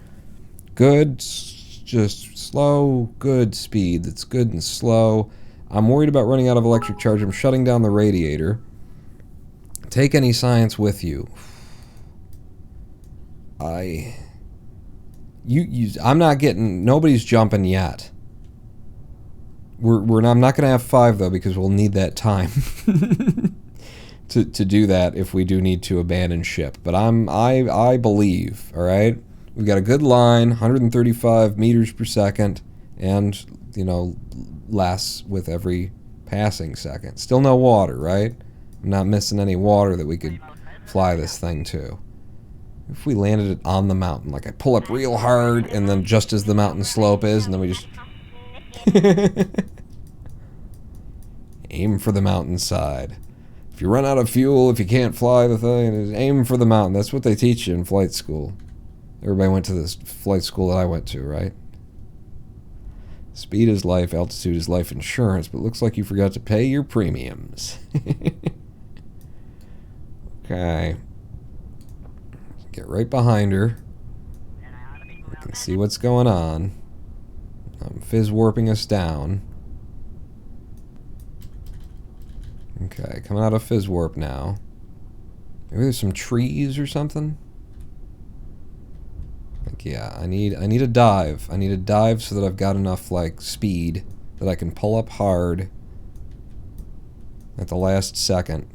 Good. Just slow. Good speed. That's good and slow. I'm worried about running out of electric charge. I'm shutting down the radiator. Take any science with you. I'm not getting, nobody's jumping yet. I'm not going to have 5 though, because we'll need that time to do that if we do need to abandon ship. But I believe, all right? We've got a good line, 135 meters per second, and, you know, less with every passing second. Still no water, right? I'm not missing any water that we could fly this thing to. If we landed it on the mountain, like I pull up real hard, and then just as the mountain slope is, and then we just aim for the mountainside. If you run out of fuel, if you can't fly the thing, aim for the mountain. That's what they teach you in flight school. Everybody went to this flight school that I went to, right? Speed is life, altitude is life insurance, but looks like you forgot to pay your premiums. Okay. Get right behind her. I can see what's going on. I'm fizz warping us down. coming out of Fizz Warp now. Maybe there's some trees or something. Like, yeah, I need a dive. I need a dive so that I've got enough, like, speed that I can pull up hard at the last second.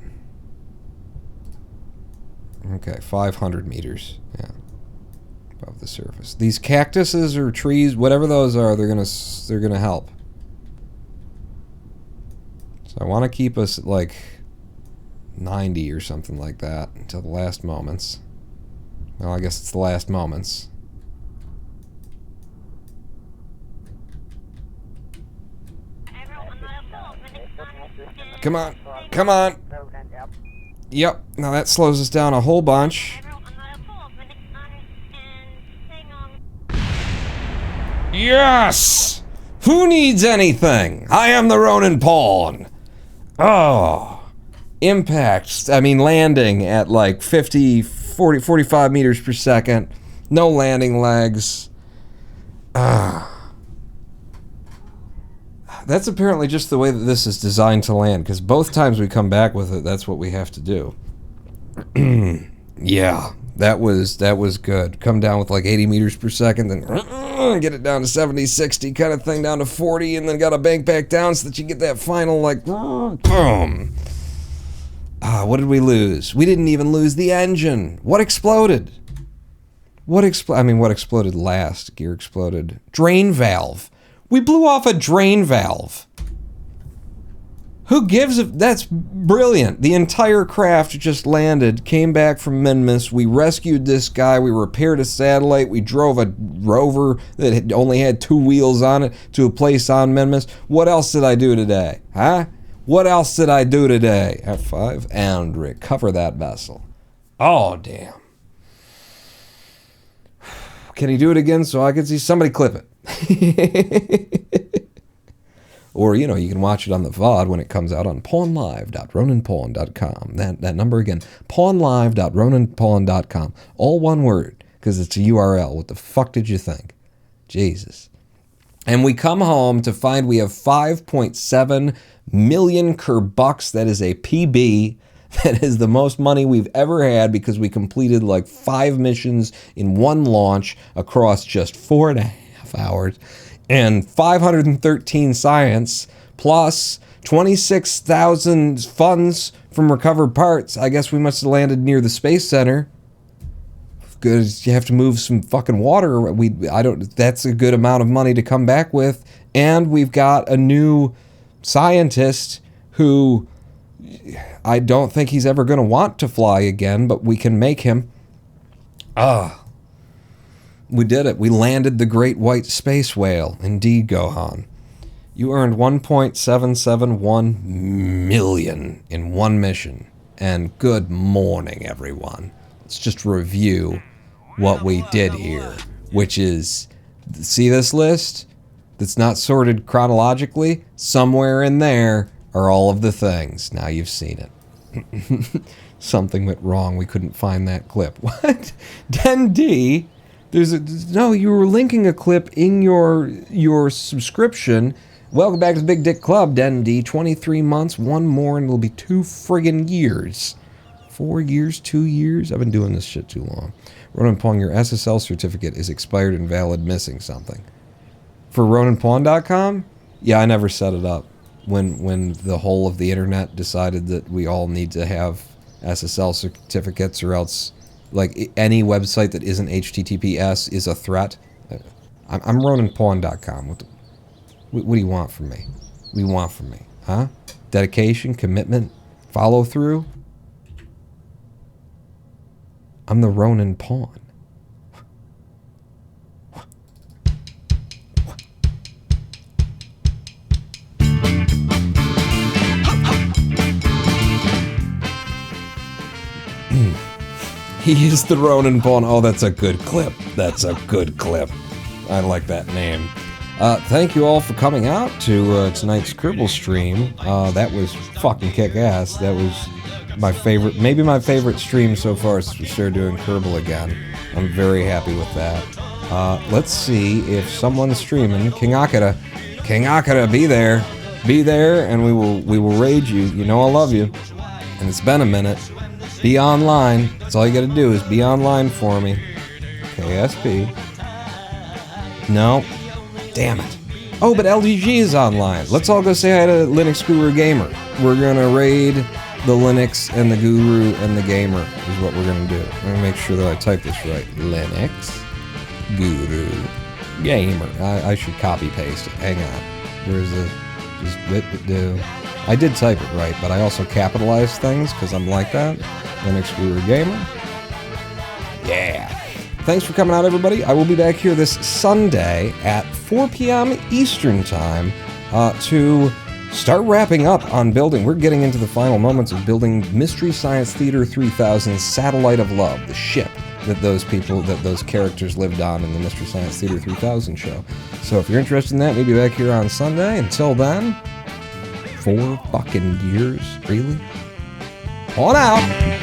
Okay, 500 meters. Yeah. Above the surface. These cactuses or trees, whatever those are, they're gonna help. So I want to keep us at like 90 or something like that until the last moments. Well, I guess it's the last moments. Come on, come on. Yep, now that slows us down a whole bunch. Yes! Who needs anything? I am the Ronin Pawn. Oh. Impact, landing at like 50, 40, 45 meters per second. No landing legs. That's apparently just the way that this is designed to land, because both times we come back with it, that's what we have to do. Yeah, that was good. Come down with like 80 meters per second, then get it down to 70, 60 kind of thing, down to 40, and then gotta bank back down so that you get that final, like, boom. What did we lose? We didn't even lose the engine. What exploded? What exploded last? Gear exploded. Drain valve. We blew off a drain valve. Who gives a... That's brilliant. The entire craft just landed, came back from Minmus. We rescued this guy. We repaired a satellite. We drove a rover that only had 2 wheels on it to a place on Minmus. What else did I do today? Huh? What else did I do today? F5 and recover that vessel. Oh, damn. Can he do it again so I can see? Somebody clip it. Or, you can watch it on the VOD when it comes out on pawnlive.roninpawn.com. That number again, pawnlive.roninpawn.com. All one word, because it's a URL. What the fuck did you think? Jesus. And we come home to find we have 5.7 million Kerbucks. that is a PB. That is the most money we've ever had because we completed like 5 missions in one launch across just 4.5 hours. And 513 science plus 26,000 funds from recovered parts. I guess we must have landed near the Space Center. Because you have to move some fucking water. That's a good amount of money to come back with. And we've got a new scientist who I don't think he's ever going to want to fly again, but we can make him. We did it. We landed the great white space whale. Indeed, Gohan. You earned 1.771 million in one mission. And good morning, everyone. Let's just review what we did here, which is, see this list that's not sorted chronologically? Somewhere in there are all of the things. Now you've seen it. Something went wrong. We couldn't find that clip. What? Den D? No, you were linking a clip in your subscription. Welcome back to the Big Dick Club, Den D. 23 months, 1 more, and it'll be 2 friggin' years. 4 years, 2 years? I've been doing this shit too long. Ronin Pawn, your SSL certificate is expired and valid, missing something. For RoninPawn.com? Yeah, I never set it up. When the whole of the internet decided that we all need to have SSL certificates, or else, like, any website that isn't HTTPS is a threat. I'm RoninPawn.com. What do you want from me? What do you want from me? Huh? Dedication? Commitment? Follow through? I'm the Ronin Pawn. He is the Ronin Pawn. Oh, that's a good clip. That's a good clip. I like that name. Thank you all for coming out to tonight's Kerbal stream. That was fucking kick-ass. That was my favorite, maybe my favorite stream so far since we started doing Kerbal again. I'm very happy with that. Let's see if someone's streaming. King Akira, be there, and we will raid you. You know I love you. and it's been a minute. Be online. That's all you gotta do is be online for me. KSP. No. Damn it. Oh, but LGG is online. Let's all go say hi to Linux Guru Gamer. We're gonna raid the Linux and the Guru and the Gamer is what we're gonna do. I'm gonna make sure that I type this right. Linux, Guru, Gamer. I should copy paste it. Hang on. Where's the... Just do. I did type it right, but I also capitalized things because I'm like that. Linux Guru Gamer. Yeah. Thanks for coming out, everybody. I will be back here this Sunday at 4 p.m. Eastern Time to start wrapping up on building. We're getting into the final moments of building Mystery Science Theater 3000's Satellite of Love, the ship that those characters lived on in the Mystery Science Theater 3000 show. So if you're interested in that, maybe back here on Sunday. Until then, 4 fucking years? Really? On out!